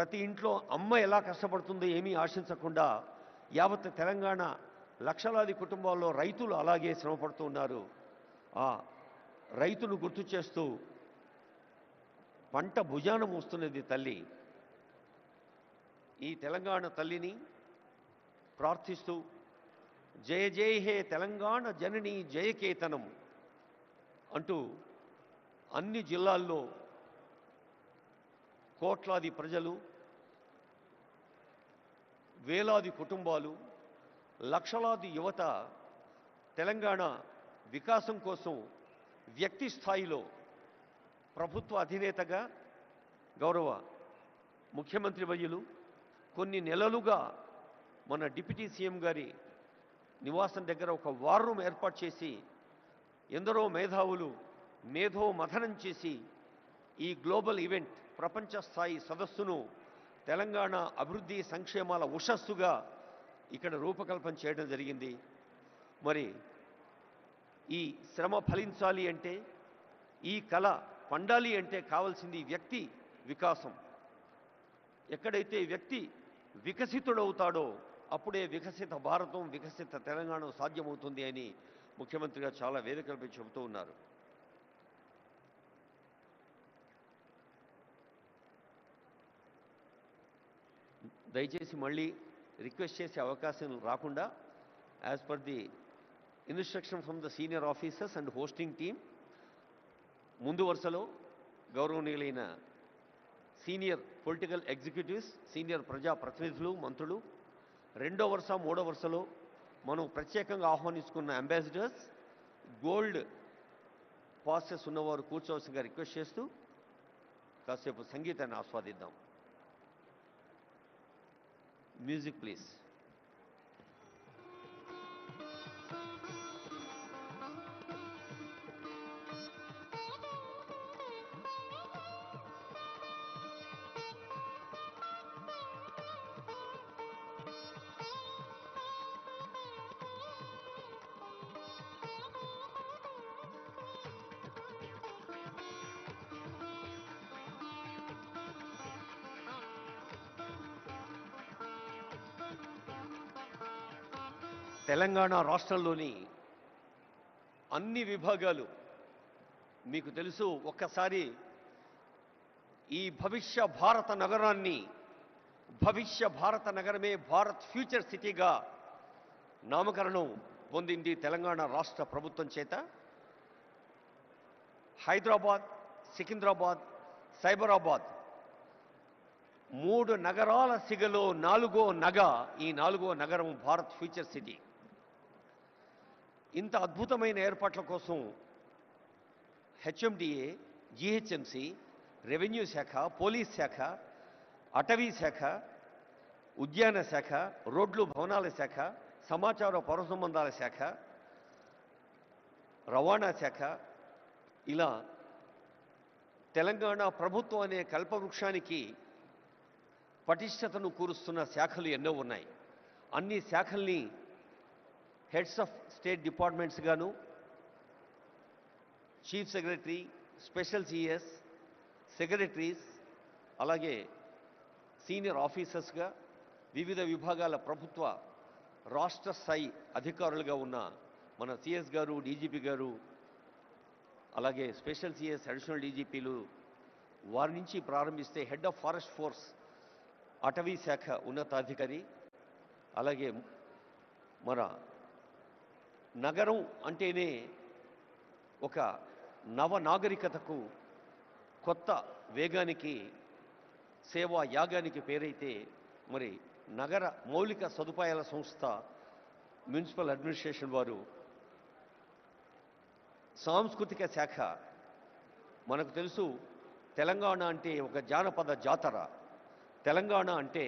ప్రతి ఇంట్లో అమ్మ ఎలా కష్టపడుతుందో ఏమీ ఆశించకుండా యావత్ తెలంగాణ లక్షలాది కుటుంబాల్లో రైతులు అలాగే శ్రమపడుతూ ఉన్నారు. ఆ రైతును గుర్తు చేస్తూ పంట భుజాన మోస్తున్నది తల్లి. ఈ తెలంగాణ తల్లిని ప్రార్థిస్తూ జయ జయ హే తెలంగాణ జనని జయకేతనం అంటూ అన్ని జిల్లాల్లో కోట్లాది ప్రజలు, వేలాది కుటుంబాలు, లక్షలాది యువత తెలంగాణ వికాసం కోసం వ్యక్తి స్థాయిలో ప్రభుత్వ అధినేతగా గౌరవ ముఖ్యమంత్రి వర్యులు కొన్ని నెలలుగా మన డిప్యూటీ సీఎం గారి నివాసం దగ్గర ఒక వార్ రూమ్ ఏర్పాటు చేసి ఎందరో మేధావులు మేధో మథనం చేసి ఈ గ్లోబల్ ఈవెంట్ ప్రపంచ స్థాయి సదస్సును తెలంగాణ అభివృద్ధి సంక్షేమాల ఉషస్సుగా ఇక్కడ రూపకల్పన చేయడం జరిగింది. మరి ఈ శ్రమ ఫలించాలి అంటే, ఈ కళ పండాలి అంటే కావాల్సింది వ్యక్తి వికాసం. ఎక్కడైతే వ్యక్తి వికసితుడవుతాడో అప్పుడే వికసిత భారతం, వికసిత తెలంగాణ సాధ్యమవుతుంది అని ముఖ్యమంత్రిగా చాలా వేదికలపై చెబుతూ ఉన్నారు. దయచేసి మళ్ళీ రిక్వెస్ట్ చేసే అవకాశం రాకుండా as per the instruction from the senior officers and hosting team ముందు వరుసలో గౌరవనీయులైన సీనియర్ పొలిటికల్ ఎగ్జిక్యూటివ్స్, సీనియర్ ప్రజాప్రతినిధులు, మంత్రులు, రెండో వరుస మూడో వరుసలో మనం ప్రత్యేకంగా ఆహ్వానించుకున్న అంబాసిడర్స్, గోల్డ్ పాసెస్ ఉన్నవారు కూర్చోవలసిందిగా రిక్వెస్ట్ చేస్తూ కాసేపు సంగీతాన్ని ఆస్వాదిద్దాం. Music please. తెలంగాణ రాష్ట్రంలోని అన్ని విభాగాలు మీకు తెలుసు. ఒక్కసారి ఈ భవిష్య భారత నగరాన్ని, భవిష్య భారత నగరమే భారత్ ఫ్యూచర్ సిటీగా నామకరణం పొందింది తెలంగాణ రాష్ట్ర ప్రభుత్వం చేత. హైదరాబాద్, సికింద్రాబాద్, సైబరాబాద్ 3 నగరాల సిగలో 4వ నగ, ఈ 4వ నగరం భారత్ ఫ్యూచర్ సిటీ. ఇంత అద్భుతమైన ఏర్పాట్ల కోసం హెచ్ఎండిఏ, జిహెచ్ఎంసి, రెవెన్యూ శాఖ, పోలీస్ శాఖ, అటవీ శాఖ, ఉద్యాన శాఖ, రోడ్లు భవనాల శాఖ, సమాచార పౌర సంబంధాల శాఖ, రవాణా శాఖ, ఇలా తెలంగాణ ప్రభుత్వం అనే కల్పవృక్షానికి పటిష్టతను కూరుస్తున్న శాఖలు ఎన్నో ఉన్నాయి. అన్ని శాఖల్ని హెడ్స్ ఆఫ్ స్టేట్ డిపార్ట్మెంట్స్ గాను, chief secretary, special CS, secretaries, అలాగే సీనియర్ ఆఫీసర్స్గా వివిధ విభాగాల ప్రభుత్వ రాష్ట్ర స్థాయి అధికారులుగా ఉన్న మన సిఎస్ గారు, డీజీపీ గారు, అలాగే స్పెషల్ సిఎస్, అడిషనల్ డీజీపీలు, వారి నుంచి ప్రారంభిస్తే హెడ్ ఆఫ్ ఫారెస్ట్ ఫోర్స్, అటవీ శాఖ ఉన్నతాధికారి, అలాగే మన నగరం అంటేనే ఒక నవనాగరికతకు, కొత్త వేగానికి, సేవా యాగానికి పేరైతే మరి నగర మౌలిక సదుపాయాల సంస్థ మున్సిపల్ అడ్మినిస్ట్రేషన్ వారు, సాంస్కృతిక శాఖ. మనకు తెలుసు తెలంగాణ అంటే ఒక జానపద జాతర. తెలంగాణ అంటే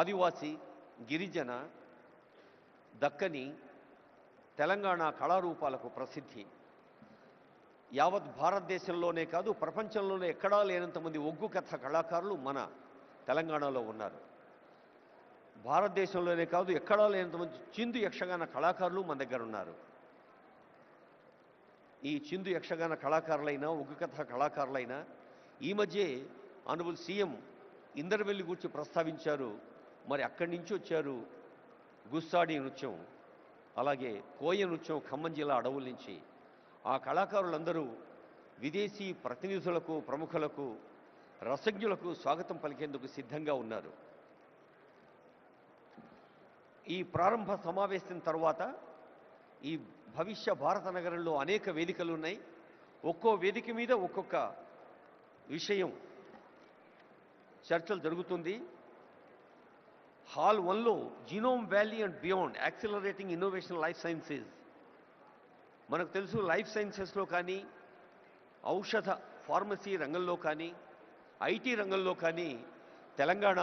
ఆదివాసి, గిరిజన, దక్కని తెలంగాణ కళారూపాలకు ప్రసిద్ధి. యావత్ భారతదేశంలోనే కాదు ప్రపంచంలోనే ఎక్కడా లేనంతమంది ఒగ్గు కథ కళాకారులు మన తెలంగాణలో ఉన్నారు. భారతదేశంలోనే కాదు ఎక్కడా లేనంతమంది చిందు యక్షగాన కళాకారులు మన దగ్గర ఉన్నారు. ఈ చిందు యక్షగాన కళాకారులైనా, ఒగ్గు కథ కళాకారులైనా ఈ మధ్య ఆనరబుల్ సీఎం ఇందరవెల్లి గురించి ప్రస్తావించారు. మరి అక్కడి నుంచి వచ్చారు గుస్సాడి నృత్యం, అలాగే కోయ నృత్యం ఖమ్మం జిల్లా అడవుల నుంచి. ఆ కళాకారులందరూ విదేశీ ప్రతినిధులకు, ప్రముఖులకు, రసజ్ఞులకు స్వాగతం పలికేందుకు సిద్ధంగా ఉన్నారు. ఈ ప్రారంభ సమావేశం తర్వాత ఈ భవిష్య భారత నగరంలో అనేక వేదికలు ఉన్నాయి. ఒక్కో వేదిక మీద ఒక్కొక్క విషయం చర్చలు జరుగుతుంది. హాల్ 1లో genome valley and beyond accelerating innovation life sciences. మనకు తెలుసు లైఫ్ సైన్సెస్లో కానీ, ఔషధ ఫార్మసీ రంగంలో కానీ, ఐటీ రంగంలో కానీ తెలంగాణ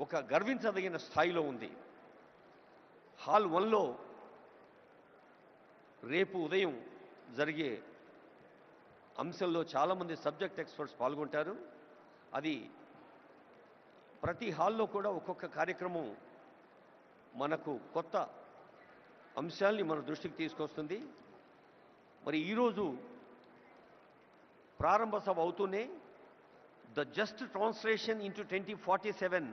ఒక గర్వించదగిన స్థాయిలో ఉంది. హాల్ 1లో రేపు ఉదయం జరిగే అంశంలో చాలామంది సబ్జెక్ట్ ఎక్స్పర్ట్స్ పాల్గొంటారు. అది ప్రతి హాల్లో కూడా ఒక్కొక్క కార్యక్రమం మనకు కొత్త అంశాల్ని మన దృష్టికి తీసుకొస్తుంది. మరి ఈరోజు ప్రారంభ సభ అవుతూనే the just translation into 2047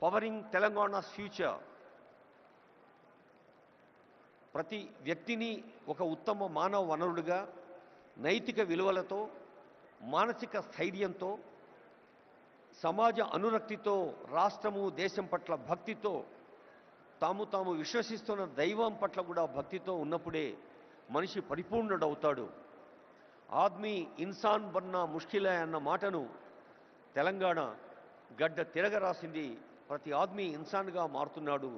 pouring Telangana's future, ప్రతి వ్యక్తిని ఒక ఉత్తమ మానవ వనరుడిగా, నైతిక విలువలతో, మానసిక స్థైర్యంతో, సమాజ అనురక్తితో, రాష్ట్రము దేశం పట్ల భక్తితో, తాము విశ్వసిస్తున్న దైవం పట్ల కూడా భక్తితో ఉన్నప్పుడే మనిషి పరిపూర్ణుడవుతాడు. ఆద్మీ ఇన్సాన్ బన్నా ముష్కిలే అన్న మాటను తెలంగాణ గడ్డ తిరగరాసింది. ప్రతి ఆద్మీ ఇన్సాన్గా మారుతున్నాడు.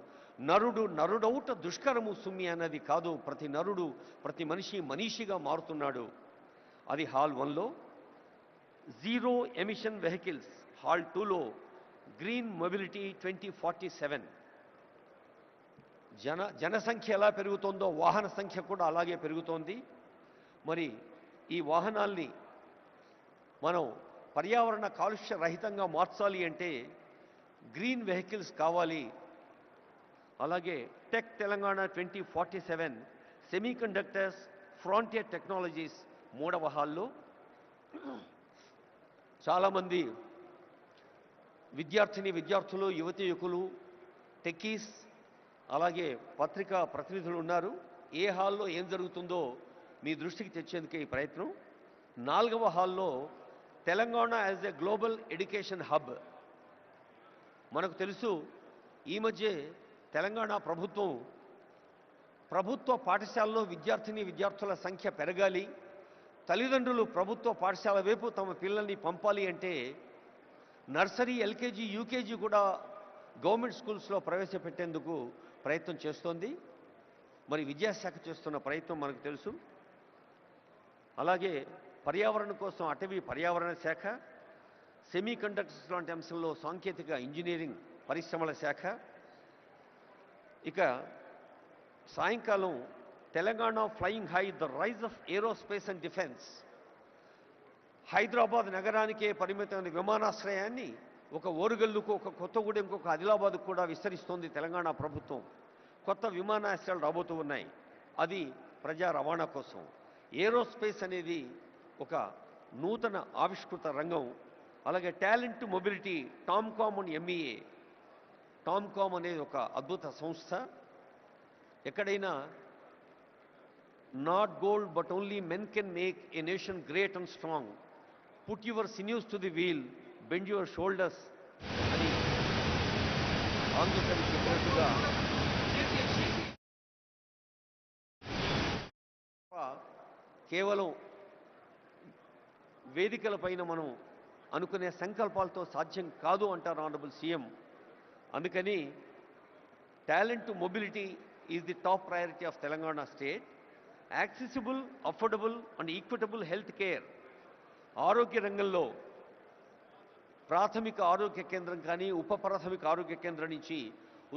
నరుడు నరుడౌట దుష్కరము సుమ్మి అన్నది కాదు, ప్రతి నరుడు, ప్రతి మనిషి మనీషిగా మారుతున్నాడు. అది హాల్ 1లో. జీరో ఎమిషన్ వెహికల్స్ హాల్ 2లో గ్రీన్ మొబిలిటీ 2047. జనసంఖ్య ఎలా పెరుగుతోందో వాహన సంఖ్య కూడా అలాగే పెరుగుతోంది. మరి ఈ వాహనాల్ని మనం పర్యావరణ కాలుష్య రహితంగా మార్చాలి అంటే గ్రీన్ వెహికల్స్ కావాలి. అలాగే tech Telangana 2047 semi conductors frontier technologies 3వ హాల్లో చాలామంది విద్యార్థులు, యువతీ యువకులు, టెక్కీస్, అలాగే పత్రికా ప్రతినిధులు ఉన్నారు. ఏ హాల్లో ఏం జరుగుతుందో మీ దృష్టికి తెచ్చేందుకే ఈ ప్రయత్నం. 4వ హాల్లో Telangana as a global education hub. మనకు తెలుసు ఈ మధ్య తెలంగాణ ప్రభుత్వ పాఠశాలలో విద్యార్థుల సంఖ్య పెరగాలి, తల్లిదండ్రులు ప్రభుత్వ పాఠశాల వైపు తమ పిల్లల్ని పంపాలి అంటే నర్సరీ, ఎల్కేజీ, యూకేజీ కూడా గవర్నమెంట్ స్కూల్స్లో ప్రవేశపెట్టేందుకు ప్రయత్నం చేస్తోంది. మరి విద్యాశాఖ చేస్తున్న ప్రయత్నం మనకు తెలుసు. అలాగే పర్యావరణం కోసం అటవీ పర్యావరణ శాఖ, సెమీ కండక్టర్స్ లాంటి అంశంలో సాంకేతిక ఇంజనీరింగ్ పరిశ్రమల శాఖ. ఇక సాయంకాలం Telangana flying high, the rise of aerospace and defence. Hyderabad నగరానికే పరిమితమైన విమానాశ్రయాన్ని ఒక ఓరుగల్లుకు, ఒక కొత్తగూడెంకు, ఒక ఆదిలాబాద్కు కూడా విస్తరిస్తోంది తెలంగాణ ప్రభుత్వం. కొత్త విమానాశ్రయాలు రాబోతూ ఉన్నాయి. అది ప్రజా రవాణా కోసం. ఏరోస్పేస్ అనేది ఒక నూతన ఆవిష్కృత రంగం. అలాగే talent mobility, TOMCOM and MEA. TOMCOM అనేది ఒక అద్భుత సంస్థ. ఎక్కడైనా not gold but only men can make a nation great and strong, put your sinews to the wheel, bend your shoulders అని ఆంధ్రప్రదేశ్ చెప్పినట్టుగా కేవలం వేదికల పైన మనం అనుకునే సంకల్పాలతో సాధ్యం కాదు అంటారు ఆనరబుల్ సీఎం. అందుకని talent mobility is the top priority of Telangana state. Accessible, affordable and equitable health care. ఆరోగ్య రంగంలో ప్రాథమిక ఆరోగ్య కేంద్రం కానీ, ఉప ప్రాథమిక ఆరోగ్య కేంద్రం నుంచి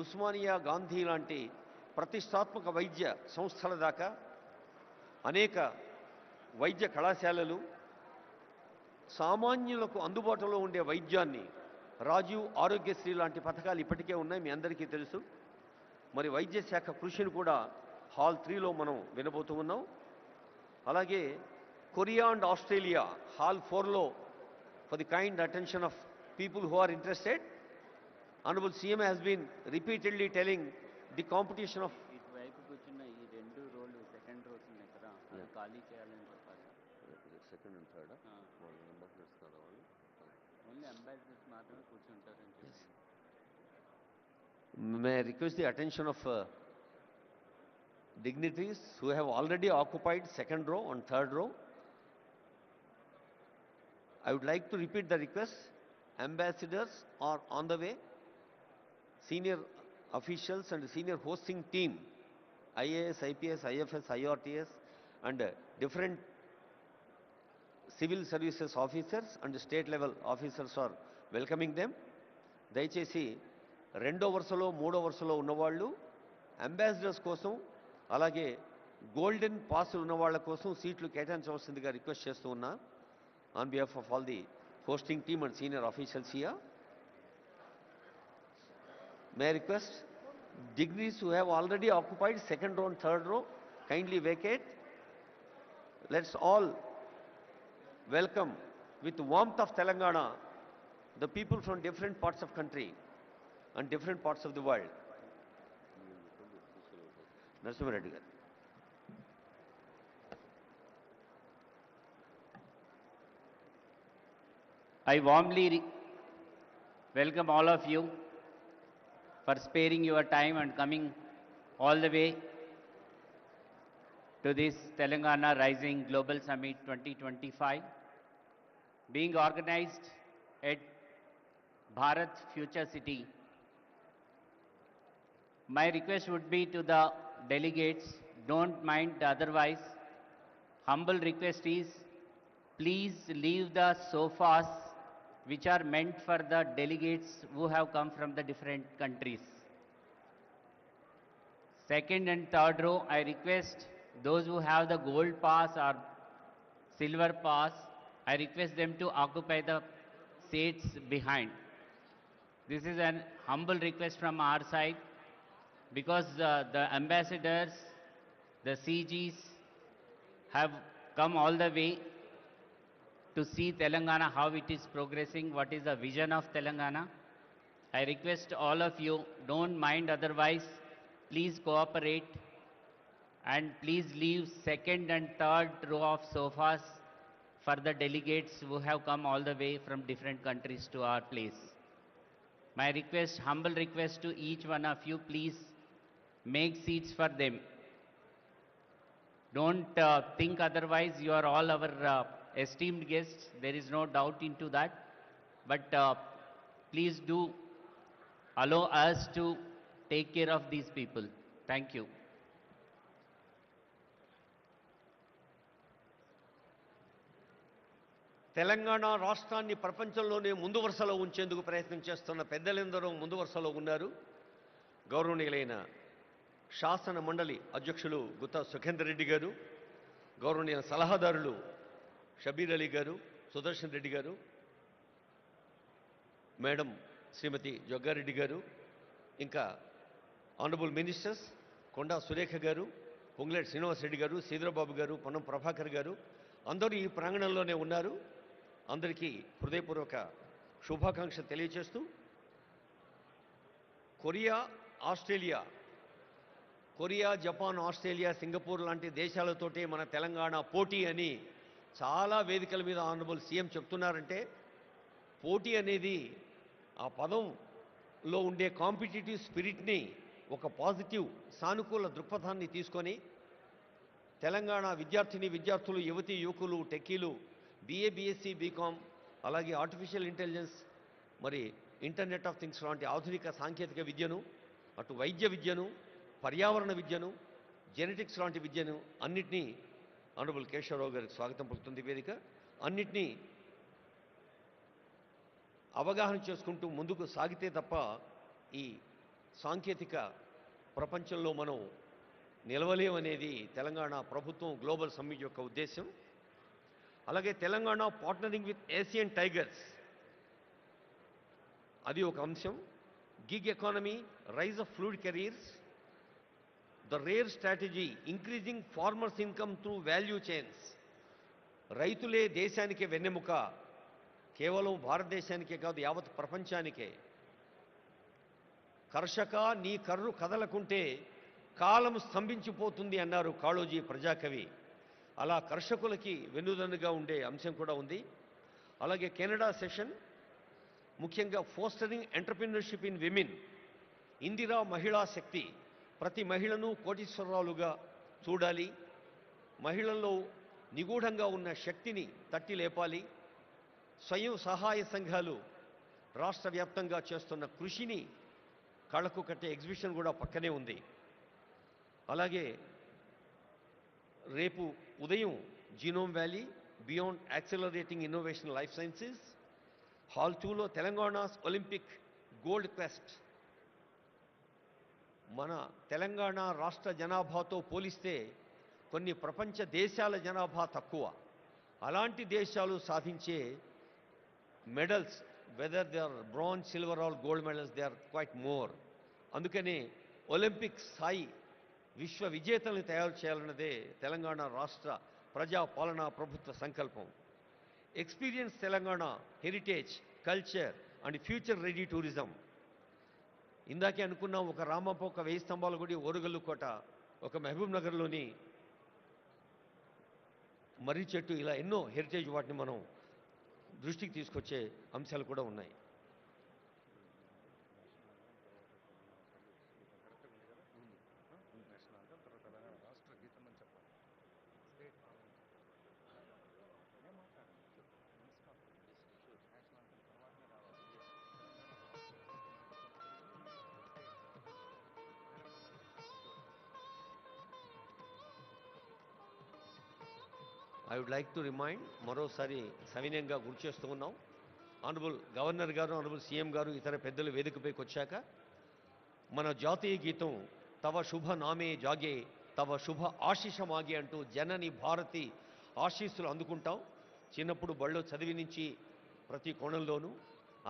ఉస్మానియా, గాంధీ లాంటి ప్రతిష్టాత్మక వైద్య సంస్థల దాకా అనేక వైద్య కళాశాలలు, సామాన్యులకు అందుబాటులో ఉండే వైద్యాన్ని, రాజీవ్ ఆరోగ్యశ్రీ లాంటి పథకాలు ఇప్పటికే ఉన్నాయి, మీ అందరికీ తెలుసు. మరి వైద్య శాఖ కృషిని కూడా హాల్ 3లో మనం వినబోతూ ఉన్నాం. అలాగే కొరియా అండ్ ఆస్ట్రేలియా హాల్ 4లో for the kind attention of people who are interested. Honorable CM has been repeatedly telling the competition of ఇటువైపు కూర్చున్న ఈ రెండు రోలు సెకండ్ రోస్ ఉన్నాయి కదా అది ఖాళీ చేయాలని చెప్పాలి. Second and third only ambassadors మాత్రమే కూర్చుంటారని చెప్పి. May I request the attention of dignitaries who have already occupied second row and third row. I would like to repeat the request. Ambassadors are on the way. Senior officials and senior hosting team, IAS, IPS, IFS, IRTS and different civil services officers and state level officers are welcoming them. దయచేసి రెండో వరుసలో మూడో వరుసలో ఉన్నవాళ్ళు ambassadors కోసం అలాగే golden పాసులు ఉన్న వాళ్ళ కోసం సీట్లు కేటాయించవలసిందిగా రిక్వెస్ట్ చేస్తూ ఉన్నా on behalf of all the hosting team and senior officials here. May I request dignitaries who have already occupied second row and third row kindly vacate. Let's all welcome with warmth of Telangana the people from different parts of country and different parts of the world. Narasimha Reddy garu. I warmly welcome all of you for sparing your time and coming all the way to this Telangana Rising Global Summit 2025 being organized at Bharat Future City. My request would be to the delegates, don't mind otherwise. Humble request is, please leave the sofas which are meant for the delegates who have come from the different countries. Second and third row, I request those who have the gold pass or silver pass, I request them to occupy the seats behind. This is an humble request from our side because the ambassadors, the CGs have come all the way to see Telangana, how it is progressing, what is the vision of Telangana. I request all of you, don't mind otherwise, please cooperate and please leave second and third row of sofas for the delegates who have come all the way from different countries to our place. My request, humble request to each one of you, please make seats for them. Don't think otherwise, you are all our esteemed guests, there is no doubt into that. But please do allow us to take care of these people. Thank you. Telangana రాష్ట్రాన్ని ప్రపంచంలోనే ముందు వరుసలో ఉంచేందుకు ప్రయత్నం చేస్తున్న పెద్దలందరూ ముందు వరుసలో ఉన్నారు. గౌరవనీయులైన శాసన మండలి అధ్యక్షులు గుత్తా సుఖేందర్ రెడ్డి గారు, గౌరవనీయ సలహాదారులు షబీర్ అలీ గారు, సుదర్శన్ రెడ్డి గారు, మేడం శ్రీమతి జగ్గారెడ్డి గారు, ఇంకా ఆనరబుల్ మినిస్టర్స్ కొండా సురేఖ గారు, పొంగులేటి శ్రీనివాసరెడ్డి గారు, శ్రీధరబాబు గారు, పొన్నం ప్రభాకర్ గారు అందరూ ఈ ప్రాంగణంలోనే ఉన్నారు. అందరికీ హృదయపూర్వక శుభాకాంక్షలు తెలియజేస్తూ కొరియా, జపాన్, ఆస్ట్రేలియా, సింగపూర్ లాంటి దేశాలతోటే మన తెలంగాణ పోటీ అని చాలా వేదికల మీద ఆనరబుల్ సీఎం చెప్తున్నారంటే, పోటీ అనేది ఆ పదంలో ఉండే కాంపిటిటివ్ స్పిరిట్ని ఒక పాజిటివ్ సానుకూల దృక్పథాన్ని తీసుకొని తెలంగాణ విద్యార్థులు, యువతీ యువకులు, టెక్కీలు, BA, BSc, బీకామ్, అలాగే ఆర్టిఫిషియల్ ఇంటెలిజెన్స్, మరి ఇంటర్నెట్ ఆఫ్ థింగ్స్ లాంటి ఆధునిక సాంకేతిక విద్యను, అటు వైద్య విద్యను, పర్యావరణ విద్యను, జెనెటిక్స్ లాంటి విద్యను అన్నిటినీ ఆనరబుల్ కేశవరావు గారికి స్వాగతం పలుకుతుంది వేదిక. అన్నిటినీ అవగాహన చేసుకుంటూ ముందుకు సాగితే తప్ప ఈ సాంకేతిక ప్రపంచంలో మనం నిలవలేమనేది తెలంగాణ ప్రభుత్వం గ్లోబల్ సమ్మిట్ యొక్క ఉద్దేశం. అలాగే Telangana partnering with Asian tigers, అది ఒక అంశం. Gig economy, rise of fluid careers, the rare strategy, increasing farmers income through value chains. రైతులే దేశానికి వెన్నెముక, కేవలం భారతదేశానికే కాదు, యావత్ ప్రపంచానికే. కర్షక నీ కర్రు కదలకుంటే కాలం స్తంభించిపోతుంది అన్నారు కాళోజీ ప్రజాకవి. అలా కర్షకులకి వెన్నుదన్నుగా ఉండే అంశం కూడా ఉంది. అలాగే కెనడా సెషన్ ముఖ్యంగా fostering entrepreneurship in women, Indira మహిళా శక్తి, ప్రతి మహిళను కోటీశ్వరరాలుగా చూడాలి, మహిళల్లో నిగూఢంగా ఉన్న శక్తిని తట్టి లేపాలి, స్వయం సహాయ సంఘాలు రాష్ట్ర వ్యాప్తంగా చేస్తున్న కృషిని కళ్ళకు కట్టే ఎగ్జిబిషన్ కూడా పక్కనే ఉంది. అలాగే రేపు ఉదయం genome valley beyond accelerating innovation life sciences hall 2లో తెలంగాణస్ ఒలింపిక్ గోల్డ్ క్వెస్ట్. మన తెలంగాణ రాష్ట్ర జనాభాతో పోలిస్తే కొన్ని ప్రపంచ దేశాల జనాభా తక్కువ. అలాంటి దేశాలు సాధించే medals, whether they are bronze, silver or gold medals, they are quite more. అందుకనే ఒలింపిక్ స్థాయి విశ్వ విజేతల్ని తయారు చేయాలన్నదే తెలంగాణ రాష్ట్ర ప్రజా పాలనా ప్రభుత్వ సంకల్పం. Experience Telangana heritage, culture and future ready tourism. ఇందాకే అనుకున్నాం, ఒక రామప్ప, ఒక 1000 స్తంభాల గుడి, ఓరుగల్లు కోట, ఒక మహబూబ్ నగర్లోని మర్రి చెట్టు, ఇలా ఎన్నో హెరిటేజ్ వాటిని మనం దృష్టికి తీసుకొచ్చే అంశాలు కూడా ఉన్నాయి. I would like to remind, మరోసారి సవినయంగా గుర్తు చేస్తూ ఉన్నాం, ఆనరబుల్ గవర్నర్ గారు, ఆనరబుల్ సీఎం గారు, ఇతర పెద్దలు వేదికపైకి వచ్చాక మన జాతీయ గీతం తవ శుభ నామే జాగే తవ శుభ ఆశీష మాగే అంటూ జనని భారతి ఆశీస్సులు అందుకుంటాం. చిన్నప్పుడు బళ్ళో చదివి నుంచి ప్రతి కోణంలోనూ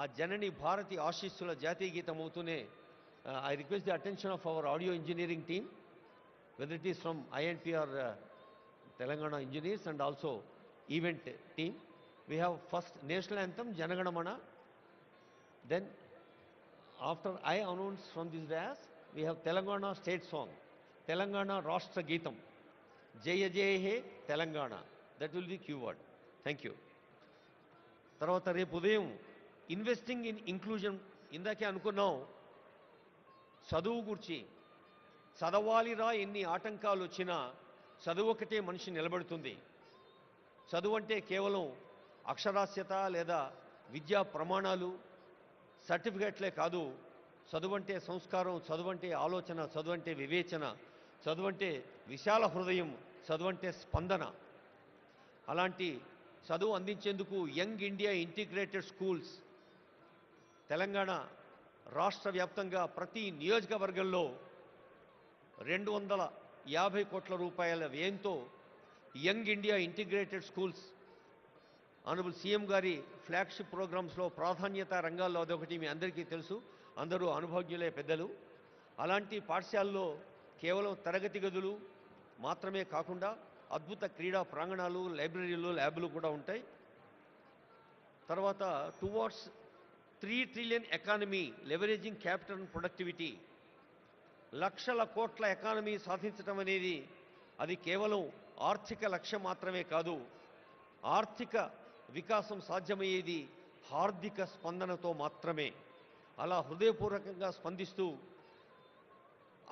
ఆ జనని భారతి ఆశీస్సుల జాతీయ గీతం అవుతూనే I request the attention of our audio engineering team, whether it is from INP or Telangana engineers and also event team. We have first national anthem Janagana Mana, then after I announce from this dais we have Telangana state song, Telangana Rashtra Geetam, Jaya Jaya He Telangana. That will be keyword. Thank you. తర్వాత రేపు ఉదయం investing in inclusion. ఇందాకే అనుకున్నాం, చదువు గురించి, చదవాలిరా ఎన్ని ఆటంకాలు వచ్చినా చదువు ఒకటే మనిషి నిలబడుతుంది. చదువు అంటే కేవలం అక్షరాస్యత లేదా విద్యా ప్రమాణాలు, సర్టిఫికెట్లే కాదు. చదువు అంటే సంస్కారం, చదువు అంటే ఆలోచన, చదువు అంటే వివేచన, చదువు అంటే విశాల హృదయం, చదువు అంటే స్పందన. అలాంటి చదువు అందించేందుకు young India integrated schools Telangana రాష్ట్ర వ్యాప్తంగా ప్రతి నియోజకవర్గంలో 250 కోట్ల రూపాయల వ్యయంతో young India integrated schools honourable CM గారి ఫ్లాగ్షిప్ ప్రోగ్రామ్స్లో ప్రాధాన్యత రంగాల్లో అదొకటి మీ అందరికీ తెలుసు, అందరూ అనుభవజ్ఞులే పెద్దలు. అలాంటి పాఠశాలలో కేవలం తరగతి గదులు మాత్రమే కాకుండా అద్భుత క్రీడా ప్రాంగణాలు, లైబ్రరీలు, ల్యాబ్లు కూడా ఉంటాయి. తర్వాత towards 3 trillion economy leveraging capital and productivity, లక్షల కోట్ల ఎకానమీ సాధించడం అనేది అది కేవలం ఆర్థిక లక్ష్యం మాత్రమే కాదు. ఆర్థిక వికాసం సాధ్యమయ్యేది హార్దిక స్పందనతో మాత్రమే. అలా హృదయపూర్వకంగా స్పందిస్తూ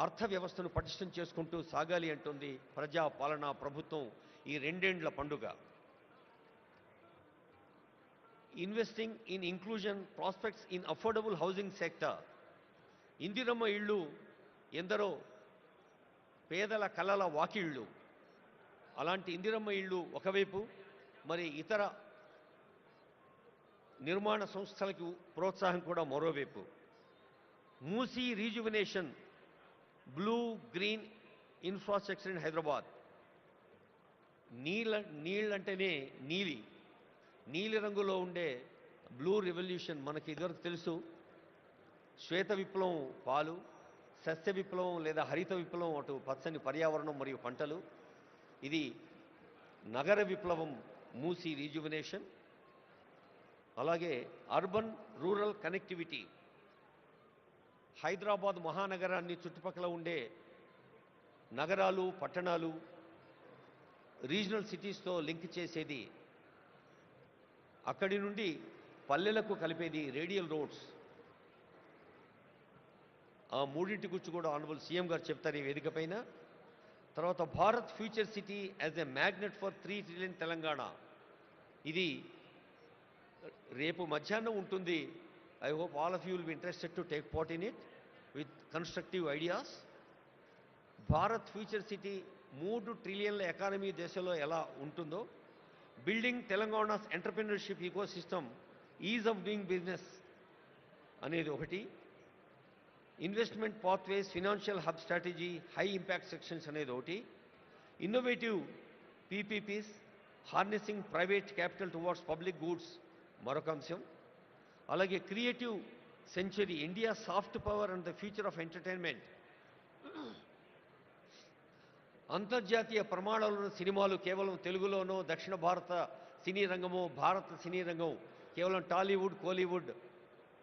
అర్థ వ్యవస్థను పటిష్టం చేసుకుంటూ సాగాలి అంటుంది ప్రజా పాలనా ప్రభుత్వం ఈ 2 ఏండ్ల పండుగ. Investing in inclusion prospects in affordable housing sector. Indiramma ఇళ్ళు ఎందరో పేదల కలల వాకిళ్ళు. అలాంటి ఇందిరమ్మ ఇళ్ళు ఒకవైపు, మరి ఇతర నిర్మాణ సంస్థలకు ప్రోత్సాహం కూడా మరోవైపు. Musi rejuvenation, blue green infrastructure in Hyderabad. నీళ్ళంటేనే నీలి రంగులో ఉండే బ్లూ రెవల్యూషన్ మనకి ఇదివరకు తెలుసు. శ్వేత విప్లవం పాలు, సస్య విప్లవం లేదా హరిత విప్లవం అటు పచ్చని పర్యావరణం మరియు పంటలు, ఇది నగర విప్లవం మూసీ రీజువినేషన్. అలాగే అర్బన్ రూరల్ కనెక్టివిటీ, హైదరాబాద్ మహానగరాన్ని చుట్టుపక్కల ఉండే నగరాలు పట్టణాలు రీజనల్ సిటీస్తో లింక్ చేసేది, అక్కడి నుండి పల్లెలకు కలిపేది రేడియల్ రోడ్స్. ఆ మూడింటి గురించి కూడా ఆనరబుల్ సీఎం గారు చెప్తారు ఈ వేదిక పైన. తర్వాత Bharat future city as a magnet for 3 trillion Telangana, ఇది రేపు మధ్యాహ్నం ఉంటుంది. I hope all of you will be interested to take part in it with constructive ideas. Bharat future city 3 ట్రిలియన్ల ఎకానమీ దేశంలో ఎలా ఉంటుందో, building Telangana's entrepreneurship ecosystem, ease of doing business అనేది ఒకటి, investment pathways, financial hub strategy, high impact sections అనేది ఒకటి, innovative PPPs, harnessing private capital towards public goods మరొక అంశం. అలాగే creative century, India soft power and the future of entertainment, అంతర్జాతీయ ప్రమాణాలను సినిమాలు కేవలం తెలుగులోనో, దక్షిణ భారత సినీ రంగము, భారత సినీ రంగం కేవలం టాలీవుడ్ కోలీవుడ్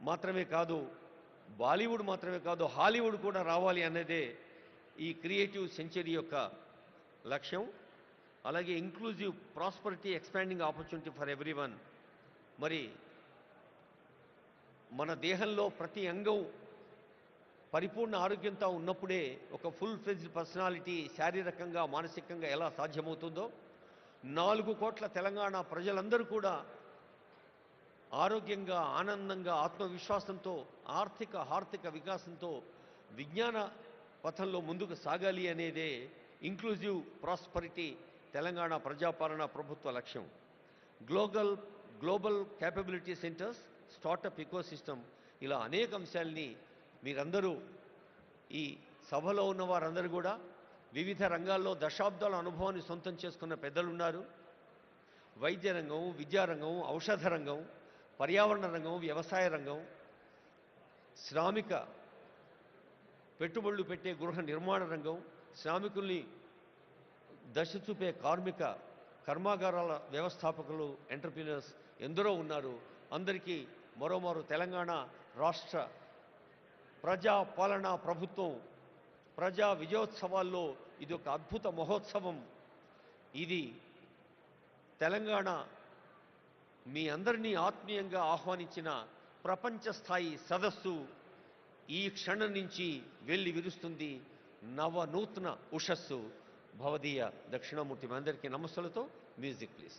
మాత్రమే కాదు, బాలీవుడ్ మాత్రమే కాదు, హాలీవుడ్ కూడా రావాలి అన్నదే ఈ క్రియేటివ్ సెంచరీ యొక్క లక్ష్యం. అలాగే inclusive prosperity, expanding opportunity for everyone. మరి మన దేహంలో ప్రతి అంగం పరిపూర్ణ ఆరోగ్యంతో ఉన్నప్పుడే ఒక ఫుల్ ఫ్లెడ్జ్డ్ పర్సనాలిటీ శారీరకంగా మానసికంగా ఎలా సాధ్యమవుతుందో, 4 కోట్ల తెలంగాణ ప్రజలందరూ కూడా ఆరోగ్యంగా ఆనందంగా ఆత్మవిశ్వాసంతో ఆర్థిక వికాసంతో విజ్ఞాన పథంలో ముందుకు సాగాలి అనేదే ఇంక్లూజివ్ ప్రాస్పరిటీ తెలంగాణ ప్రజాపాలన ప్రభుత్వ లక్ష్యం. Global capability centres, startup ecosystem, ఇలా అనేక అంశాలని మీరందరూ ఈ సభలో ఉన్న వారందరూ కూడా వివిధ రంగాల్లో దశాబ్దాల అనుభవాన్ని సొంతం చేసుకున్న పెద్దలున్నారు. వైద్య రంగం, విద్యారంగం, ఔషధ రంగం, పర్యావరణ రంగం, వ్యవసాయ రంగం, శ్రామిక పెట్టుబడులు పెట్టే గృహ నిర్మాణ రంగం, శ్రామికుల్ని దశ చూపే కార్మిక కర్మాగారాల వ్యవస్థాపకులు, ఎంటర్‌ప్రెన్యూర్స్ ఎందరో ఉన్నారు. అందరికీ మరోమారు తెలంగాణ రాష్ట్ర ప్రజా పాలనా ప్రభుత్వం ప్రజా విజయోత్సవాల్లో ఇది ఒక అద్భుత మహోత్సవం. ఇది తెలంగాణ మీ అందరినీ ఆత్మీయంగా ఆహ్వానించిన ప్రపంచ స్థాయి సదస్సు ఈ క్షణం నుంచి వెళ్ళి విరుస్తుంది నవనూతన ఉషస్సు. భవదీయ దక్షిణామూర్తి మీ అందరికీ నమస్సులతో. Music please.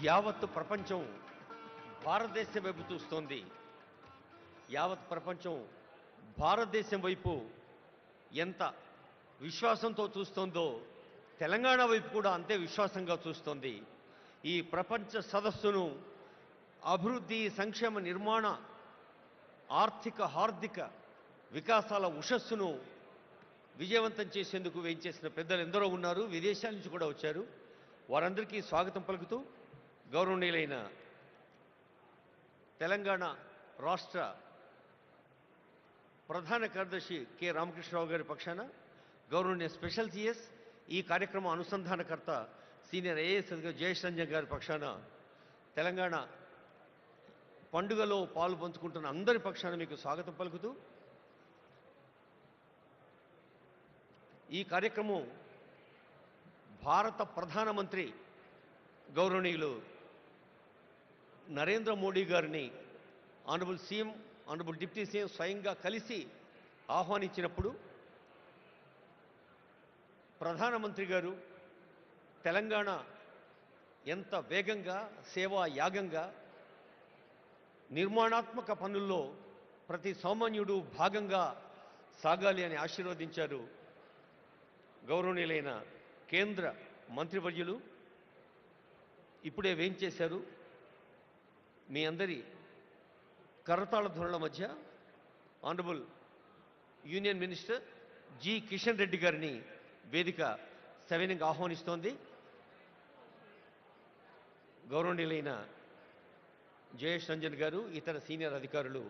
యావత్ ప్రపంచం భారతదేశం వైపు చూస్తోంది. యావత్ ప్రపంచం భారతదేశం వైపు ఎంత విశ్వాసంతో చూస్తోందో తెలంగాణ వైపు కూడా అంతే విశ్వాసంగా చూస్తోంది. ఈ ప్రపంచ సదస్సును అభివృద్ధి, సంక్షేమ, నిర్మాణ, ఆర్థిక, హార్దిక వికాసాల ఉషస్సును విజయవంతం చేసేందుకు వేయించేసిన పెద్దలు ఎందరో ఉన్నారు. విదేశాల నుంచి కూడా వచ్చారు. వారందరికీ స్వాగతం పలుకుతూ గౌరవనీయులైన తెలంగాణ రాష్ట్ర ప్రధాన కార్యదర్శి కె రామకృష్ణరావు గారి పక్షాన గౌరవనీయ స్పెషల్ సిఎస్, ఈ కార్యక్రమం అనుసంధానకర్త సీనియర్ ఐఏఎస్ అధికారి జయేష్ రంజన్ గారి పక్షాన, తెలంగాణ పండుగలో పాలు పంచుకుంటున్న అందరి పక్షాన మీకు స్వాగతం పలుకుతూ ఈ కార్యక్రమం భారత ప్రధానమంత్రి గౌరవనీయులు నరేంద్ర మోడీ గారిని honourable CM, honourable deputy CM స్వయంగా కలిసి ఆహ్వానించినప్పుడు ప్రధానమంత్రి గారు తెలంగాణ ఎంత వేగంగా, సేవా యాగంగా, నిర్మాణాత్మక పనుల్లో ప్రతి సామాన్యుడు భాగంగా సాగాలి అని ఆశీర్వదించారు. గౌరవనీయులైన కేంద్ర మంత్రివర్యులు ఇప్పుడే వేంచేశారు. మీ అందరి కరతాళ ధ్వనుల మధ్య honourable union minister G Kishan Reddy గారిని వేదిక సవినయంగా ఆహ్వానిస్తోంది. గౌరవనీయులైన జయేష్ రంజన్ గారు, ఇతర సీనియర్ అధికారులు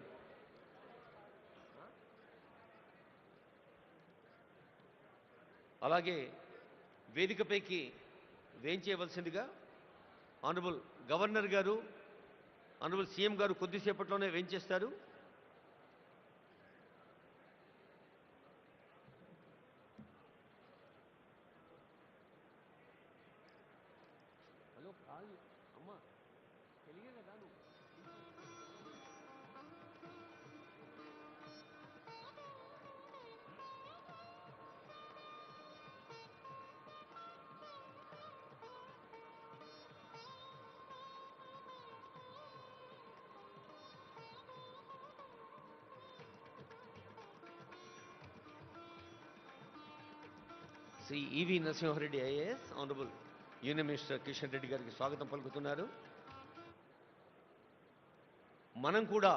అలాగే వేదికపైకి వేయించేయవలసిందిగా ఆనరబుల్ గవర్నర్ గారు, ఆనరబుల్ సీఎం గారు కొద్దిసేపట్లోనే వేయించేస్తారు. హలో అమ్మా, తెలియదు కదా నువ్వు. Shri EV Narasimha Reddy IAS, honourable union minister Kishan Reddy గారికి స్వాగతం పలుకుతున్నారు. మనం కూడా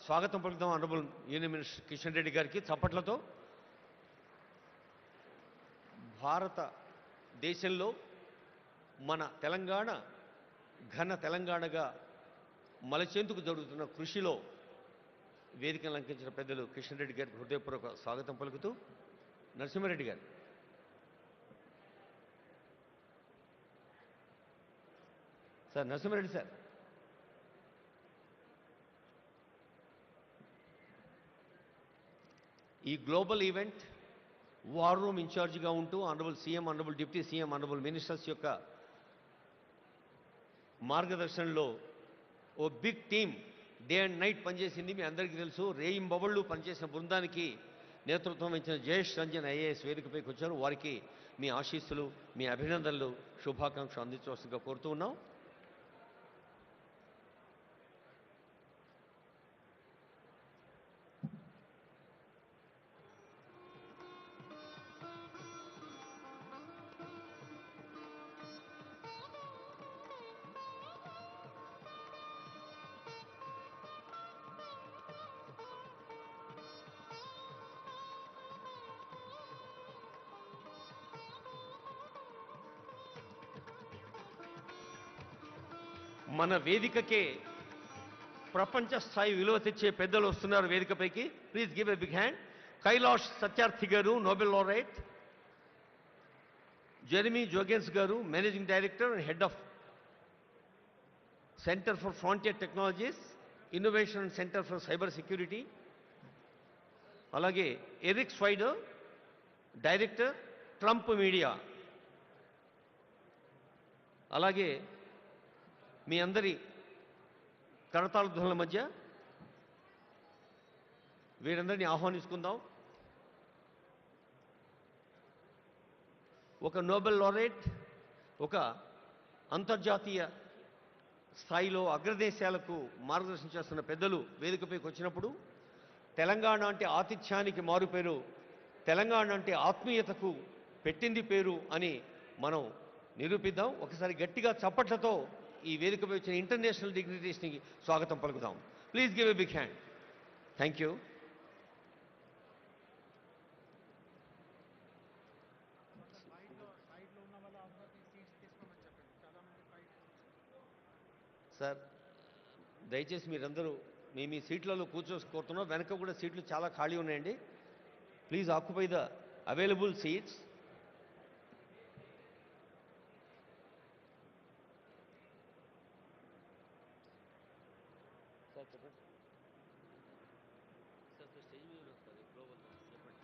స్వాగతం పలుకుతాం honourable union minister Kishan Reddy గారికి చప్పట్లతో. భారతదేశంలో మన తెలంగాణ ఘన తెలంగాణగా మలచేందుకు జరుగుతున్న కృషిలో వేదికను అలంకరించిన పెద్దలు కిషన్ రెడ్డి గారికి హృదయపూర్వక స్వాగతం పలుకుతూ నరసింహారెడ్డి గారు. Sir Narasimha Reddy sir. ఈ గ్లోబల్ ఈవెంట్ వార్ రూమ్ ఇన్ఛార్జిగా ఉంటూ honourable CM, honourable deputy CM, honourable ministers యొక్క మార్గదర్శనంలో ఓ big team day and night పనిచేసింది. మీ అందరికీ తెలుసు. రేయింబవళ్ళు పనిచేసిన బృందానికి నేతృత్వం వహించిన జయేష్ రంజన్ ఐఏఎస్ వేదికపైకి వచ్చారు. వారికి మీ ఆశీస్సులు, మీ అభినందనలు, శుభాకాంక్షలు అందించవలసిందిగా కోరుతూ ఉన్నాం. మన వేదికకే ప్రపంచ స్థాయి విలువ తెచ్చే పెద్దలు వస్తున్నారు వేదికపైకి. Please give a big hand. Kailash Satyarthi గారు, నోబెల్ లారెట్. జెరెమీ జోగెన్స్ గారు, managing director and head of centre for frontier technologies, innovation and centre for cyber security. అలాగే Eric Swider, director, Trump media. అలాగే మీ అందరి కరతాళ ధ్వనుల మధ్య వీరందరినీ ఆహ్వానించుకుందాం. ఒక నోబెల్ లారెట్, ఒక అంతర్జాతీయ స్థాయిలో అగ్రదేశాలకు మార్గదర్శనం చేస్తున్న పెద్దలు వేదికపైకి వచ్చినప్పుడు తెలంగాణ అంటే ఆతిథ్యానికి మారుపేరు, తెలంగాణ అంటే ఆత్మీయతకు పెట్టింది పేరు అని మనం నిరూపిద్దాం. ఒకసారి గట్టిగా చప్పట్లతో ఈ వేదికపై వచ్చిన ఇంటర్నేషనల్ డిగ్నిటీస్ని స్వాగతం పలుకుదాం. Please give a big hand. Thank you. Sir దయచేసి మీరందరూ మీ సీట్లలో కూర్చోసుకోరుతున్నాం. వెనక కూడా సీట్లు చాలా ఖాళీ ఉన్నాయండి. Please occupy the available seats. Sir చెప్పండి. సార్ స్టేజ్ మీద వస్తుంది గ్లోబల్ చెప్పండి.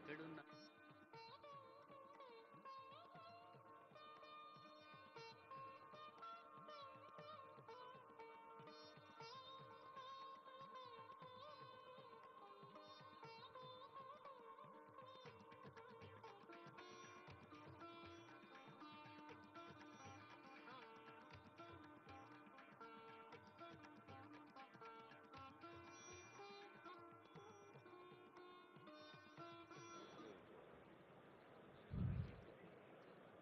ఇక్కడున్న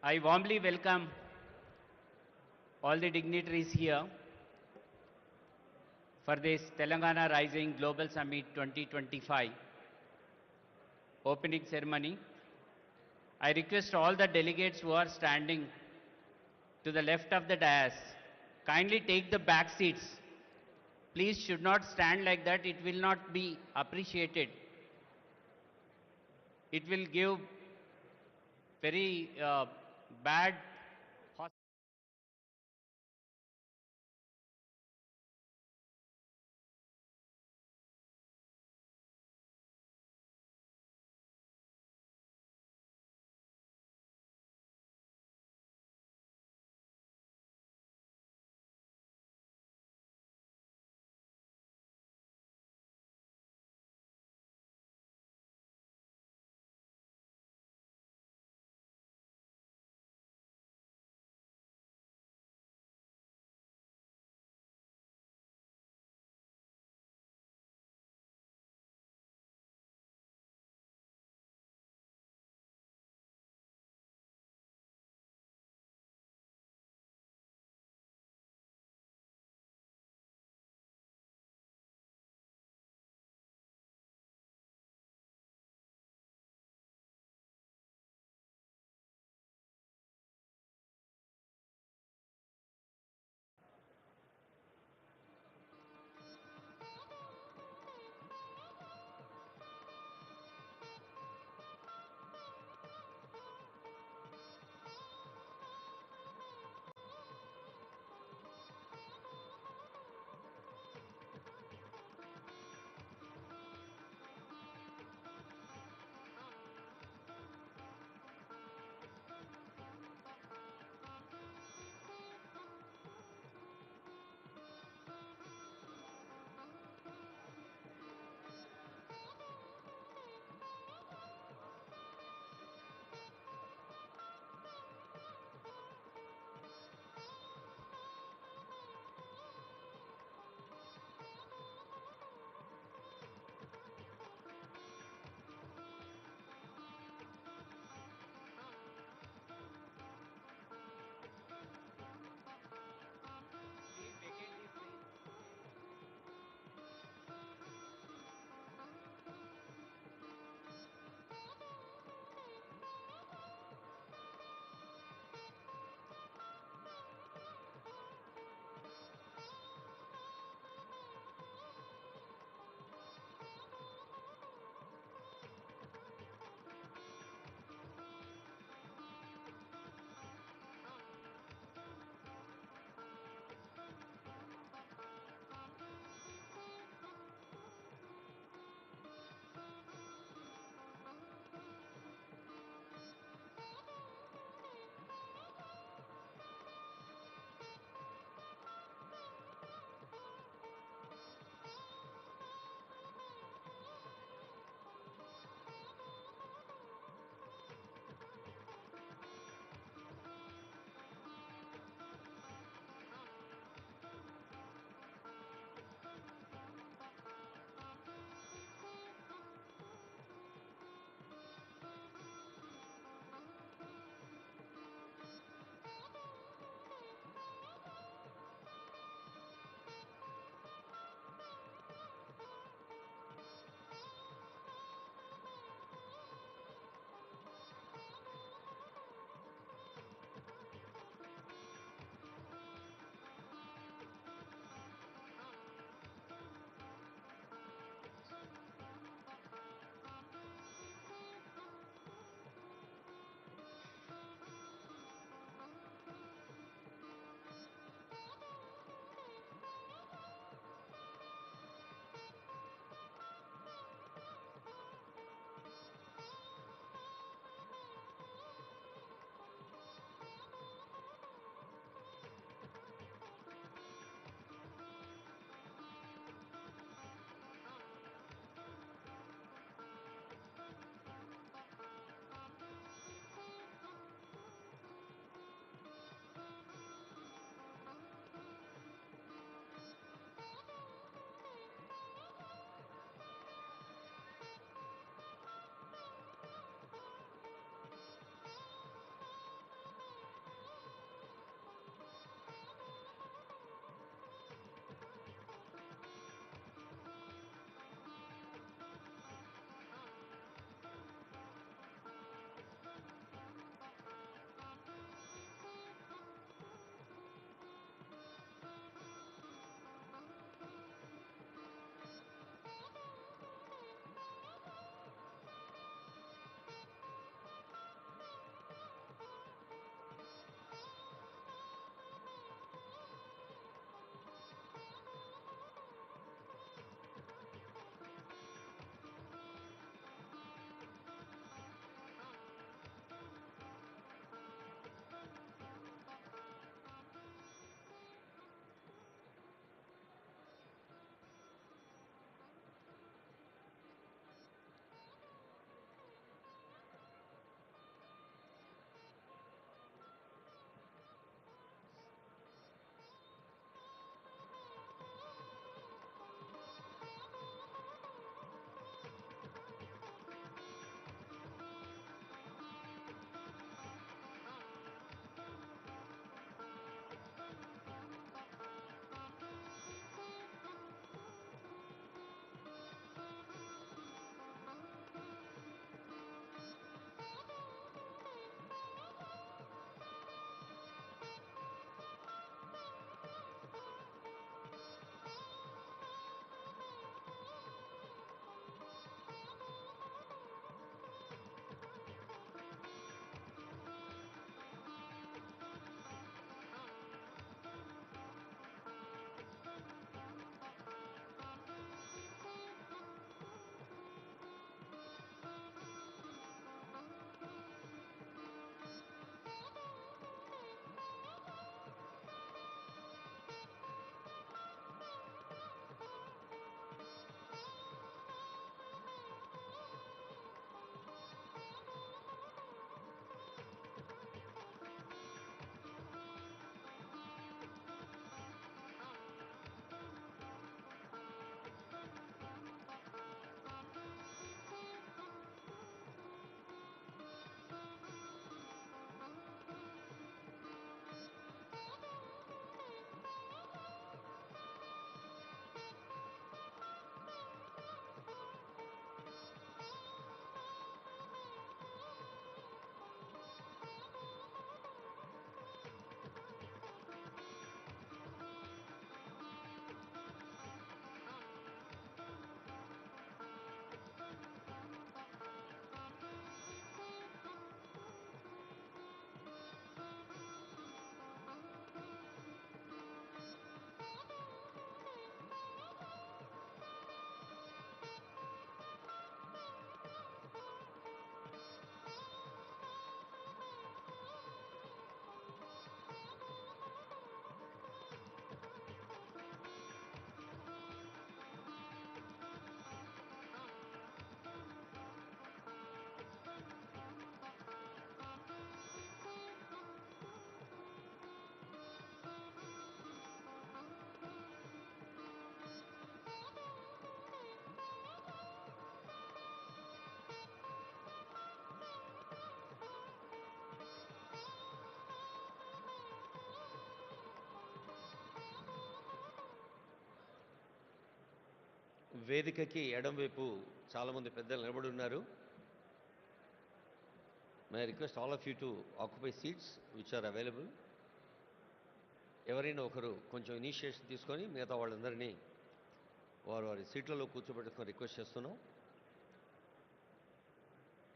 I warmly welcome all the dignitaries here for this Telangana Rising Global Summit 2025 opening ceremony. I request all the delegates who are standing to the left of the dais, kindly take the back seats. Please should not stand like that. It will not be appreciated. It will give very bad వేదికకి ఎడంవైపు చాలామంది పెద్దలు నిలబడి ఉన్నారు. May I request all of you to occupy seats which are available. ఎవరైనా ఒకరు కొంచెం initiation తీసుకొని మిగతా వాళ్ళందరినీ వారి వారి సీట్లలో కూర్చోబెట్టుకొని రిక్వెస్ట్ చేస్తున్నాం.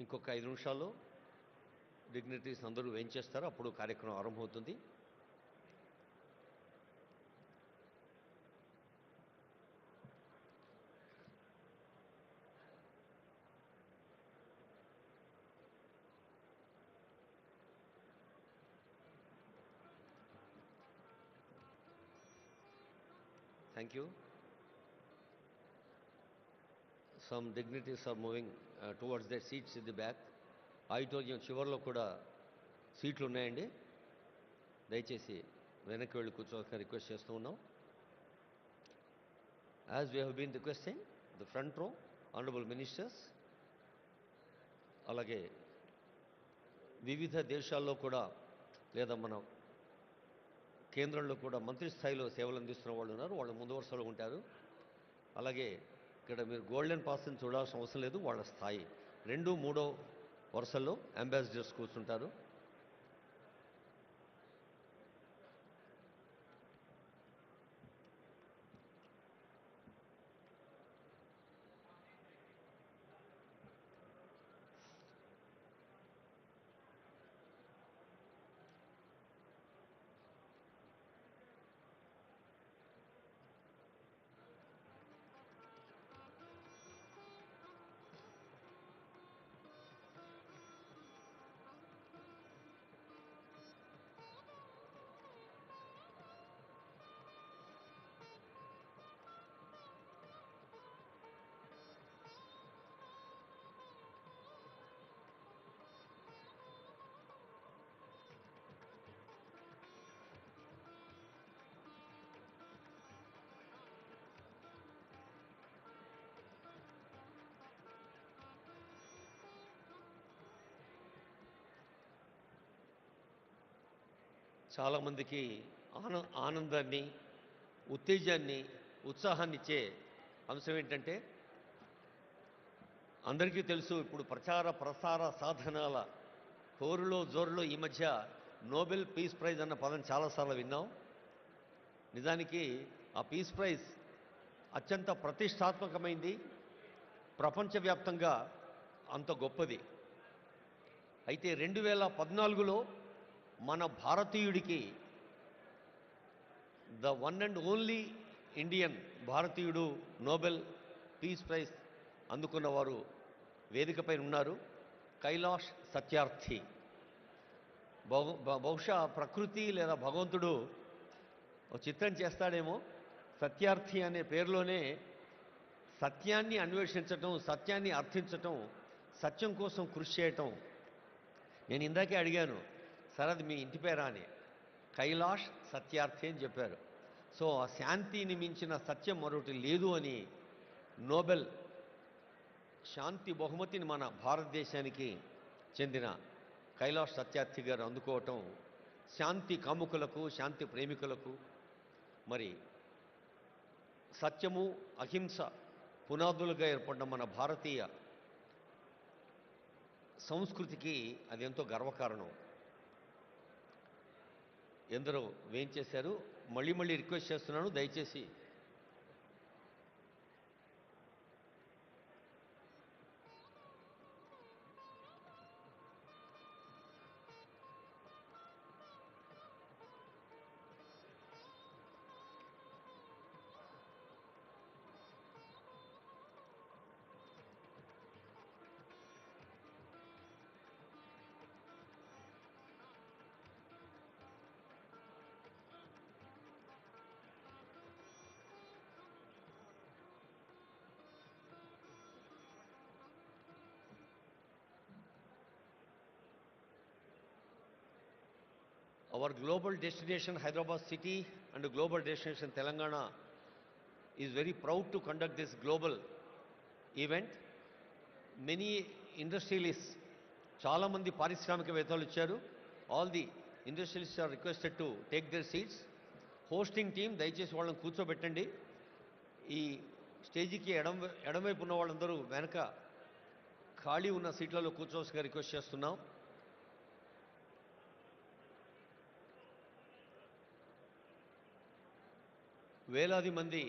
ఇంకొక 5 నిమిషాల్లో డిగ్నిటరీస్ అందరూ వేయించేస్తారు, అప్పుడు కార్యక్రమం ఆరంభమవుతుంది. Thank you. Some dignitaries are moving towards their seats in the back. Auditorium చివరిలో కూడా సీట్లు ఉన్నాయండి. దయచేసి వెనక్కి వెళ్ళి కూర్చోవాల్సిన రిక్వెస్ట్ చేస్తూ ఉన్నాం. As we have been requesting, the front row, honorable ministers, అలాగే వివిధ దేశాల్లో కూడా లేదా మన కేంద్రంలో కూడా మంత్రి స్థాయిలో సేవలు అందిస్తున్న వాళ్ళు ఉన్నారు. వాళ్ళు ముందు వరుసలో ఉంటారు. అలాగే ఇక్కడ మీరు గోల్డెన్ పాస్ని చూడాల్సిన అవసరం లేదు. వాళ్ళ స్థాయి 2, 3 వరుసల్లో అంబాసిడర్స్ కూర్చుంటారు. చాలామందికి ఆనందాన్ని, ఉత్తేజాన్ని, ఉత్సాహాన్ని ఇచ్చే అంశం ఏంటంటే, అందరికీ తెలుసు ఇప్పుడు ప్రచార ప్రసార సాధనాల హోరులో జోరులో ఈ మధ్య నోబెల్ పీస్ ప్రైజ్ అన్న పదం చాలాసార్లు విన్నాం. నిజానికి ఆ పీస్ ప్రైజ్ అత్యంత ప్రతిష్టాత్మకమైంది, ప్రపంచవ్యాప్తంగా అంత గొప్పది. అయితే 2014లో మన భారతీయుడికి the one and only Indian భారతీయుడు నోబెల్ పీస్ ప్రైజ్ అందుకున్నవారు వేదికపై ఉన్నారు. కైలాష్ సత్యార్థి. బహుశా ప్రకృతి లేదా భగవంతుడు ఒక చిత్రం చేస్తాడేమో. సత్యార్థి అనే పేరులోనే సత్యాన్ని అన్వేషించటం, సత్యాన్ని అర్థించటం, సత్యం కోసం కృషి చేయటం. నేను ఇందాకే అడిగాను, సార్ అది మీ ఇంటి పేరా అని. కైలాష్ సత్యార్థి అని చెప్పారు. సో ఆ శాంతిని మించిన సత్యం మరొకటి లేదు అని నోబెల్ శాంతి బహుమతిని మన భారతదేశానికి చెందిన కైలాష్ సత్యార్థి గారు అందుకోవటం శాంతి కాముకులకు, శాంతి ప్రేమికులకు, మరి సత్యము అహింస పునాదులుగా ఏర్పడిన మన భారతీయ సంస్కృతికి అది ఎంతో గర్వకారణం. ఎందరో వేయించేశారు. మళ్ళీ మళ్ళీ రిక్వెస్ట్ చేస్తున్నాను, దయచేసి our global destination Hyderabad city and global destination Telangana is very proud to conduct this global event. Many industrialists, చాలా మంది పారిశ్రామికవేత్తలు వచ్చారు. All the industrialists are requested to take their seats. Hosting team దయచేసి వాళ్ళని కూర్చోబెట్టండి. ఈ స్టేజీకి ఎడమవైపు ఉన్న వాళ్ళందరూ వెనక ఖాళీ ఉన్న సీట్లలో కూర్చోవలసిగా రిక్వెస్ట్ చేస్తున్నాం. వేలాది మంది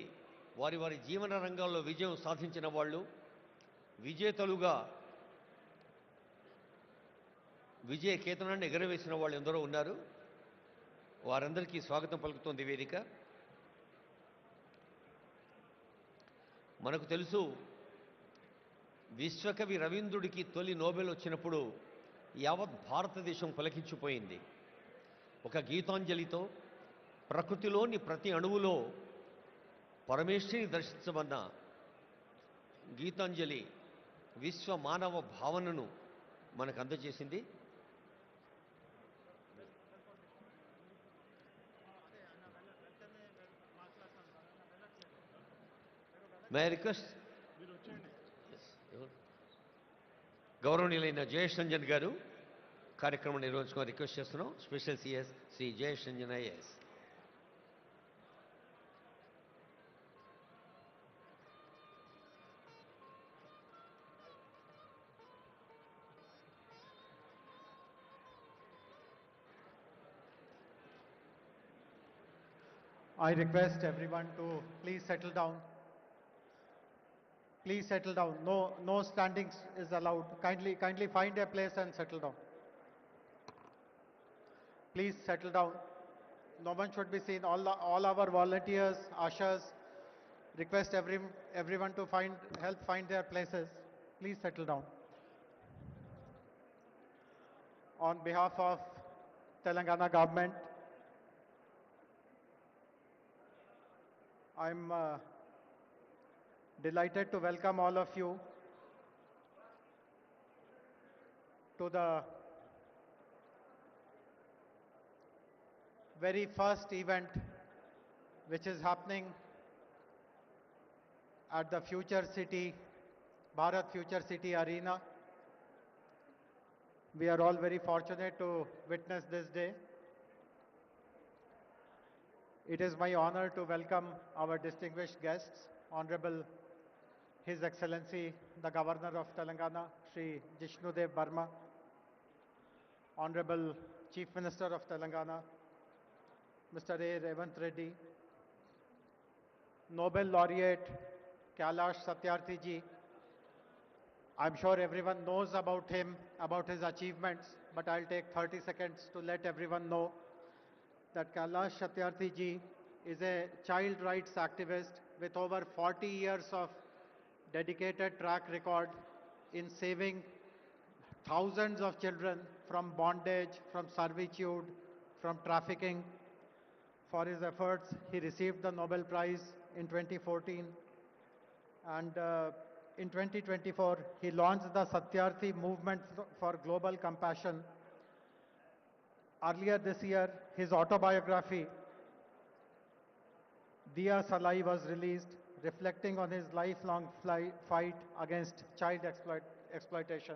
వారి వారి జీవన రంగాల్లో విజయం సాధించిన వాళ్ళు, విజేతలుగా విజయ కేతనాన్ని ఎగరవేసిన వాళ్ళు ఎందరో ఉన్నారు. వారందరికీ స్వాగతం పలుకుతోంది వేదిక. మనకు తెలుసు, విశ్వకవి రవీంద్రుడికి తొలి నోబెల్ వచ్చినప్పుడు యావత్ భారతదేశం పులకించిపోయింది. ఒక గీతాంజలితో ప్రకృతిలోని ప్రతి అణువులో పరమేశ్వరిని దర్శించమన్న గీతాంజలి విశ్వ మానవ భావనను మనకు అందజేసింది. మే ఐ రిక్వెస్ట్ గౌరవనీయులైన జయేష్ రంజన్ గారు కార్యక్రమం నిర్వహించుకొని రిక్వెస్ట్ చేస్తున్నాం. Special CS Shri Jayesh Ranjan IAS. I request everyone to please settle down. Please settle down. No standing is allowed. Kindly find a place and settle down. Please settle down. No one should be seen. All our volunteers, ushers, request everyone to help find their places. Please settle down. On behalf of Telangana government, I'm delighted to welcome all of you to the very first event which is happening at the Future City, Bharat Future City Arena. We are all very fortunate to witness this day. It is my honor to welcome our distinguished guests, Honorable His Excellency, the Governor of Telangana, Shri Jishnudev Barma, Honorable Chief Minister of Telangana, Mr. A. Revant Reddy, Nobel Laureate Kailash Satyarthi ji. I'm sure everyone knows about him, about his achievements, but I'll take 30 seconds to let everyone know that Kailash Satyarthi ji is a child rights activist with over 40 years of dedicated track record in saving thousands of children from bondage, from servitude, from trafficking. For his efforts, he received the Nobel Prize in 2014, and in 2024, he launched the Satyarthi Movement for Global Compassion. Earlier this year, his autobiography, Diya Salai, was released, reflecting on his lifelong fight against child exploitation.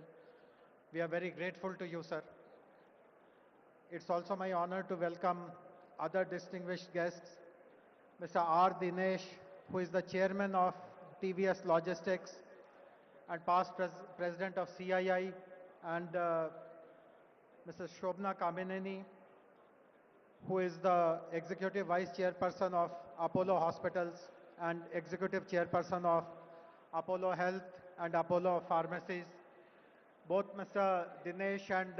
We are very grateful to you, sir. It's also my honor to welcome other distinguished guests, Mr. R. Dinesh, who is the chairman of TVS Logistics and past president of CII, and Mrs. Shobna Kamineni, who is the executive vice chairperson of Apollo Hospitals and executive chairperson of Apollo Health and Apollo Pharmacies. Both Mr. Dinesh and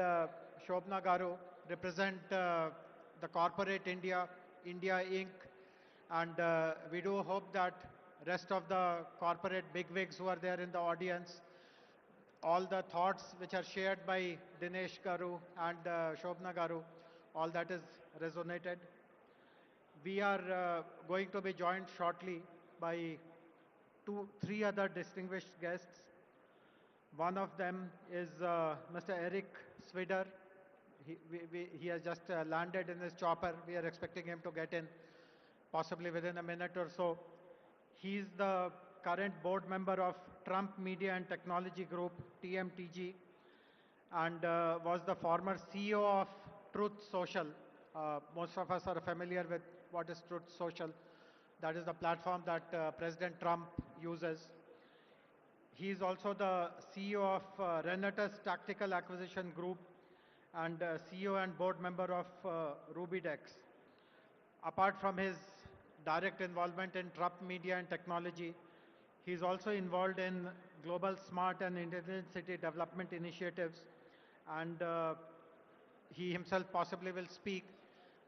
Shobna Garu represent the corporate India Inc. And we do hope that rest of the corporate bigwigs who are there in the audience, all the thoughts which are shared by Dinesh Garu and Shobna Garu, all that is resonated. We are going to be joined shortly by three other distinguished guests. One of them is Mr. Eric Swider. He has just landed in his chopper. We are expecting him to get in possibly within a minute or so. He is the current board member of Trump Media and Technology Group, TMTG, and was the former CEO of Truth Social. Most of us are familiar with what is Truth Social. That is the platform that President Trump uses. He is also the CEO of Renatus Tactical Acquisition Group and CEO and board member of Rubydex. Apart from his direct involvement in Trupp Media and Technology, he is also involved in global smart and intelligent city development initiatives, and he himself possibly will speak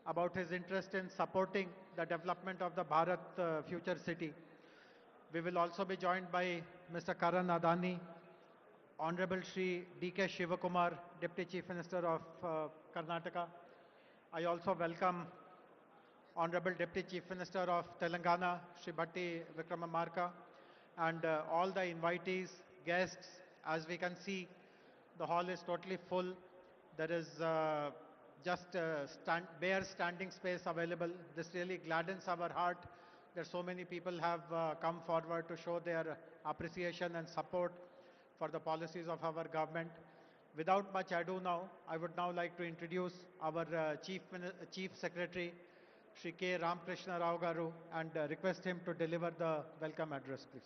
about his interest in supporting the development of the Bharat future city. We will also be joined by Mr. Karan Adani, Honorable Shri D.K. Shivakumar, Deputy Chief Minister of Karnataka. I also welcome Honorable Deputy Chief Minister of Telangana, Shri Bhatti Vikramamarka, and all the invitees, guests. As we can see, the hall is totally full. There is just bare standing space available. This really gladdens our heart that so many people have come forward to show their appreciation and support for the policies of our government. Without much ado now, I would now like to introduce our Chief Secretary, Shri K. Ramakrishna Rao Garu, and request him to deliver the welcome address, please.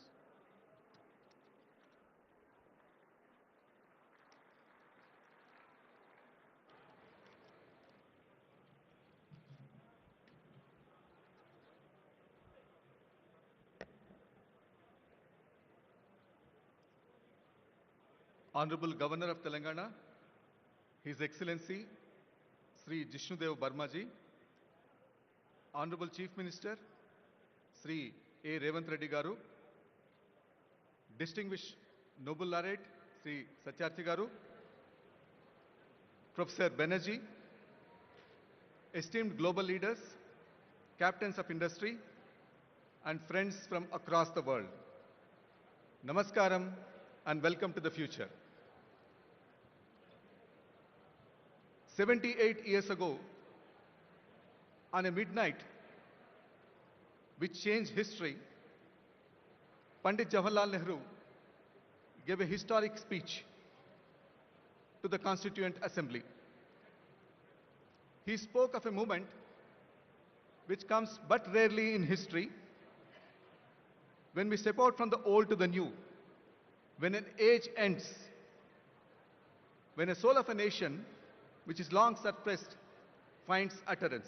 Honorable Governor of Telangana, His Excellency Sri Jishnudev Barmaji, Honorable Chief Minister Sri A. Revant Reddy Garu, Distinguished Noble Laureate Sri Satyarthi Garu, Professor Banerjee, esteemed global leaders, captains of industry, and friends from across the world. Namaskaram and welcome to the future. 78 years ago, on a midnight which changed history, Pandit Jawaharlal Nehru gave a historic speech to the Constituent Assembly. He spoke of a moment which comes but rarely in history, when we step out from the old to the new, when an age ends, when a soul of a nation which is long suppressed finds utterance.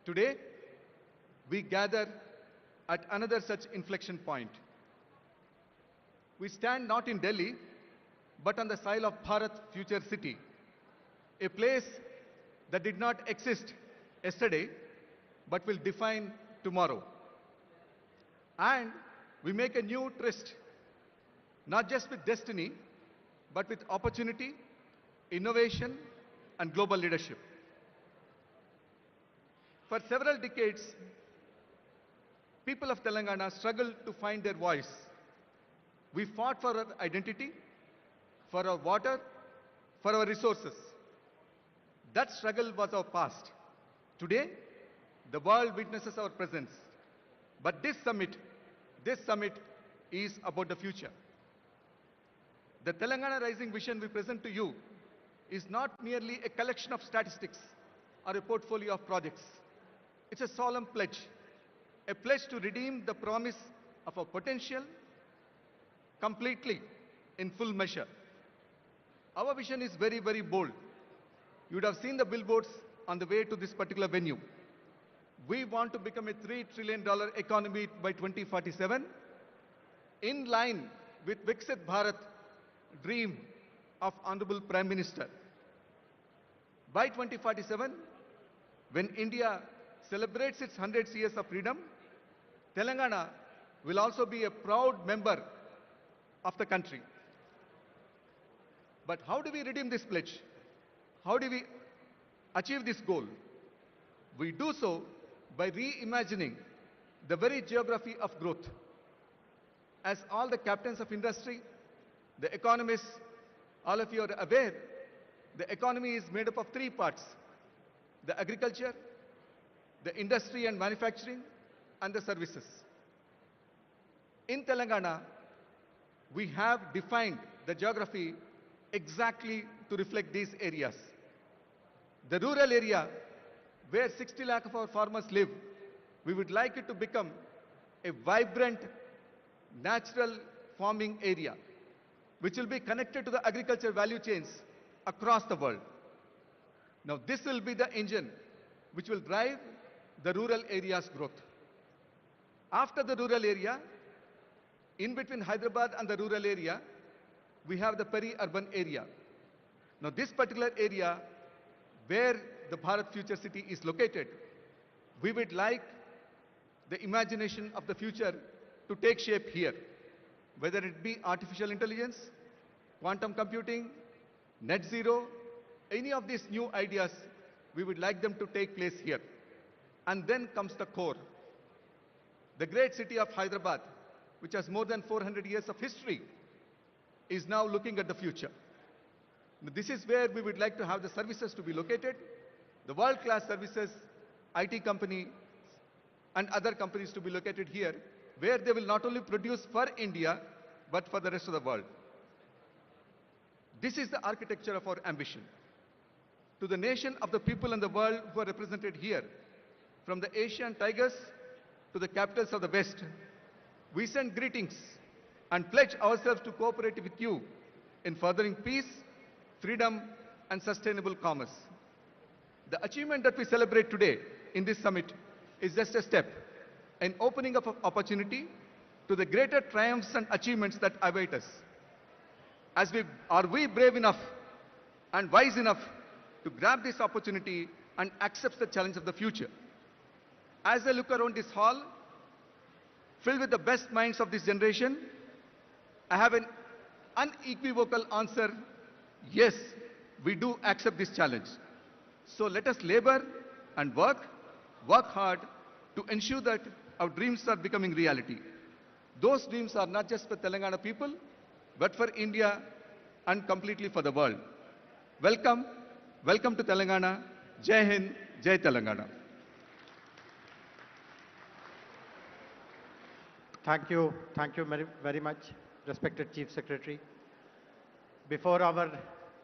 Today, we gather at another such inflection point. We stand not in Delhi, but on the soil of Bharat future city, a place that did not exist yesterday, but will define tomorrow. And we make a new tryst, not just with destiny, but with opportunity, innovation, and global leadership. For several decades, people of Telangana struggled to find their voice. We fought for our identity, for our water, for our resources. That struggle was our past. Today, the world witnesses our presence. But this summit is about the future. The Telangana Rising Vision we present to you is not merely a collection of statistics or a portfolio of projects. It's a solemn pledge, a pledge to redeem the promise of our potential completely in full measure. Our vision is very, very bold. You would have seen the billboards on the way to this particular venue. We want to become a $3 trillion economy by 2047, in line with Viksit Bharat dream of Honorable Prime Minister. By 2047, when India celebrates its 100 years of freedom, Telangana will also be a proud member of the country. But how do we redeem this pledge? How do we achieve this goal? We do so by reimagining the very geography of growth. As all the captains of industry, the economists, all of you are aware, the economy is made up of three parts: the agriculture, the industry and manufacturing, and the services. In Telangana, we have defined the geography exactly to reflect these areas. The rural area, where 60 lakh of our farmers live, we would like it to become a vibrant natural farming area which will be connected to the agriculture value chains across the world. Now this will be the engine which will drive the rural area's growth. After the rural area, in between Hyderabad and the rural area, we have the peri-urban area. Now this particular area where the Bharat Future City is located, we would like the imagination of the future to take shape here, whether it be artificial intelligence, quantum computing, net zero, any of these new ideas, we would like them to take place here. And then comes the core. The great city of Hyderabad, which has more than 400 years of history, is now looking at the future. This is where we would like to have the services to be located, the world-class services, IT company, and other companies to be located here, where they will not only produce for India, but for the rest of the world. This is the architecture of our ambition. To the nation of the people in the world who are represented here, from the Asian tigers to the capitals of the West, we send greetings and pledge ourselves to cooperate with you in furthering peace, freedom, and sustainable commerce. The achievement that we celebrate today in this summit is just a step in opening up of opportunity to the greater triumphs and achievements that await us. Are we brave enough and wise enough to grab this opportunity and accept the challenge of the future? As I look around this hall, filled with the best minds of this generation, I have an unequivocal answer: yes, we do accept this challenge. So let us labor and work hard to ensure that our dreams are becoming reality. Those dreams are not just for Telangana people, but for India and completely for the world. Welcome to Telangana. Jai Hind, Jai Telangana. Thank you very much, respected Chief Secretary. Before our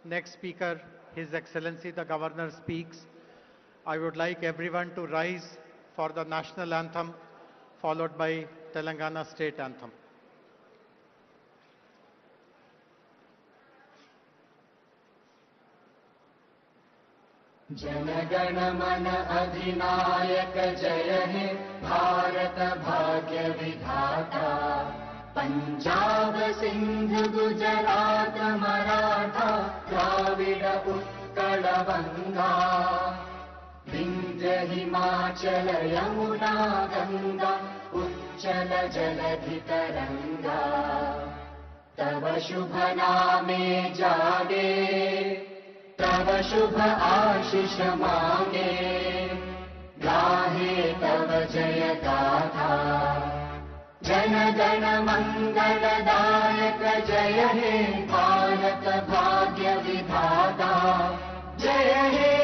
next speaker, His Excellency the Governor, speaks, I would like everyone to rise for the national anthem, followed by Telangana state anthem. जनगण मन अधिनायक जय हे भारत भाग्य विधाता पंजाब सिंध गुजरात मराठा द्राविड उत्कल गंगा विंध्य हिमाचल यमुना गंगा उच्चल जलधि तरंगा तव शुभ नामे जागे तव शुभ आशीष मांगे गाहे तव जय गाथा जन गण मंगलदायक जय हे भारत भाग्य विधाता जय हे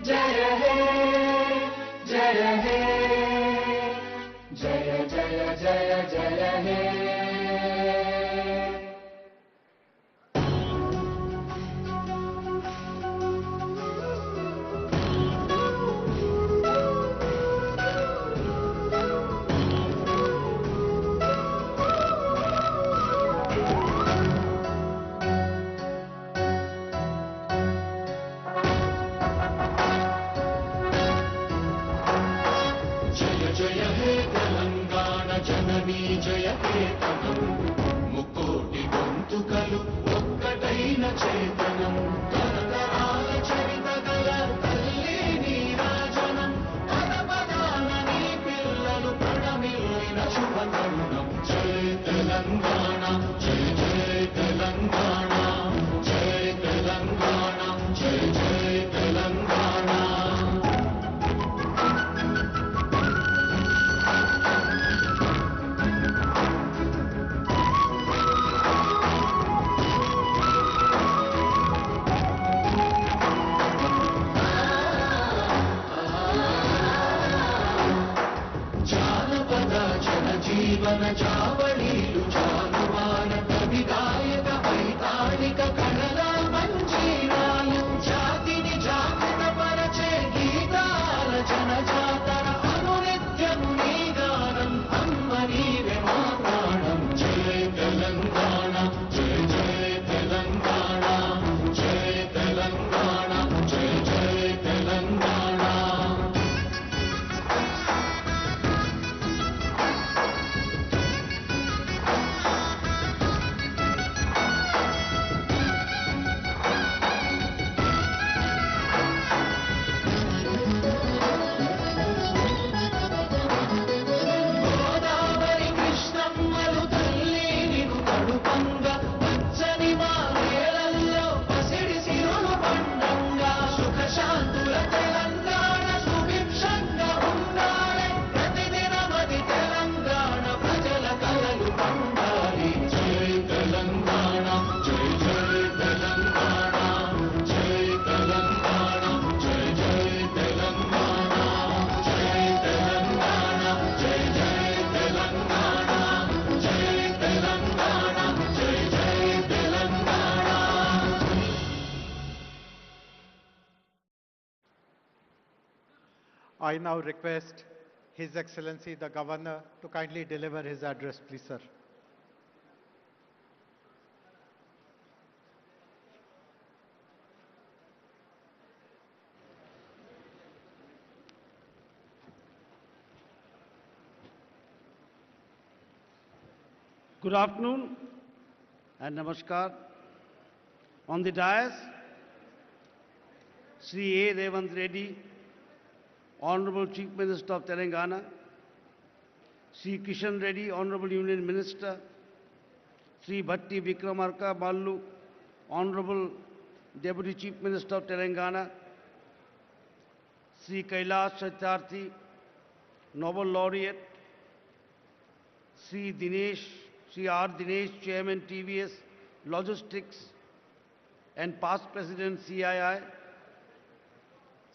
जय हे जय हे जय जय जय जय हे జయ కేతనం ముకోటి గొంతుకలు ఒక్కటైన చేతనం తరతరాల చరిత గల తల్లి నీరాజనం పదపదాన నీ పిల్లలు ప్రణమిల్లిన శుభ తరుణం జయ తెలంగాణ జయ జయ తెలంగాణ జయ తెలంగాణ జయ జయ తెలంగాణ జీవన చావళీలు చాలువాన కవి గాయక వైతాళిక కళల మంజీరాలు జాతిని జాగృత పరచే గీతాల జనజాతర అనునిత్యము నీ గానం I now request His Excellency the Governor to kindly deliver his address, please, sir. Good afternoon and namaskar. On the dais, Sri A. Revant Reddy, Honorable Chief Minister of Telangana, Sri Kishan Reddy, Honorable Union Minister, Sri Bhatti Vikramarka Mallu, Honorable Deputy Chief Minister of Telangana, Sri Kailash Satyarthi, Nobel Laureate, Sri R. Dinesh, Chairman TVS Logistics and past President CII,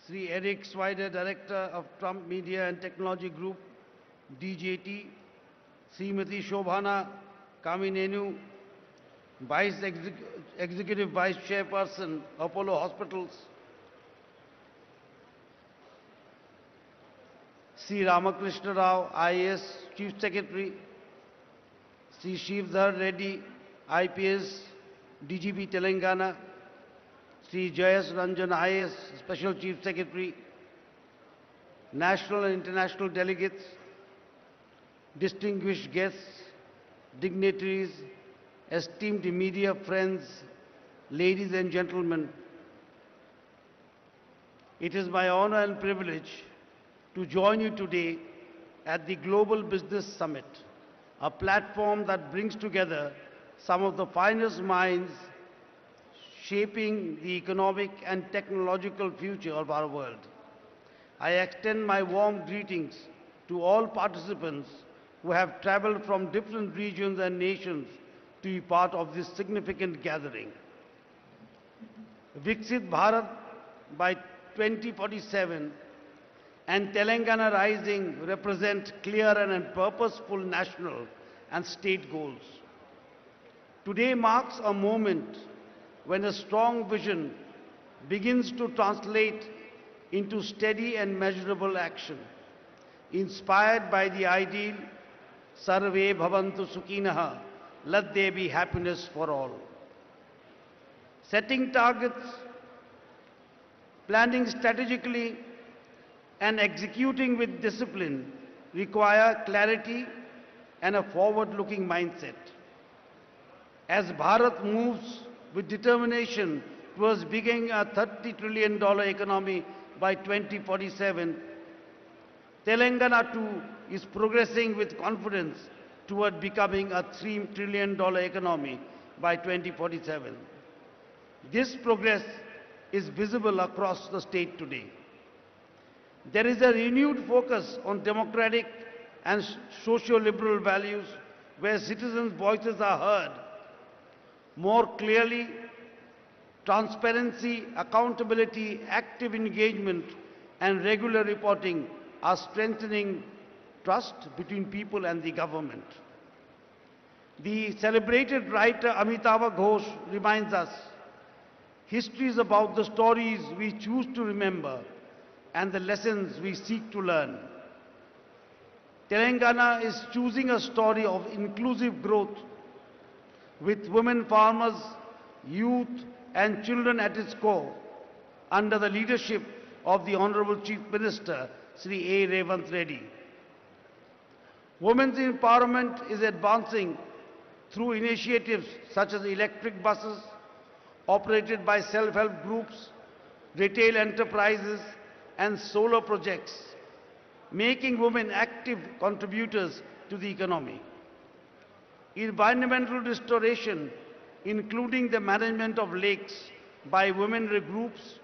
Sri Eric Swider, Director of Trump Media and Technology Group, DJT, Srimati Shobhana Kaminenu, Executive Vice Chairperson, Apollo Hospitals, Sri Ramakrishna Rao, IAS Chief Secretary, Sri Shivdhar Reddy, IPS, DGP Telangana, Sri Jayas Ranjan, IAS Special Chief Secretary, national and international delegates, distinguished guests, dignitaries, esteemed media friends, ladies and gentlemen, it is my honor and privilege to join you today at the Global Business Summit, a platform that brings together some of the finest minds shaping the economic and technological future of our world. I extend my warm greetings to all participants who have traveled from different regions and nations to be part of this significant gathering. Viksit Bharat by 2047 and Telangana Rising represent clear and purposeful national and state goals. Today marks a moment when a strong vision begins to translate into steady and measurable action, inspired by the ideal Sarve Bhavantu Sukhinaha, let there be happiness for all. Setting targets, planning strategically, and executing with discipline require clarity and a forward-looking mindset. As Bharat moves with determination towards becoming a $30 trillion economy by 2047, Telangana too is progressing with confidence toward becoming a $3 trillion economy by 2047. This progress is visible across the state today. There is a renewed focus on democratic and socio-liberal values where citizens' voices are heard more clearly. Transparency, accountability, active engagement, and regular reporting are strengthening trust between people and the government. The celebrated writer Amitabh Ghosh reminds us, history is about the stories we choose to remember and the lessons we seek to learn. Telangana is choosing a story of inclusive growth with women farmers, youth and children at its core under the leadership of the Honorable Chief Minister, Sri A. Revant Reddy. Women's empowerment is advancing through initiatives such as electric buses operated by self-help groups, retail enterprises and solar projects, making women active contributors to the economy. Environmental restoration, including the management of lakes by women groups,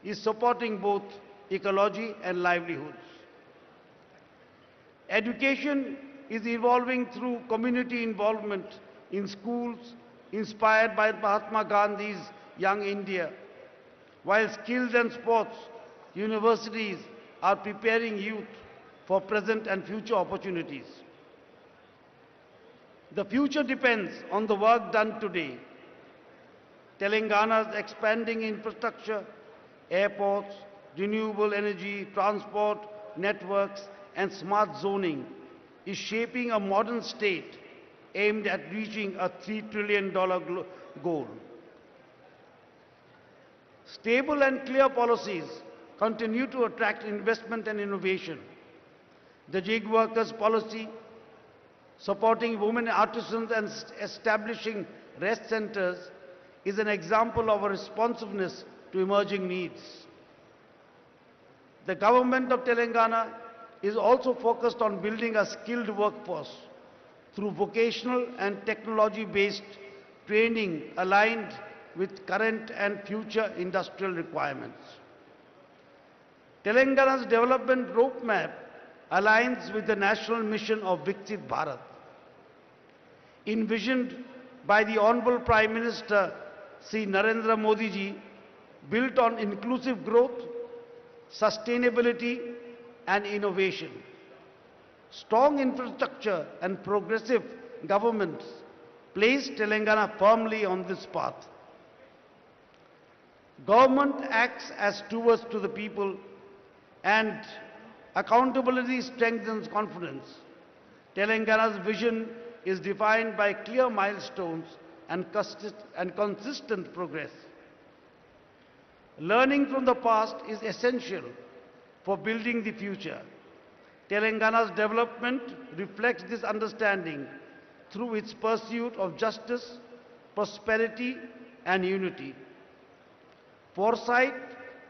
is supporting both ecology and livelihoods. Education is evolving through community involvement in schools inspired by Mahatma Gandhi's Young India, while skills and sports universities are preparing youth for present and future opportunities. The future depends on the work done today. Telangana's expanding infrastructure, airports, renewable energy, transport, networks, and smart zoning is shaping a modern state aimed at reaching a $3 trillion goal. Stable and clear policies continue to attract investment and innovation. The gig workers policy, supporting women artisans and establishing rest centers, is an example of a responsiveness to emerging needs. The government of Telangana is also focused on building a skilled workforce through vocational and technology-based training aligned with current and future industrial requirements. Telangana's development roadmap aligns with the national mission of Viksit Bharat, envisioned by the Honorable Prime Minister Sri Narendra Modi ji, built on inclusive growth, sustainability and innovation. Strong infrastructure and progressive governments place Telangana firmly on this path. Government acts as stewards to the people, and accountability strengthens confidence. Telangana's vision is defined by clear milestones and consistent progress. Learning from the past is essential for building the future. Telangana's development reflects this understanding through its pursuit of justice, prosperity and unity. Foresight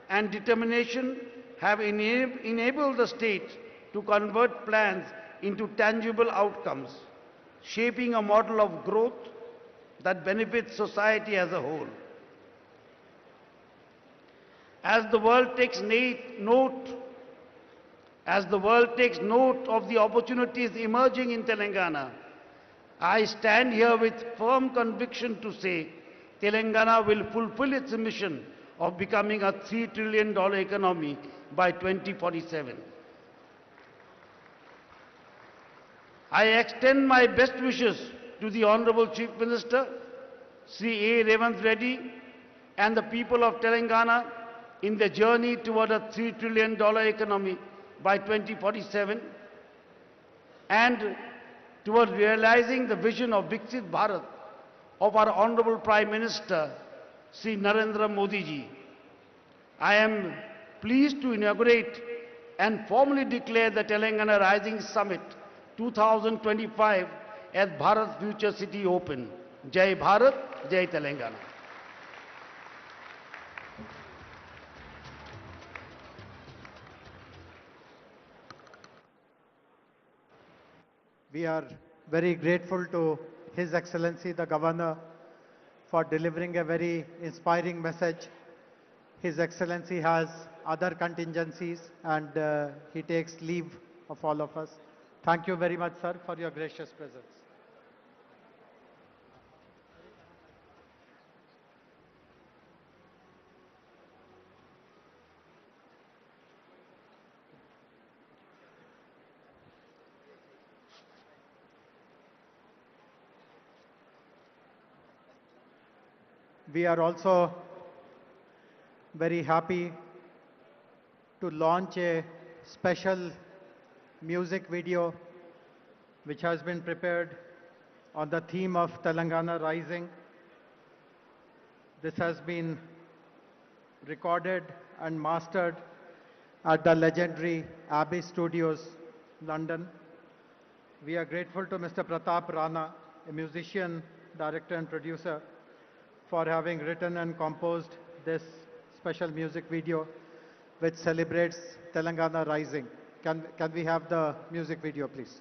and determination have enabled the state to convert plans into tangible outcomes, shaping a model of growth that benefits society as a whole. As the world takes note of the opportunities emerging in Telangana, I stand here with firm conviction to say Telangana will fulfill its mission of becoming a $3 trillion economy by 2047. I extend my best wishes to the Honorable Chief Minister, Sri A. Revanth Reddy, and the people of Telangana in the journey toward a $3 trillion economy by 2047 and toward realizing the vision of Viksit Bharat of our Honorable Prime Minister, Sri Narendra Modi ji. I am pleased to inaugurate and formally declare the Telangana Rising Summit 2025 as Bharat Future City Open. Jai Bharat, Jai Telangana. We are very grateful to His Excellency the Governor for delivering a very inspiring message. His Excellency has other contingencies and he takes leave of all of us. Thank you very much, sir, for your gracious presence. We are also very happy to launch a special music video which has been prepared on the theme of Telangana Rising. This has been recorded and mastered at the legendary Abbey Studios, London. We are grateful to Mr. Pratap Rana, a musician, director and producer, for having written and composed this special music video which celebrates Telangana Rising. Can we have the music video, please?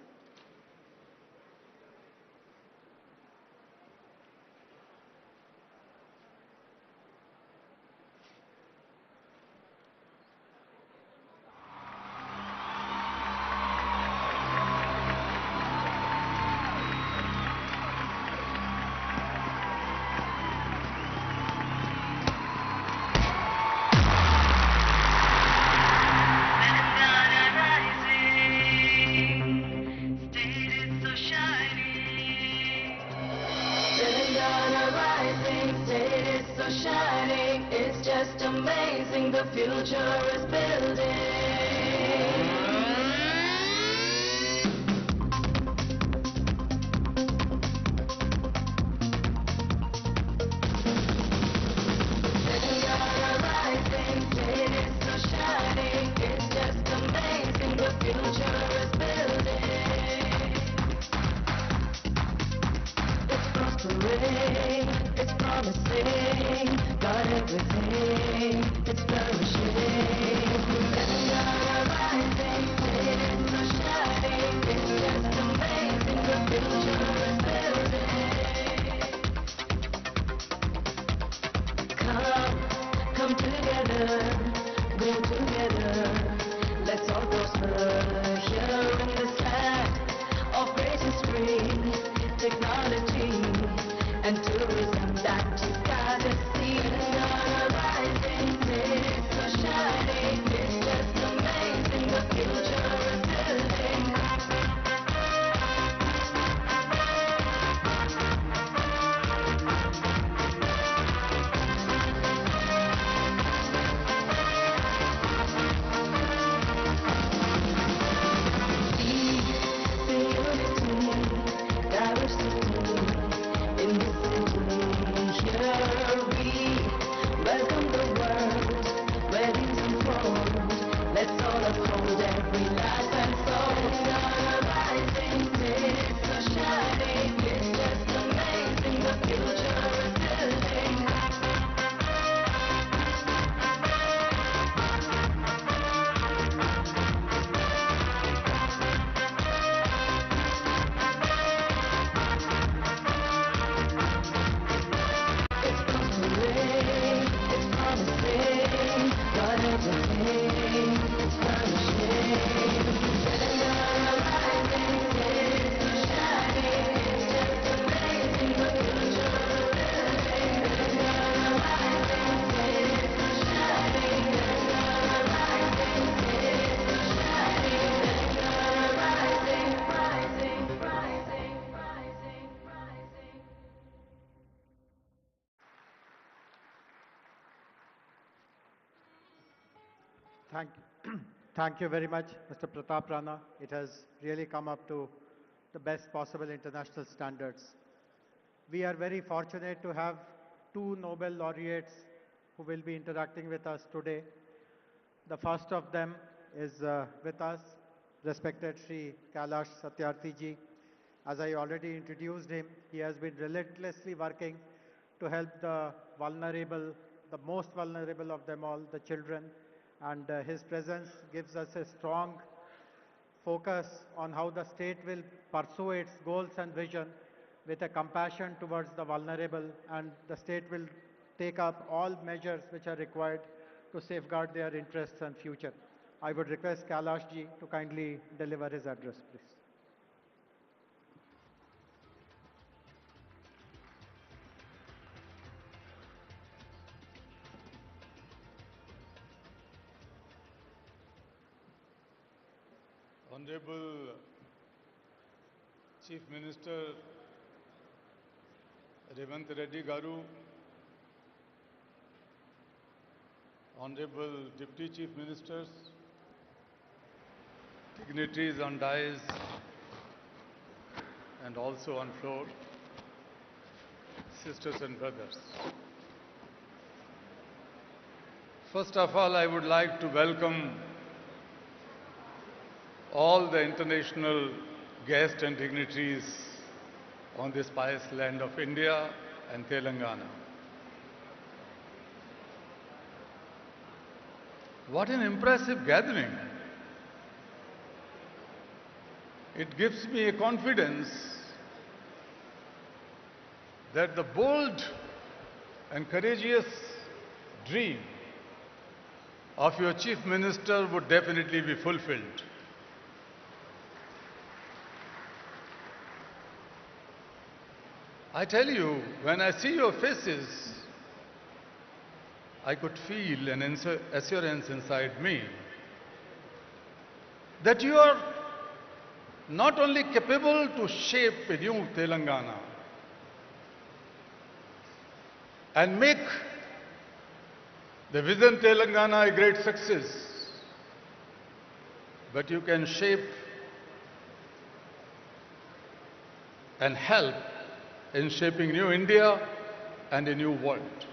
Shining, it's just amazing, the future is building. together, go together. Let's all prosper here in this land of great history, technology, and tourism that you gotta see. The rising, it's so shining, it's just amazing. The future is building. Thank you very much, Mr. Pratap Rana. It has really come up to the best possible international standards. We are very fortunate to have two Nobel laureates who will be interacting with us today. The first of them is with us, respected Sri Kailash Satyarthi ji. As I already introduced him, he has been relentlessly working to help the vulnerable, the most vulnerable of them all, the children. And his presence gives us a strong focus on how the state will pursue its goals and vision with a compassion towards the vulnerable, and the state will take up all measures which are required to safeguard their interests and future. I would request Kailash ji to kindly deliver his address, please. Honorable Chief Minister Revanth Reddy Garu, Honorable Deputy Chief Ministers, dignitaries on dais and also on floor, sisters and brothers. First of all, I would like to welcome all the international guests and dignitaries on this pious land of India and Telangana. What an impressive gathering. It gives me a confidence that the bold and courageous dream of your Chief Minister would definitely be fulfilled. I tell you, when I see your faces, I could feel an assurance inside me that you are not only capable to shape a new Telangana and make the Vision Telangana a great success, but you can shape and help in shaping new India and a new world.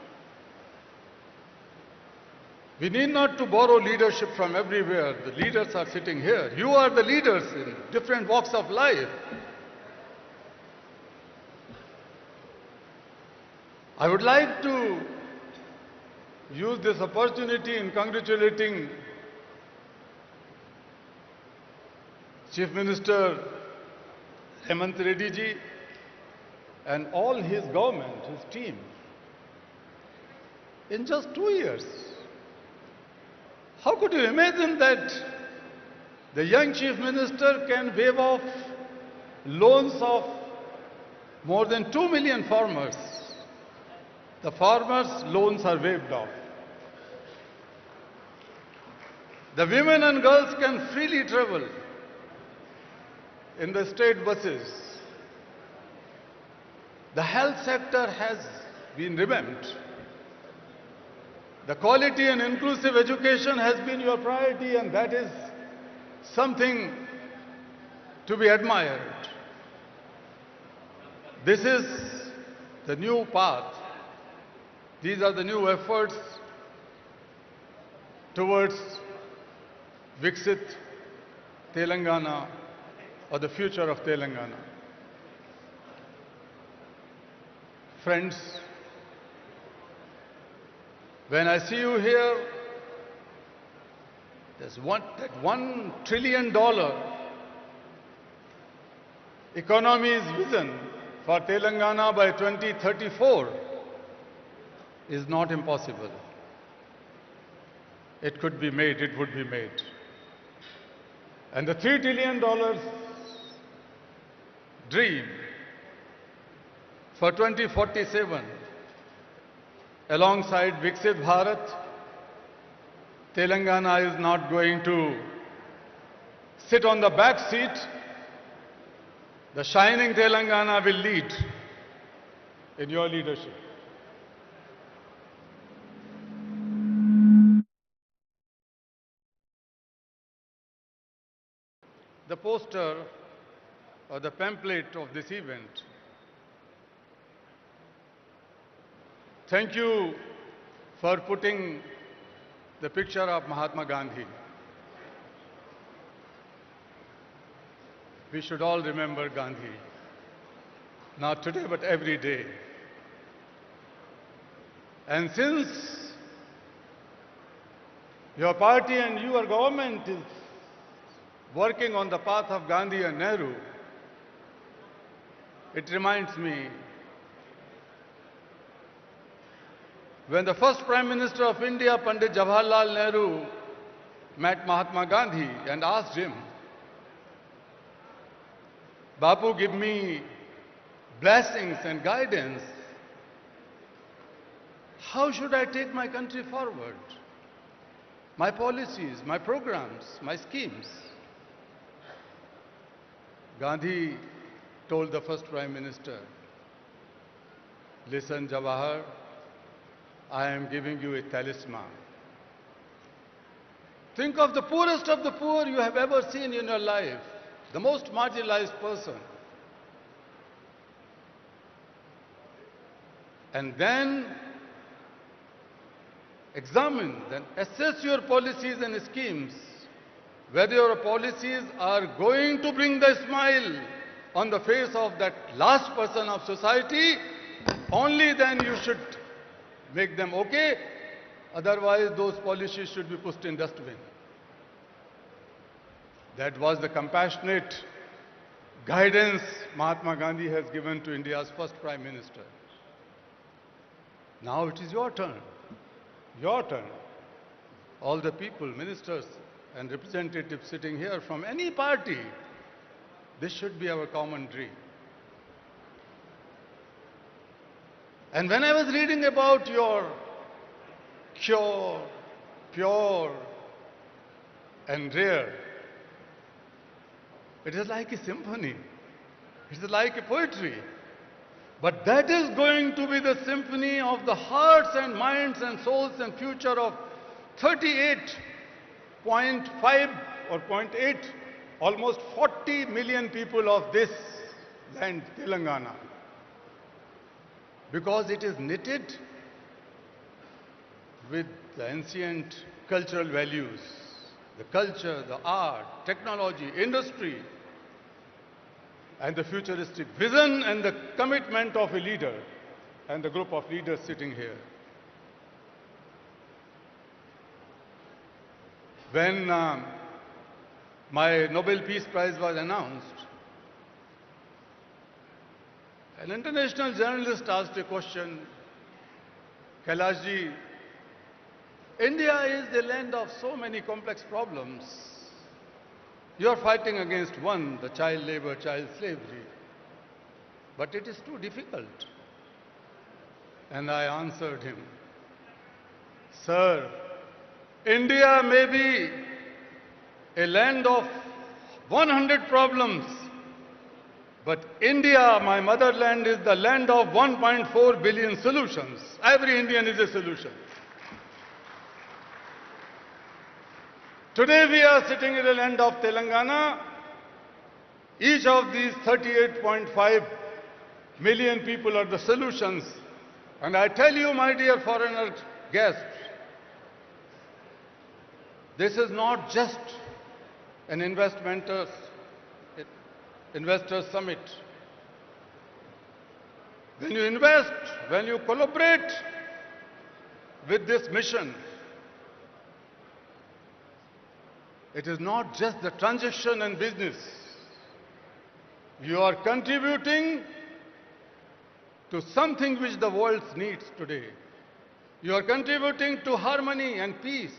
We need not to borrow leadership from everywhere. The leaders are sitting here. You are the leaders in different walks of life. I would like to use this opportunity in congratulating Chief Minister Revanth Reddy ji and all his government, his team. In just 2 years, How could you imagine that the young chief minister can waive off loans of more than 2 million farmers? The farmers' loans are waived off. The women and girls can freely travel in the state buses. The health sector has been revamped. The quality and inclusive education has been your priority, and that is something to be admired. This is the new path. These are the new efforts towards Viksit Telangana, or the future of Telangana. Friends, when I see you here, there's that $1 trillion economy's vision for Telangana by 2034 is not impossible. It could be made, it would be made. And the $3 trillion dream for 2047, alongside Viksit Bharat, Telangana is not going to sit on the back seat. The shining Telangana will lead in your leadership. The poster or the pamphlet of this event. Thank you for putting the picture of Mahatma Gandhi. We should all remember Gandhi, not today but every day. And since your party and your government is working on the path of Gandhi and Nehru, it reminds me when the first Prime Minister of India, Pandit Jawaharlal Nehru, met Mahatma Gandhi and asked him, Bapu, give me blessings and guidance. How should I take my country forward? My policies, my programs, my schemes. Gandhi told the first Prime Minister, listen, Jawahar, I am giving you a talisman. Think of the poorest of the poor you have ever seen in your life, the most marginalized person. And then examine, then assess your policies and schemes, whether your policies are going to bring the smile on the face of that last person of society. Only then you should make them okay. Otherwise, those policies should be pushed in dustbin. That was the compassionate guidance Mahatma Gandhi has given to India's first Prime Minister. Now it is your turn. Your turn. All the people, ministers and representatives sitting here from any party, this should be our common dream. And when I was reading about your pure and rare, it is like a symphony. It is like a poetry. But that is going to be the symphony of the hearts and minds and souls and future of 38.5 or 0.8, almost 40 million people of this land, Telangana. Because it is knitted with the ancient cultural values, the culture, the art, technology, industry, and the futuristic vision and the commitment of a leader and the group of leaders sitting here. When my Nobel Peace Prize was announced, an international journalist asked a question, Kailashji, India is the land of so many complex problems. You are fighting against one, the child labor, child slavery. But it is too difficult. And I answered him, Sir, India may be a land of 100 problems, but India, my motherland, is the land of 1.4 billion solutions. Every Indian is a solution. Today we are sitting in the land of Telangana. Each of these 38.5 million people are the solutions. And I tell you, my dear foreigner guests, this is not just an investor summit. When you invest, when you collaborate with this mission, it is not just the transaction and business. You are contributing to something which the world needs today. You are contributing to harmony and peace.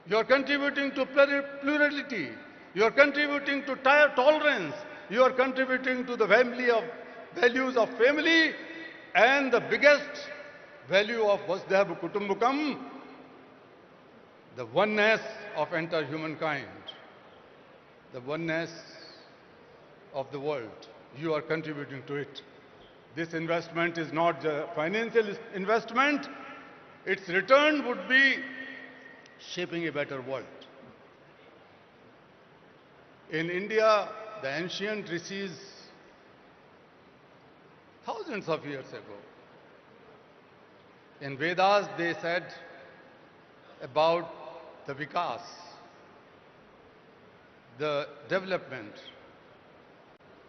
You are contributing to plurality. You are contributing to tolerance. You are contributing to the family of values of family and the biggest value of Vasudhaiva Kutumbakam, the oneness of entire humankind, the oneness of the world. You are contributing to it. This investment is not a financial investment. Its return would be shaping a better world. In India, the ancient rishis, thousands of years ago, in Vedas they said about the vikas, the development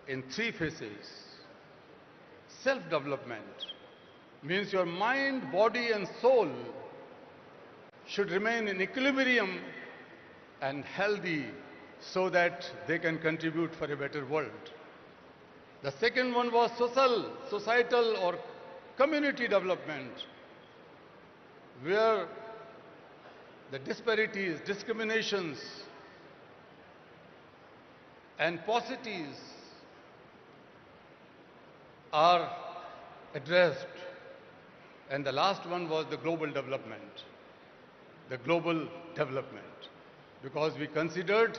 in three phases. Self-development means your mind, body and soul should remain in equilibrium and healthy so that they can contribute for a better world. The second one was societal or community development, where the disparities, discriminations and paucities are addressed. And the last one was the global development. The global development. Because we considered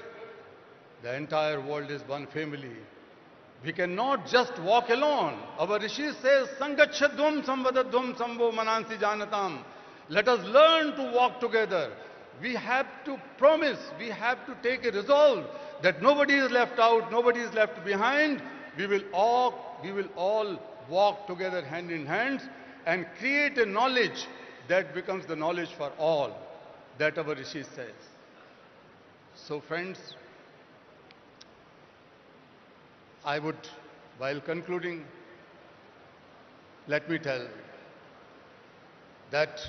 the entire world is one family. We cannot just walk alone. Our Rishi says, Sangachadvam samvadadvam samvo manansi janatam. Let us learn to walk together. We have to promise, we have to take a resolve that nobody is left out, nobody is left behind. We will all walk together hand in hand and create a knowledge that becomes the knowledge for all, that our Rishi says. So friends, I would, while concluding, let me tell that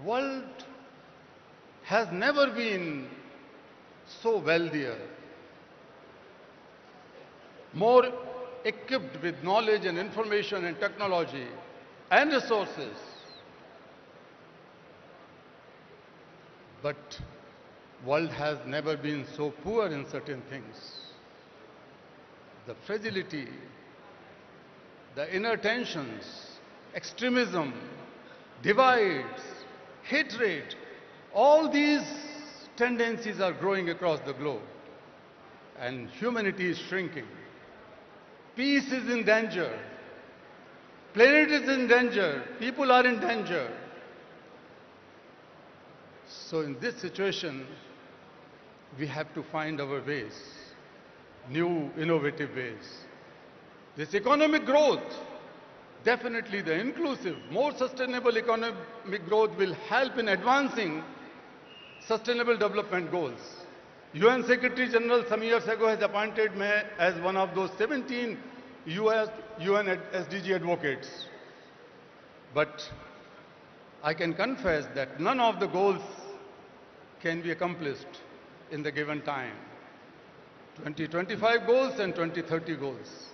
world has never been so wealthier, more equipped with knowledge and information and technology and resources. But world has never been so poor in certain things. The fragility, the inner tensions, extremism, divides, hatred, all these tendencies are growing across the globe. And humanity is shrinking. Peace is in danger. Planet is in danger. People are in danger. So in this situation, we have to find our ways, new innovative ways. This economic growth, definitely the inclusive, more sustainable economic growth will help in advancing sustainable development goals. UN Secretary General some years ago has appointed me as one of those 17 UN SDG advocates. But I can confess that none of the goals can be accomplished in the given time. 2025 goals and 2030 goals.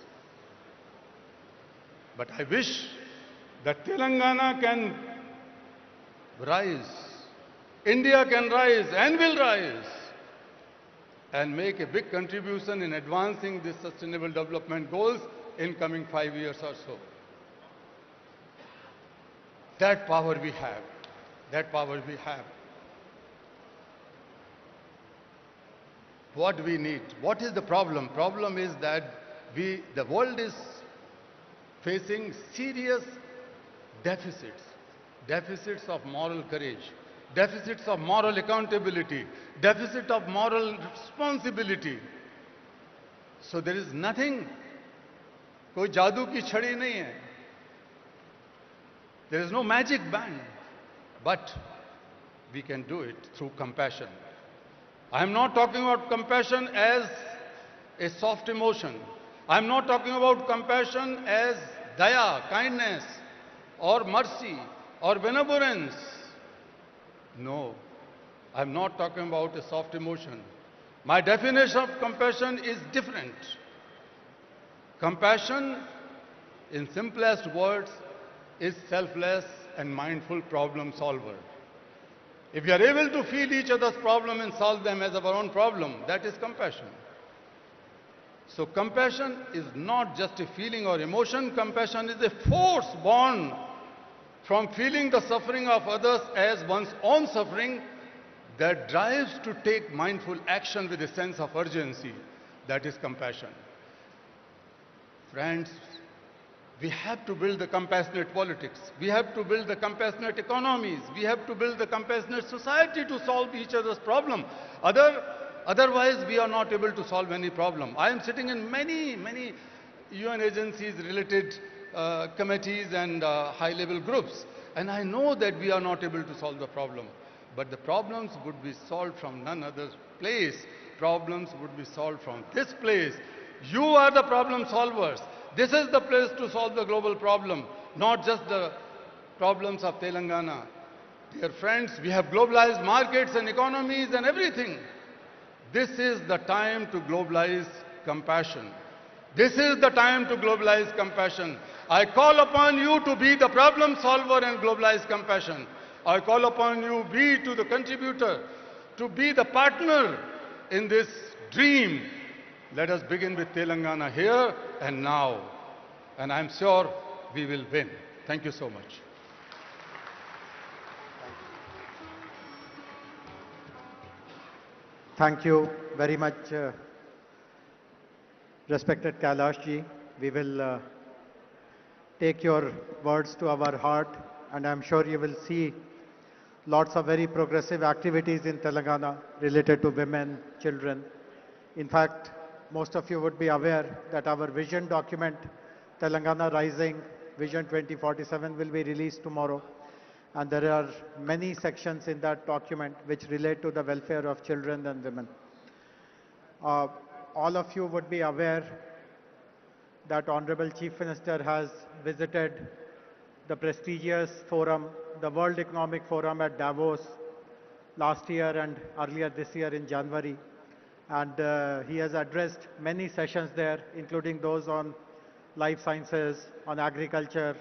But I wish that Telangana can rise. India can rise and will rise and make a big contribution in advancing the sustainable development goals in coming 5 years or so. That power we have. That power we have. What we need? What is the problem? Problem is that the world is facing serious deficits. Deficits of moral courage, deficits of moral accountability, deficit of moral responsibility. So there is nothing, koi jadoo ki chhadi nahi hai. There is no magic band, but we can do it through compassion. I am not talking about compassion as a soft emotion. I am not talking about compassion as daya, kindness, or mercy, or benevolence. No, I'm not talking about a soft emotion. My definition of compassion is different. Compassion, in simplest words, is selfless and mindful problem solver. If we are able to feel each other's problem and solve them as our own problem, that is compassion. So compassion is not just a feeling or emotion. Compassion is a force born from feeling the suffering of others as one's own suffering that drives to take mindful action with a sense of urgency. That is compassion. Friends, we have to build the compassionate politics. We have to build the compassionate economies. We have to build the compassionate society to solve each other's problem. Otherwise, we are not able to solve any problem. I am sitting in many UN agencies related committees and high-level groups. And I know that we are not able to solve the problem. But the problems would be solved from none other place. Problems would be solved from this place. You are the problem solvers. This is the place to solve the global problem, not just the problems of Telangana. Dear friends, we have globalized markets and economies and everything. This is the time to globalize compassion. This is the time to globalize compassion. I call upon you to be the problem solver and globalize compassion. I call upon you, be to the contributor, to be the partner in this dream. Let us begin with Telangana here and now. And I'm sure we will win. Thank you so much. Thank you very much, respected Kailash ji. We will take your words to our heart, and I'm sure you will see lots of very progressive activities in Telangana related to women, children. In fact, most of you would be aware that our vision document, Telangana Rising Vision 2047, will be released tomorrow. And there are many sections in that document which relate to the welfare of children and women. All of you would be aware that Honorable Chief Minister has visited the prestigious forum, the World Economic Forum at Davos last year and earlier this year in January. And he has addressed many sessions there, including those on life sciences, on agriculture,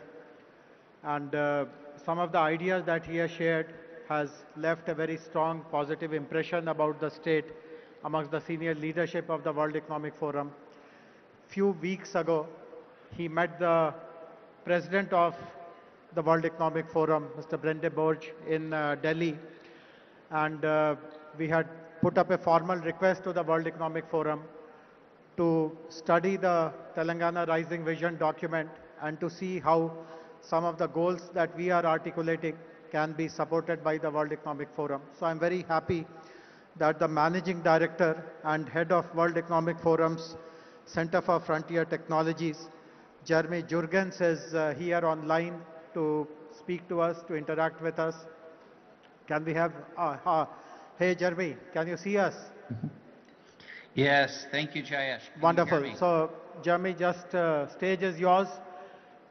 and some of the ideas that he has shared has left a very strong positive impression about the state amongst the senior leadership of the World Economic Forum. Few weeks ago, he met the president of the World Economic Forum, Mr. Brende Borg, in Delhi, and we had put up a formal request to the World Economic Forum to study the Telangana Rising Vision document and to see how some of the goals that we are articulating can be supported by the World Economic Forum. So I'm very happy that the Managing Director and Head of World Economic Forum's Center for Frontier Technologies, Jeremy Jurgens, is here online to speak to us, to interact with us. Can we have, hey Jeremy, can you see us? Yes, thank you, Jayesh. Can Wonderful. you hear me? So Jeremy, just stage is yours.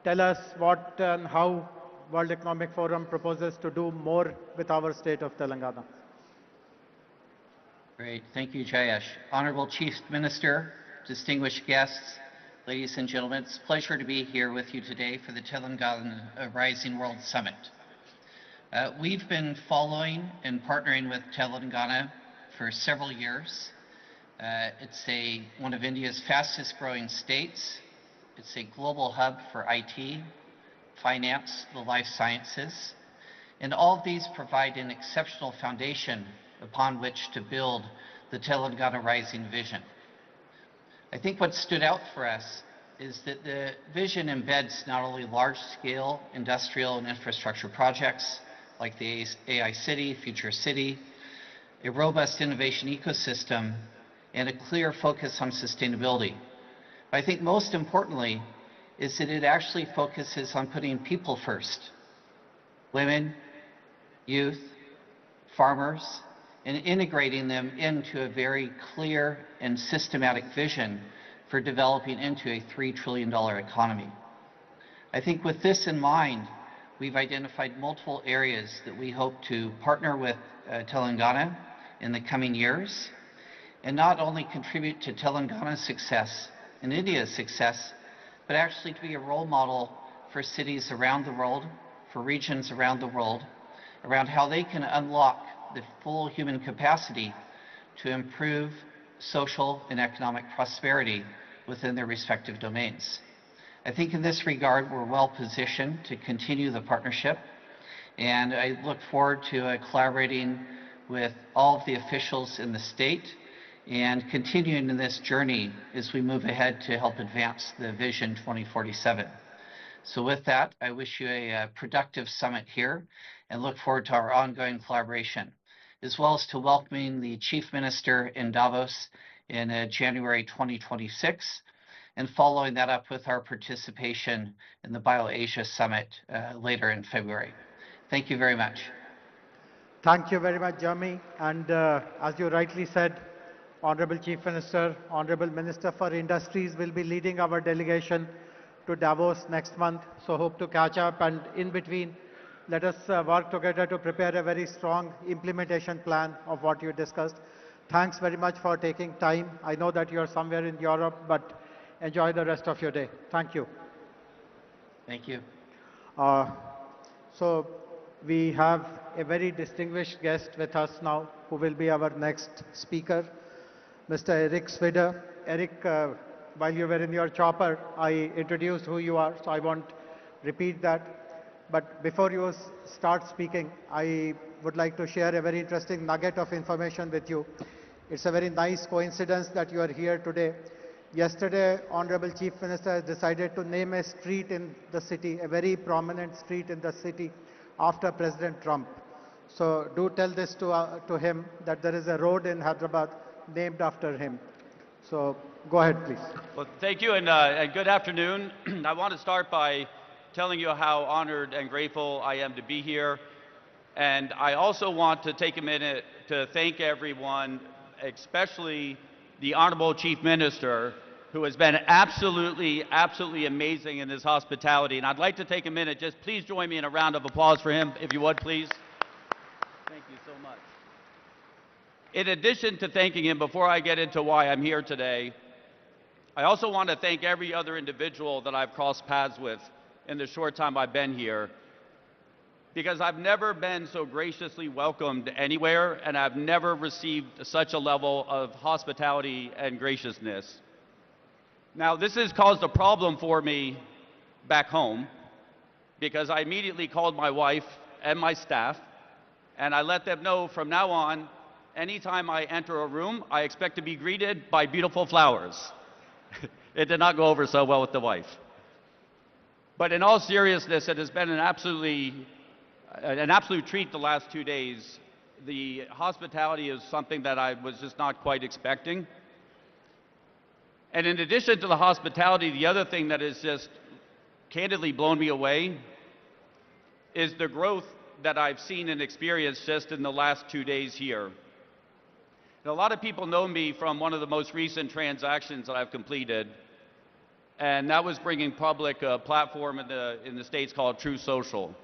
Tell us what and how World Economic Forum proposes to do more with our state of Telangana. Great, thank you, Jayesh. Honorable Chief Minister, distinguished guests, ladies and gentlemen, it's a pleasure to be here with you today for the Telangana Rising World Summit. We've been following and partnering with Telangana for several years. It's one of India's fastest growing states. It's a global hub for IT, finance, the life sciences, and all of these provide an exceptional foundation upon which to build the Telangana Rising vision. I think what stood out for us is that the vision embeds not only large-scale industrial and infrastructure projects like the AI City, Future City, a robust innovation ecosystem, and a clear focus on sustainability. But I think most importantly is that it actually focuses on putting people first. Women, youth, farmers, and integrating them into a very clear and systematic vision for developing into a $3 trillion economy. I think with this in mind, we've identified multiple areas that we hope to partner with Telangana in the coming years, and not only contribute to Telangana's success and India's success, but actually to be a role model for cities around the world, for regions around the world, around how they can unlock the full human capacity to improve social and economic prosperity within their respective domains. I think in this regard, we're well positioned to continue the partnership, and I look forward to collaborating with all of the officials in the state and continuing in this journey as we move ahead to help advance the Vision 2047. So with that, I wish you a productive summit here and look forward to our ongoing collaboration, as well as to welcoming the Chief Minister in Davos in January 2026, and following that up with our participation in the BioAsia Summit later in February. Thank you very much. Thank you very much, Jeremy. And as you rightly said, Honorable Chief Minister, Honorable Minister for Industries will be leading our delegation to Davos next month. So hope to catch up, and in between, let us work together to prepare a very strong implementation plan of what you discussed. Thanks very much for taking time. I know that you're somewhere in Europe, but enjoy the rest of your day. Thank you. Thank you. So we have a very distinguished guest with us now, who will be our next speaker, Mr. Eric Swider. Eric, while you were in your chopper, I introduced who you are, so I won't repeat that. But before you start speaking, I would like to share a very interesting nugget of information with you. It's a very nice coincidence that you are here today. Yesterday, Honorable Chief Minister has decided to name a street in the city, a very prominent street in the city, after President Trump. So do tell this to him, that there is a road in Hyderabad named after him. So go ahead, please. Well, thank you, and good afternoon. I want to start by telling you how honored and grateful I am to be here. And I also want to take a minute to thank everyone, especially the Honorable Chief Minister, who has been absolutely amazing in his hospitality. And I'd like to take a minute, just please join me in a round of applause for him, if you would, please. Thank you so much. In addition to thanking him, before I get into why I'm here today, I also want to thank every other individual that I've crossed paths with in the short time I've been here, because I've never been so graciously welcomed anywhere, and I've never received such a level of hospitality and graciousness. Now, this has caused a problem for me back home, because I immediately called my wife and my staff, and I let them know from now on, anytime I enter a room, I expect to be greeted by beautiful flowers. It did not go over so well with the wife. But in all seriousness, it has been an absolute treat the last 2 days. The hospitality is something that I was just not quite expecting. And in addition to the hospitality, the other thing that has just candidly blown me away is the growth that I've seen and experienced just in the last 2 days here. And a lot of people know me from one of the most recent transactions that I've completed, and that was bringing public a platform in the States called True Social.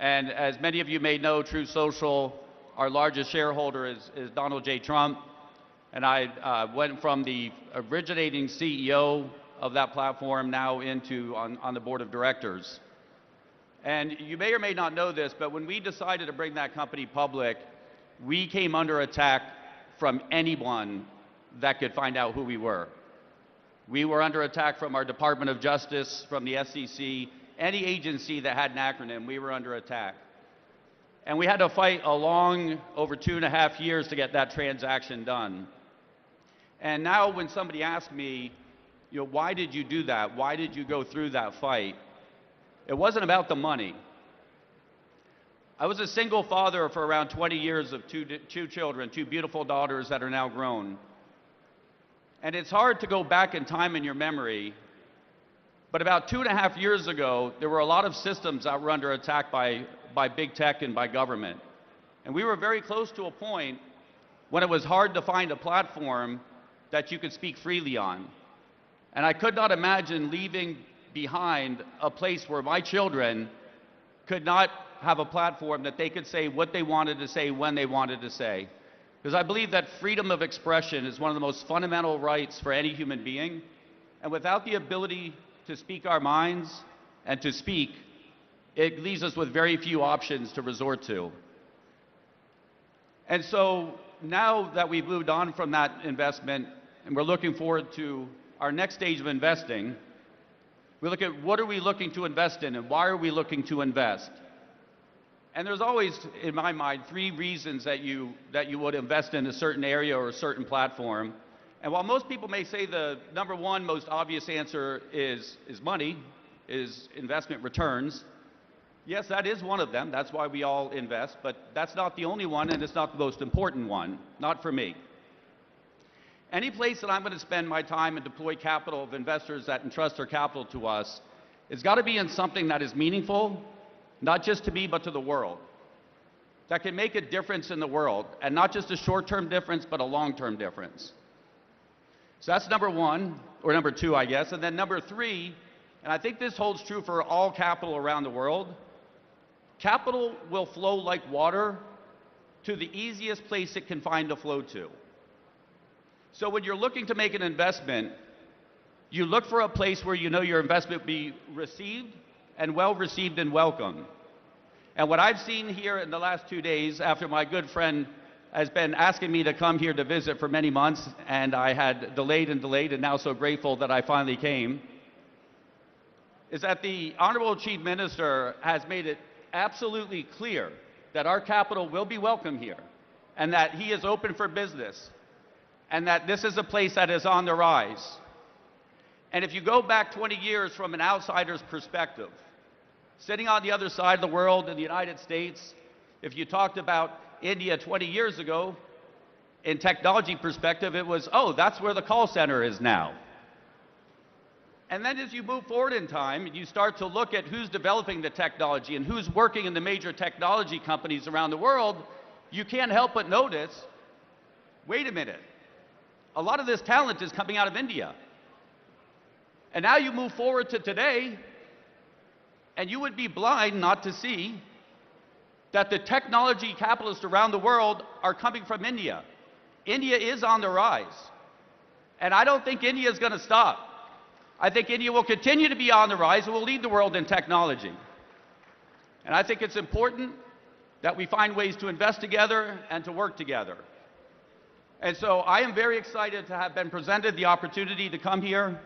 And as many of you may know, True Social, our largest shareholder is Donald J. Trump, and I went from the originating CEO of that platform now into on the board of directors. And you may or may not know this, but when we decided to bring that company public, we came under attack from anyone that could find out who we were. We were under attack from our Department of Justice, from the SEC, any agency that had an acronym, we were under attack. And we had to fight over 2.5 years to get that transaction done. And now when somebody asks me, why did you do that? Why did you go through that fight? It wasn't about the money. I was a single father for around 20 years of two children, two beautiful daughters that are now grown. And it's hard to go back in time in your memory, but about 2.5 years ago, there were a lot of systems that were under attack by big tech and by government. And we were very close to a point when it was hard to find a platform that you could speak freely on. And I could not imagine leaving behind a place where my children could not have a platform that they could say what they wanted to say when they wanted to say. Because I believe that freedom of expression is one of the most fundamental rights for any human being. And without the ability to speak our minds and to speak, it leaves us with very few options to resort to. And so now that we've moved on from that investment and we're looking forward to our next stage of investing, we look at what are we looking to invest in and why are we looking to invest? And there's always, in my mind, 3 reasons that you would invest in a certain area or a certain platform. And while most people may say the number 1 most obvious answer is money, is investment returns, yes, that is one of them. That's why we all invest, but that's not the only one and it's not the most important one, not for me. Any place that I'm going to spend my time and deploy capital of investors that entrust their capital to us, it's got to be in something that is meaningful, not just to me, but to the world, that can make a difference in the world, and not just a short-term difference, but a long-term difference. So that's number 1, or number 2, I guess. And then number 3, and I think this holds true for all capital around the world, capital will flow like water to the easiest place it can find to flow to. So when you're looking to make an investment, you look for a place where you know your investment will be received and well received and welcome. And what I've seen here in the last 2 days, after my good friend has been asking me to come here to visit for many months, and I had delayed, and now so grateful that I finally came, is that the Honorable Chief Minister has made it absolutely clear that our capital will be welcome here, and that he is open for business, and that this is a place that is on the rise. And if you go back 20 years from an outsider's perspective, sitting on the other side of the world in the United States, if you talked about India 20 years ago, in technology perspective, it was, oh, that's where the call center is now. And then as you move forward in time, you start to look at who's developing the technology and who's working in the major technology companies around the world, you can't help but notice, wait a minute, a lot of this talent is coming out of India. And now you move forward to today, and you would be blind not to see that the technology capitalists around the world are coming from India. India is on the rise. And I don't think India is going to stop. I think India will continue to be on the rise and will lead the world in technology. And I think it's important that we find ways to invest together and to work together. And so I am very excited to have been presented the opportunity to come here.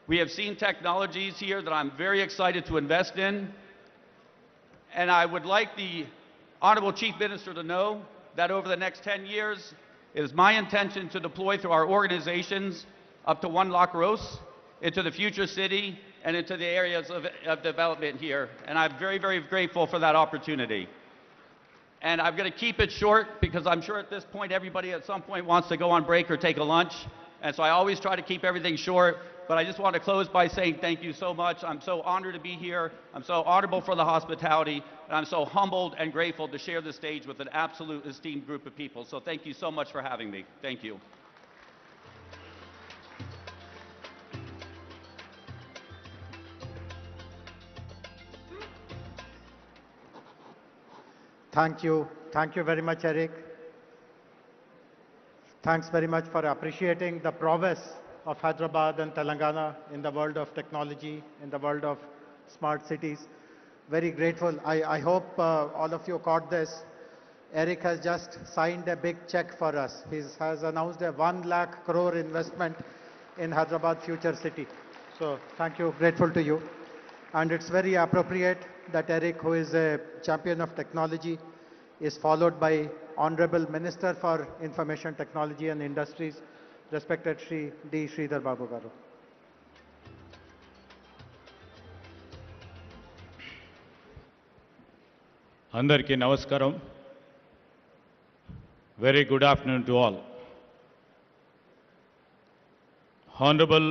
We have seen technologies here that I'm very excited to invest in. And I would like the Honorable Chief Minister to know that over the next 10 years, it is my intention to deploy through our organizations up to 1 lakh crores into the future city and into the areas of development here. And I'm very, very grateful for that opportunity. And I'm going to keep it short because I'm sure at this point everybody at some point wants to go on break or take a lunch. And so I always try to keep everything short. But I just want to close by saying thank you so much. I'm so honored to be here. I'm so honorable for the hospitality. And I'm so humbled and grateful to share the stage with an absolute esteemed group of people. So thank you so much for having me. Thank you. Thank you. Thank you very much, Eric. Thanks very much for appreciating the prowess of Hyderabad and Telangana in the world of technology, in the world of smart cities. very grateful. I hope all of you caught this. Eric has just signed a big check for us. He has announced a 1 lakh crore investment in Hyderabad Future City. So thank you, grateful to you. And it's very appropriate that Eric, who is a champion of technology, is followed by Honorable Minister for Information Technology and Industries, respected Shri D. Sridhar Babu Garu. అందరికీ నమస్కారం. Very good afternoon to all. Honorable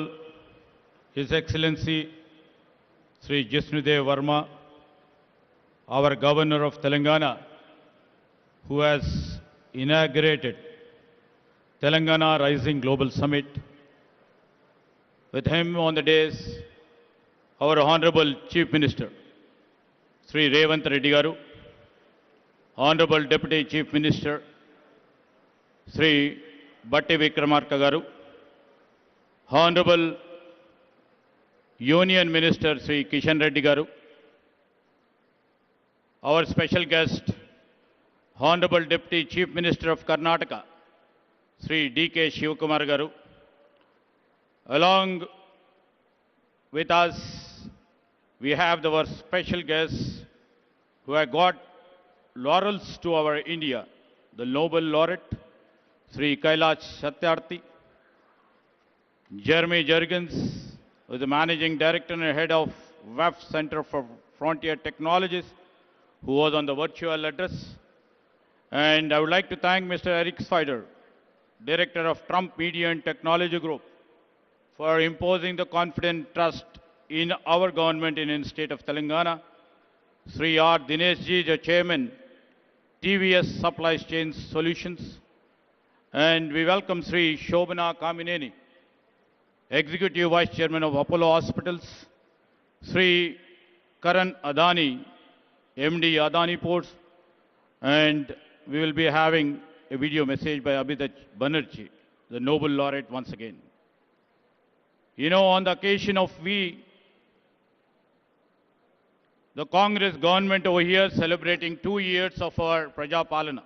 His Excellency Sri Jishnudev Verma, our Governor of Telangana, who has inaugurated Telangana Rising Global Summit. With him on the dais, our Honorable Chief Minister, Sri Revanth Reddy Garu, Honorable Deputy Chief Minister, Sri Batti Vikramarka Garu, Honorable Union Minister Sri Kishan Reddy Garu, our special guest, Honorable Deputy Chief Minister of Karnataka, Sri D.K. Shivakumar Garu, along with us, we have our special guests who have got laurels to our India, the Nobel Laureate, Sri Kailash Satyarthi, Jeremy Jurgens, who is the Managing Director and Head of WEF Center for Frontier Technologies, who was on the virtual address. And I would like to thank Mr. Eric Spider, Director of Trump Media and Technology Group, for imposing the confident trust in our government in the state of Telangana. Sri R. Dineshji, the Chairman, TVS Supply Chain Solutions. And we welcome Sri Shobhana Kamineni, Executive Vice Chairman of Apollo Hospitals, Sri Karan Adani, MD Adani Ports, and we will be having a video message by Abhijit Banerjee, the Nobel Laureate once again. You know, on the occasion of the Congress government over here celebrating 2 years of our Praja Palana.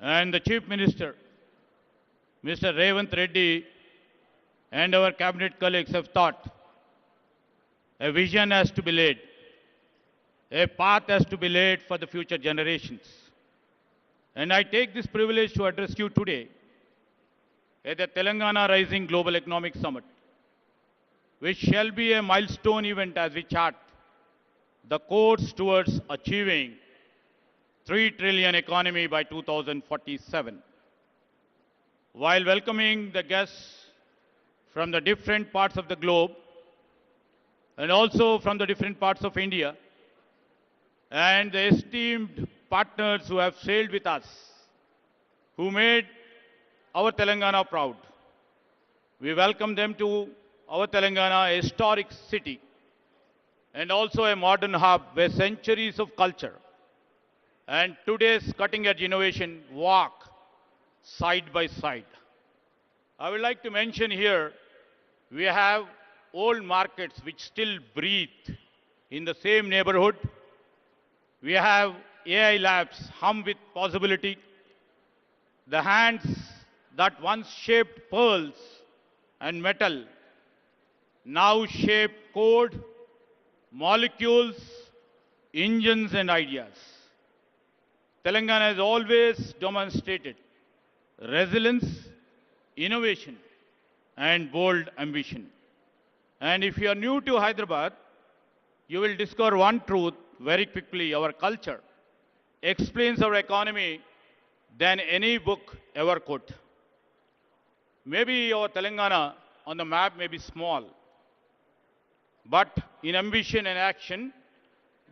And the Chief Minister, Mr. Revanth Reddy, and our cabinet colleagues have thought a vision has to be laid, a path has to be laid for the future generations. And I take this privilege to address you today at the Telangana Rising Global Economic Summit, which shall be a milestone event as we chart the course towards achieving 3 trillion economy by 2047. While welcoming the guests from the different parts of the globe and also from the different parts of India and the esteemed partners who have sailed with us, who made our Telangana proud, we welcome them to our Telangana, a historic city and also a modern hub where centuries of culture and today's cutting-edge innovation walk side by side. I would like to mention here, we have old markets which still breathe in the same neighborhood. We have AI labs hum with possibility. The hands that once shaped pearls and metal now shape code, molecules, engines and ideas. Telangana has always demonstrated resilience, innovation and bold ambition. And if you are new to Hyderabad, you will discover one truth very quickly. Our culture explains our economy than any book ever could. Maybe our Telangana on the map may be small, but in ambition and action,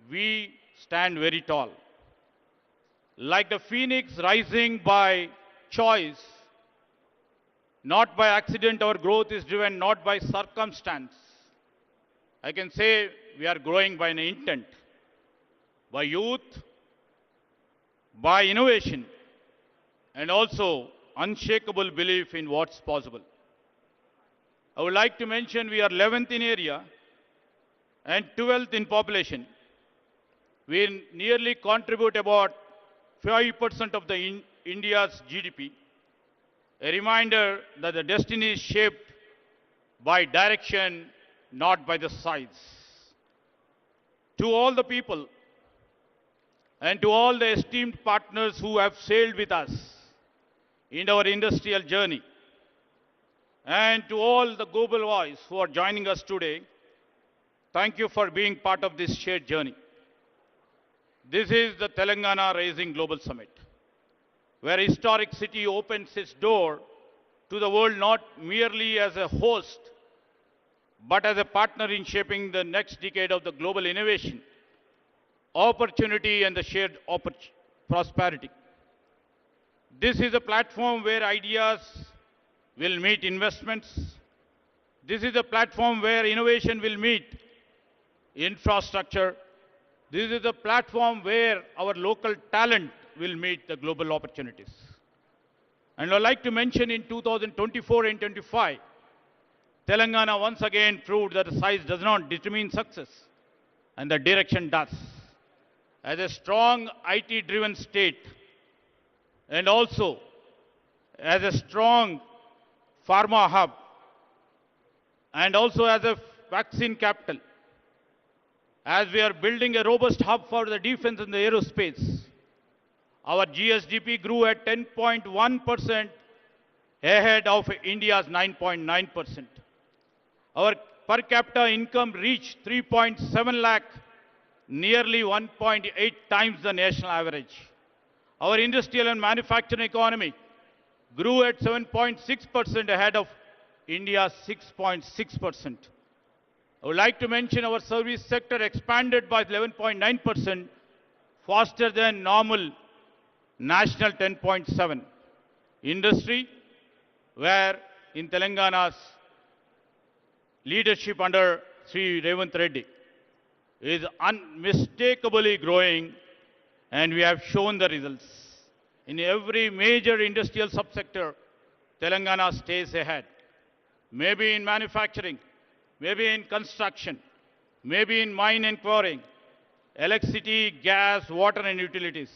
we stand very tall. Like the phoenix rising by choice, not by accident, our growth is driven not by circumstance. I can say we are growing by an intent, by youth, by innovation, and also unshakable belief in what's possible. I would like to mention we are 11th in area and 12th in population. We nearly contribute about 5% of India's GDP. A reminder that the destiny is shaped by direction, not by the size. To all the people and to all the esteemed partners who have sailed with us in our industrial journey, and to all the global voice who are joining us today, thank you for being part of this shared journey. This is the Telangana Raising Global Summit, where a historic city opens its door to the world not merely as a host, but as a partner in shaping the next decade of the global innovation, opportunity, and the shared prosperity. This is a platform where ideas will meet investments. This is a platform where innovation will meet infrastructure. This is a platform where our local talent will meet the global opportunities. And I'd like to mention in 2024 and 25, Telangana once again proved that the size does not determine success, and the direction does. As a strong IT-driven state, and also as a strong pharma hub, and also as a vaccine capital, as we are building a robust hub for the defense and the aerospace, our GSDP grew at 10.1% ahead of India's 9.9%. Our per capita income reached 3.7 lakh, nearly 1.8 times the national average. Our industrial and manufacturing economy grew at 7.6% ahead of India's 6.6%. I would like to mention our service sector expanded by 11.9%, faster than normal national 10.7. Industry, where in Telangana's leadership under Sri Revanth Reddy, is unmistakably growing, and we have shown the results. In every major industrial subsector, Telangana stays ahead. Maybe in manufacturing, maybe in construction, maybe in mine and quarrying, electricity, gas, water and utilities.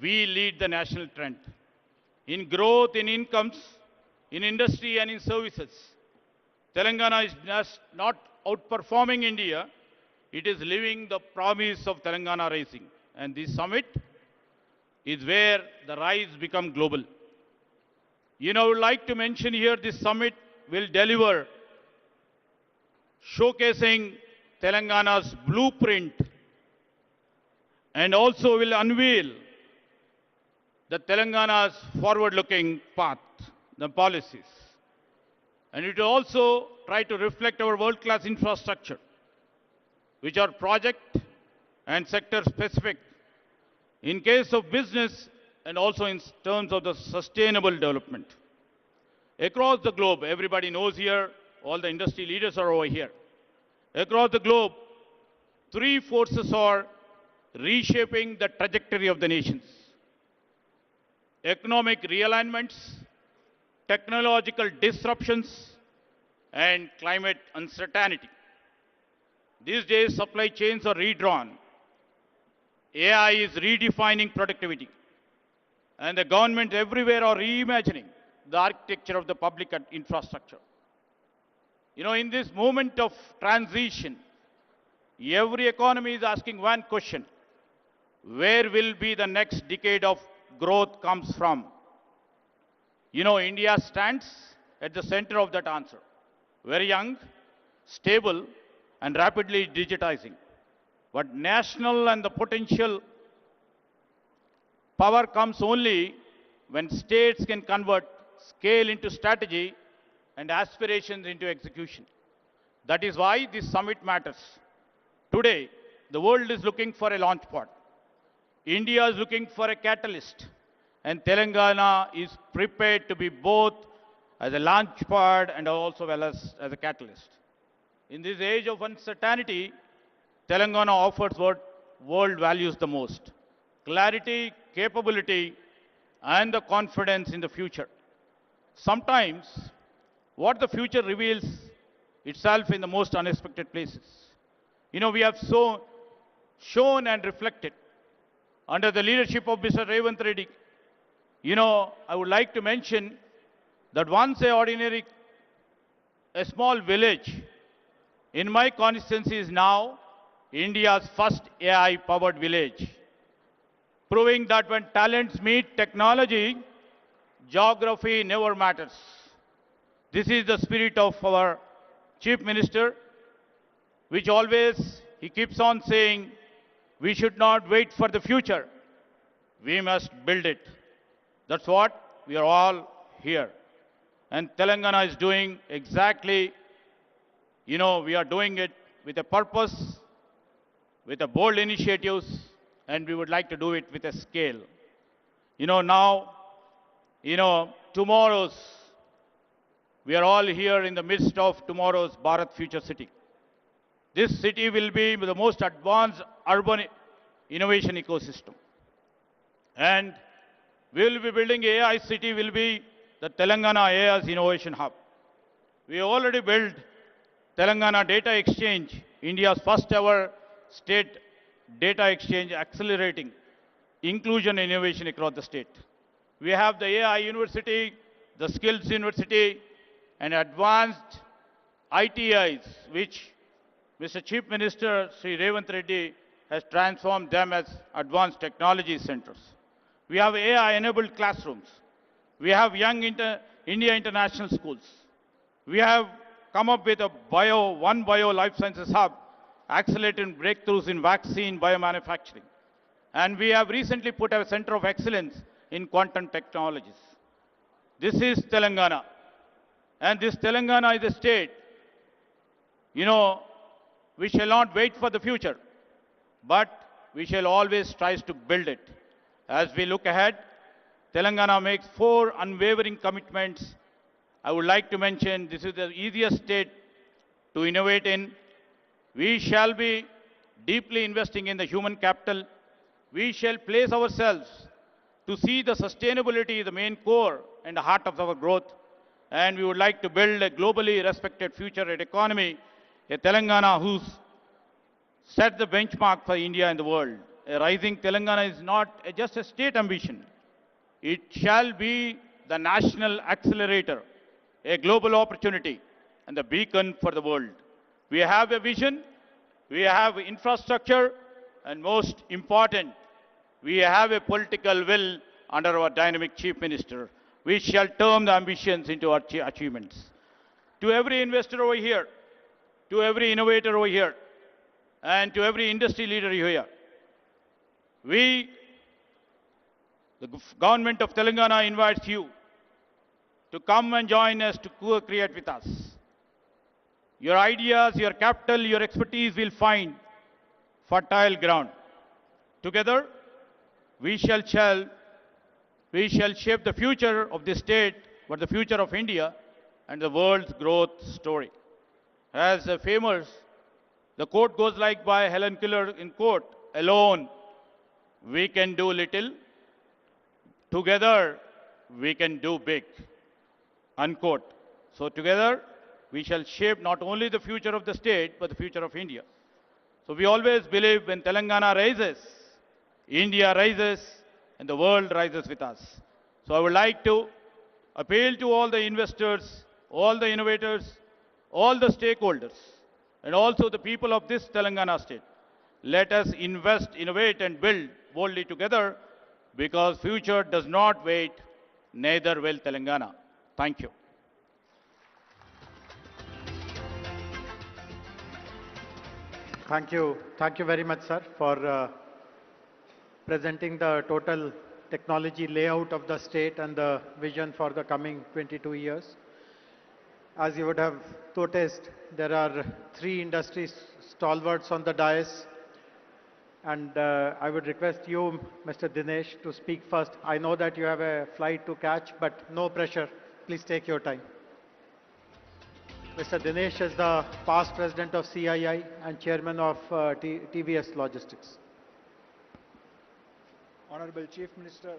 We lead the national trend. In growth, in incomes, in industry and in services, Telangana is just not outperforming India, it is living the promise of Telangana Rising. And this summit is where the rise become global. I would like to mention here this summit will deliver, showcasing Telangana's blueprint, and also will unveil the Telangana's forward-looking path, the policies. And it will also try to reflect our world-class infrastructure, which are project and sector-specific in case of business and also in terms of the sustainable development. Across the globe, everybody knows here, all the industry leaders are over here. Across the globe, three forces are reshaping the trajectory of the nations: economic realignments, technological disruptions, and climate uncertainty. These days, supply chains are redrawn. AI is redefining productivity. And the governments everywhere are reimagining the architecture of the public infrastructure. In this moment of transition, every economy is asking one question: where will be the next decade of growth comes from? India stands at the center of that answer. Very young, stable, and rapidly digitizing. But national and the potential power comes only when states can convert scale into strategy and aspirations into execution. That is why this summit matters. Today, the world is looking for a launchpad. India is looking for a catalyst. And Telangana is prepared to be both as a launchpad and also as a catalyst. In this age of uncertainty, Telangana offers what world values the most: clarity, capability, and the confidence in the future. Sometimes, what the future reveals itself in the most unexpected places. we have shown and reflected under the leadership of Mr. Revanth Reddy. I would like to mention that once a small village in my constituency is now India's first AI-powered village, proving that when talents meet technology, geography never matters. This is the spirit of our Chief Minister, which always he keeps on saying, we should not wait for the future. We must build it. That's what we are all here. And Telangana is doing exactly, we are doing it with a purpose, with a bold initiatives, and we would like to do it with a scale. Now, tomorrow's, we are all here in the midst of tomorrow's Bharat Future City. This city will be the most advanced urban innovation ecosystem. And we will be building AI city, will be the Telangana AI's innovation hub. We already built Telangana Data Exchange, India's first ever state data exchange, accelerating inclusion and innovation across the state. We have the AI University, the Skills University, and advanced ITIs, which Mr. Chief Minister Sri Revanth Reddy has transformed them as advanced technology centers. We have AI-enabled classrooms. We have Young India International Schools. We have come up with a One Bio Life Sciences Hub, accelerating breakthroughs in vaccine biomanufacturing. And we have recently put a center of excellence in quantum technologies. This is Telangana. And this Telangana is a state, we shall not wait for the future, but we shall always try to build it. As we look ahead, Telangana makes 4 unwavering commitments. I would like to mention this is the easiest state to innovate in. We shall be deeply investing in the human capital. We shall place ourselves to see the sustainability, the main core and the heart of our growth. And we would like to build a globally respected future economy, a Telangana who's set the benchmark for India and the world. A rising Telangana is not just a state ambition. It shall be the national accelerator, a global opportunity, and the beacon for the world. We have a vision, we have infrastructure, and most important, we have a political will under our dynamic Chief Minister. We shall turn the ambitions into our achievements. To every investor over here, to every innovator over here, and to every industry leader here, the government of Telangana invites you to come and join us to co-create with us. Your ideas, your capital, your expertise will find fertile ground. Together, we shall shape the future of this state, but the future of India and the world's growth story. As the quote goes like by Helen Keller in quote, alone we can do little, together we can do big, unquote. So together we shall shape not only the future of the state, but the future of India. So we always believe when Telangana rises, India rises, and the world rises with us. So I would like to appeal to all the investors, all the innovators, all the stakeholders, and also the people of this Telangana state. Let us invest, innovate, and build boldly together, because future does not wait, neither will Telangana. Thank you. Thank you. Thank you very much, sir, for presenting the total technology layout of the state and the vision for the coming 22 years. As you would have noticed, there are 3 industry stalwarts on the dais. And I would request you, Mr. Dinesh, to speak first. I know that you have a flight to catch, but no pressure. Please take your time. Mr. Dinesh is the past president of CII and chairman of TVS Logistics. Honorable Chief Minister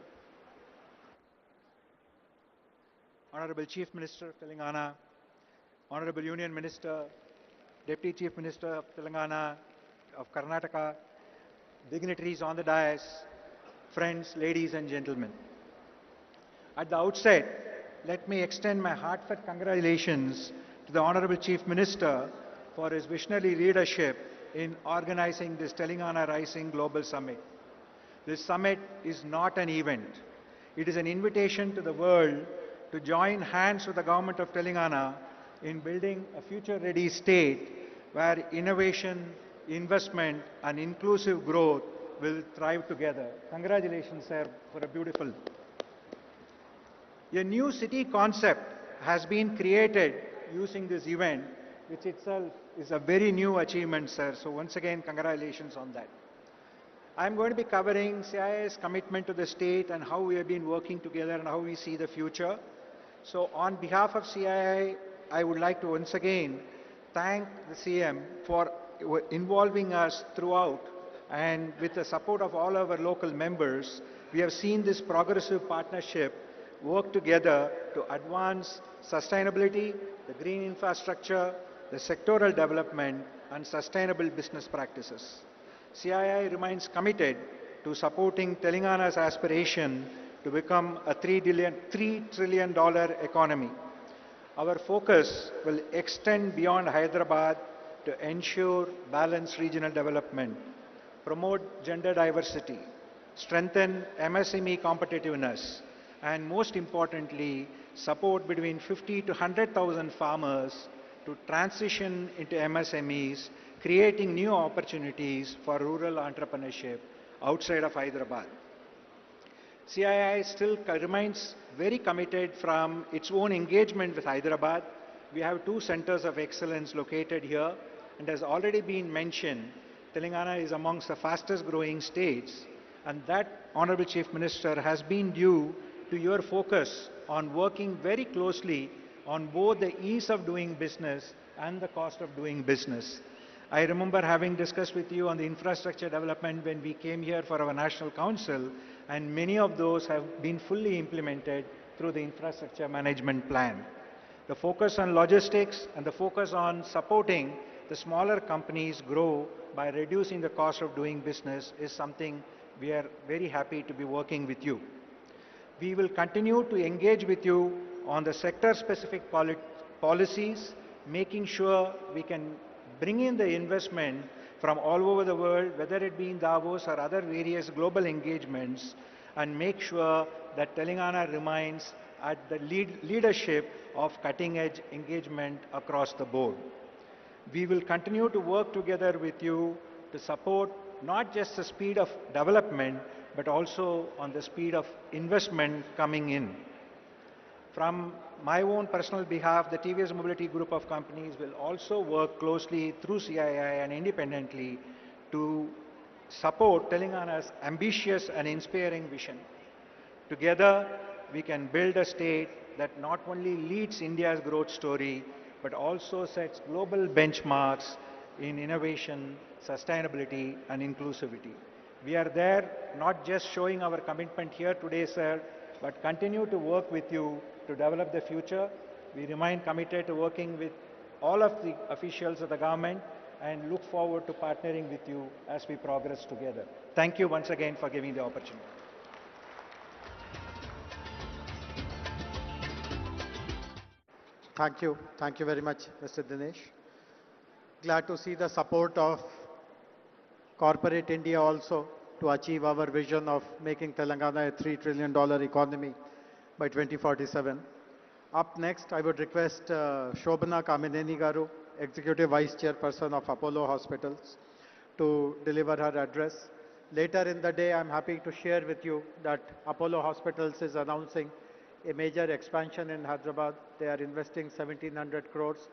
of Telangana, Honorable Union Minister, Deputy Chief Minister of Telangana, of Karnataka, dignitaries on the dais, friends, ladies and gentlemen. At the outset, let me extend my heartfelt congratulations to the Honorable Chief Minister for his visionary leadership in organizing this Telangana Rising Global Summit. This summit is not an event. It is an invitation to the world to join hands with the government of Telangana in building a future-ready state where innovation, investment and inclusive growth will thrive together. Congratulations, sir, for a beautiful. A new city concept has been created using this event, which itself is a very new achievement, sir. So once again, congratulations on that. I'm going to be covering CII's commitment to the state and how we have been working together and how we see the future. So on behalf of CII, I would like to once again thank the CM for involving us throughout, and with the support of all our local members, we have seen this progressive partnership work together to advance sustainability, the green infrastructure, the sectoral development and sustainable business practices. CII remains committed to supporting Telangana's aspiration to become a $3 trillion economy. Our focus will extend beyond Hyderabad to ensure balanced regional development, promote gender diversity, strengthen MSME competitiveness, and most importantly, support between 50 to 100,000 farmers to transition into MSMEs, creating new opportunities for rural entrepreneurship outside of Hyderabad. CII still remains very committed from its own engagement with Hyderabad. We have 2 centers of excellence located here, and as already been mentioned, Telangana is amongst the fastest growing states, and that, Honorable Chief Minister, has been due to your focus on working very closely on both the ease of doing business and the cost of doing business. I remember having discussed with you on the infrastructure development when we came here for our National Council, and many of those have been fully implemented through the infrastructure management plan. The focus on logistics and the focus on supporting the smaller companies grow by reducing the cost of doing business is something we are very happy to be working with you. We will continue to engage with you on the sector-specific policies, making sure we can bring in the investment from all over the world, whether it be in Davos or other various global engagements, and make sure that Telangana remains at the leadership of cutting-edge engagement across the board. We will continue to work together with you to support not just the speed of development, but also on the speed of investment coming in. From my own personal behalf, the TVS Mobility Group of companies will also work closely through CII and independently to support Telangana's ambitious and inspiring vision. Together, we can build a state that not only leads India's growth story, but also sets global benchmarks in innovation, sustainability, and inclusivity. We are there not just showing our commitment here today, sir, but continue to work with you to develop the future. We remain committed to working with all of the officials of the government and look forward to partnering with you as we progress together. Thank you once again for giving the opportunity. Thank you. Thank you very much, Mr. Dinesh. Glad to see the support of corporate India also to achieve our vision of making Telangana a $3 trillion economy by 2047. Up next, I would request Shobhana Kamineni Garu, Executive Vice Chairperson of Apollo Hospitals, to deliver her address. Later in the day, I'm happy to share with you that Apollo Hospitals is announcing a major expansion in Hyderabad. They are investing 1,700 crores,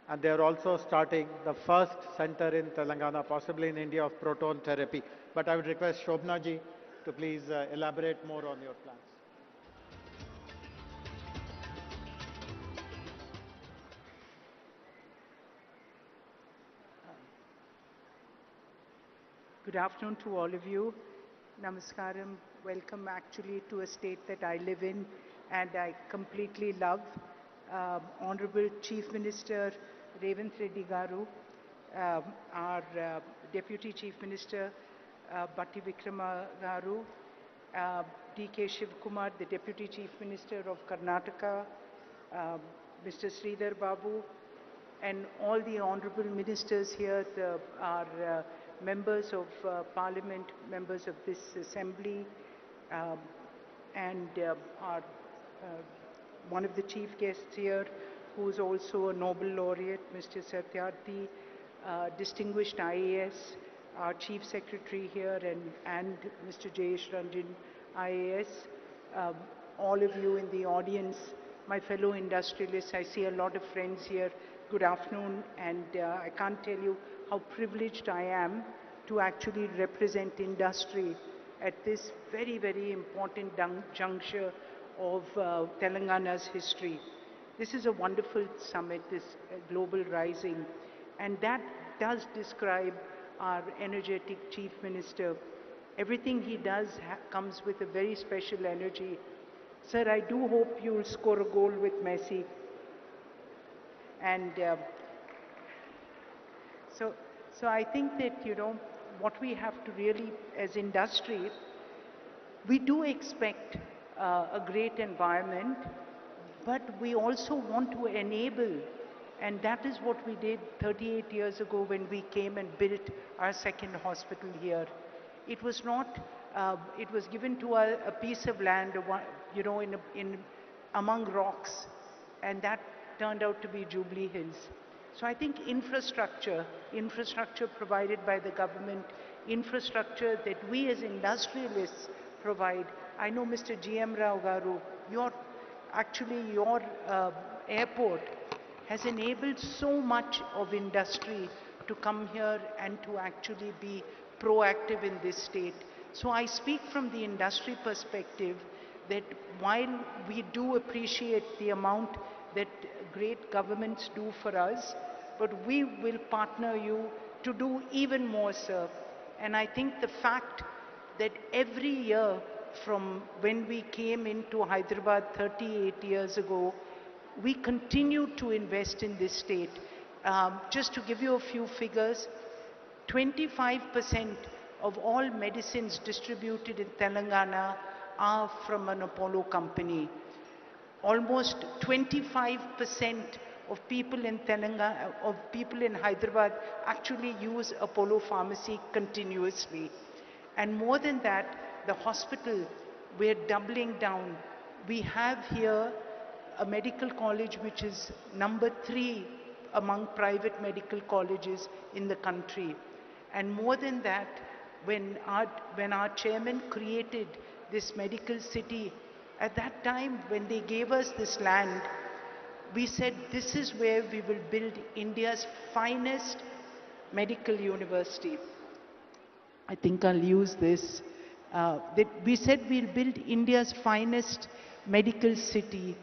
and they are also starting the first center in Telangana, possibly in India, of proton therapy. But I would request Shobhana ji to please elaborate more on your plans. Good afternoon to all of you. Namaskaram. Welcome actually to a state that I live in and I completely love. Honorable Chief Minister Revanth Reddy Garu, our Deputy Chief Minister Batti Vikrama Garu, D.K. Shivkumar, the Deputy Chief Minister of Karnataka, Mr. Sridhar Babu, and all the honorable ministers here, our members of parliament, members of this assembly, um, and our one of the chief guests here, who is also a Nobel laureate, Mr. Satyarthi, distinguished IAS, our chief secretary here, and Mr. Jayesh Ranjan, IAS, all of you in the audience, my fellow industrialists. I see a lot of friends here. Good afternoon, and I can't tell you how privileged I am to actually represent industry at this very, very important juncture of Telangana's history. This is a wonderful summit, this Global Rising, and that does describe our energetic Chief Minister. Everything he does comes with a very special energy. Sir, I do hope you'll score a goal with Messi. And so I think that, you know, what we have to really, as industry, we do expect a great environment, but we also want to enable, and that is what we did 38 years ago when we came and built our second hospital here. It was not, it was given to a piece of land, you know, among rocks, and that turned out to be Jubilee Hills. So I think infrastructure provided by the government, infrastructure that we as industrialists provide. I know Mr. G.M. Rao Garu, your airport has enabled so much of industry to come here and to actually be proactive in this state. So I speak from the industry perspective that while we do appreciate the amount that great governments do for us, but we will partner you to do even more, sir. And I think the fact that every year from when we came into Hyderabad 38 years ago, we continue to invest in this state. Just to give you a few figures, 25% of all medicines distributed in Telangana are from an Apollo company. Almost 25% of people in Telangana, of people in Hyderabad actually use Apollo Pharmacy continuously. And more than that, the hospital, we're doubling down. We have here a medical college which is number 3 among private medical colleges in the country. And more than that, when our chairman created this medical city, at that time when they gave us this land, we said this is where we will build India's finest medical university. I think I'll use this. We said we'll build India's finest medical city,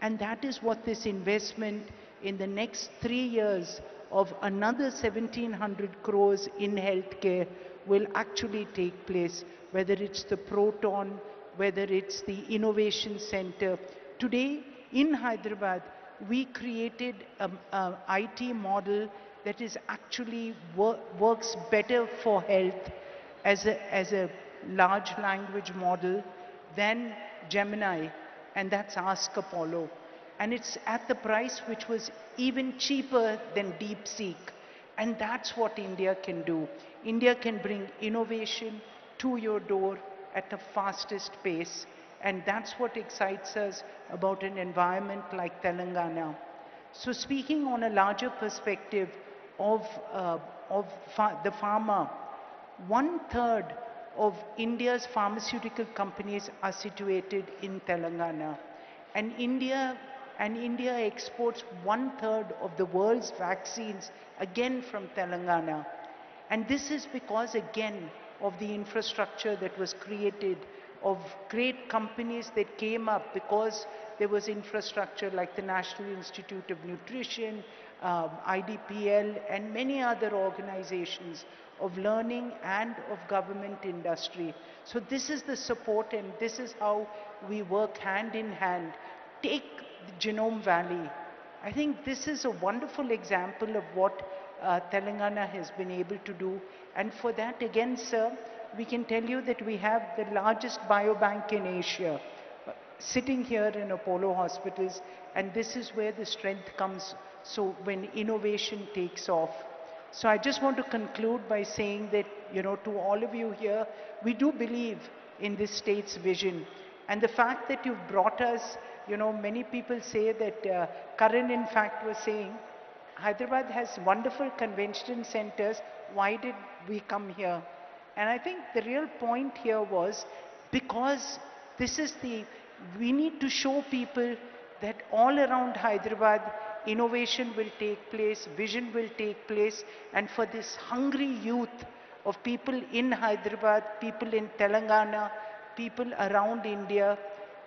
and that is what this investment in the next 3 years of another 1700 crores in healthcare will actually take place, whether it's the Proton, whether it's the Innovation Center. Today in Hyderabad, we created an IT model that is actually works better for health as a large language model than Gemini, and that's Ask Apollo. And it's at the price which was even cheaper than DeepSeek. And that's what India can do. India can bring innovation to your door at the fastest pace. And that's what excites us about an environment like Telangana. So speaking on a larger perspective of the pharma, 1/3 of India's pharmaceutical companies are situated in Telangana. And India exports 1/3 of the world's vaccines, again from Telangana. And this is because, again, of the infrastructure that was created, of great companies that came up because there was infrastructure like the National Institute of Nutrition, IDPL, and many other organizations of learning and of government industry. So this is the support, and this is how we work hand in hand. Take the Genome Valley. I think this is a wonderful example of what Telangana has been able to do. And for that, again, sir, we can tell you that we have the largest biobank in Asia sitting here in Apollo hospitals, and this is where the strength comes. So when innovation takes off. So I just want to conclude by saying that, to all of you here, we do believe in this state's vision. And the fact that you've brought us, many people say that, Karan in fact was saying, Hyderabad has wonderful convention centers, why did we come here? And I think the real point here was because we need to show people that all around Hyderabad, innovation will take place, vision will take place, and for this hungry youth of people in Hyderabad, people in Telangana, people around India,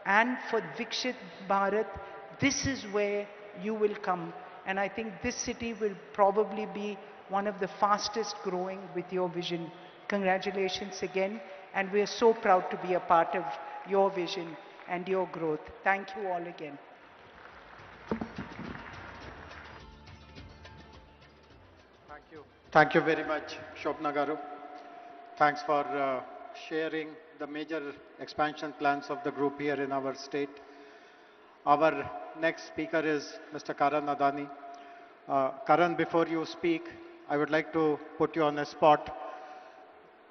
and for Vikshit Bharat, this is where you will come. And I think this city will probably be one of the fastest growing with your vision. Congratulations again, and we are so proud to be a part of your vision and your growth. Thank you all again. Thank you very much, Shobna Garu. Thanks for sharing the major expansion plans of the group here in our state. Our next speaker is Mr. Karan Adani. Karan, before you speak, I would like to put you on a spot.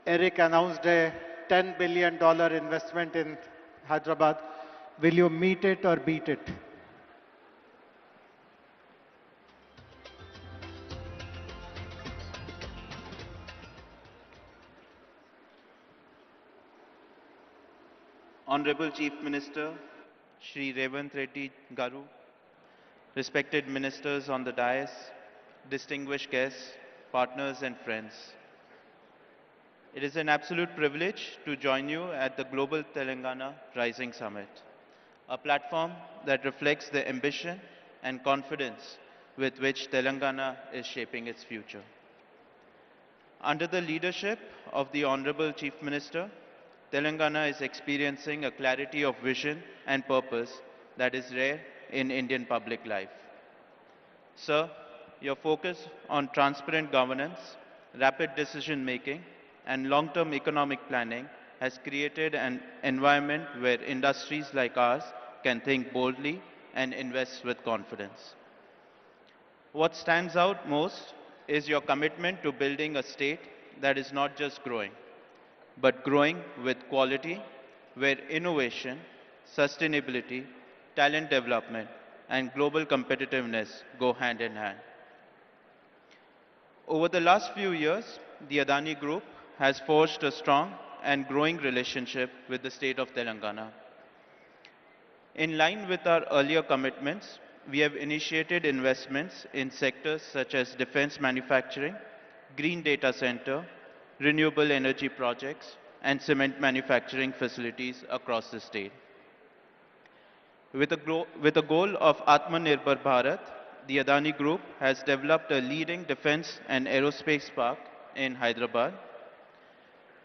Eric announced a $10 billion investment in Hyderabad. Will you meet it or beat it? Honorable Chief Minister, Shri Revanth Reddy Garu, respected ministers on the dais, distinguished guests, partners and friends. It is an absolute privilege to join you at the Global Telangana Rising Summit, a platform that reflects the ambition and confidence with which Telangana is shaping its future. Under the leadership of the Honorable Chief Minister, Telangana is experiencing a clarity of vision and purpose that is rare in Indian public life. Sir, your focus on transparent governance, rapid decision-making, and long-term economic planning has created an environment where industries like ours can think boldly and invest with confidence. What stands out most is your commitment to building a state that is not just growing, but growing with quality, where innovation, sustainability, talent development, and global competitiveness go hand in hand. Over the last few years, the Adani Group has forged a strong and growing relationship with the state of Telangana. In line with our earlier commitments, we have initiated investments in sectors such as defense manufacturing, green data center, renewable energy projects, and cement manufacturing facilities across the state. With a goal of Atmanirbhar Bharat, the Adani Group has developed a leading defense and aerospace park in Hyderabad.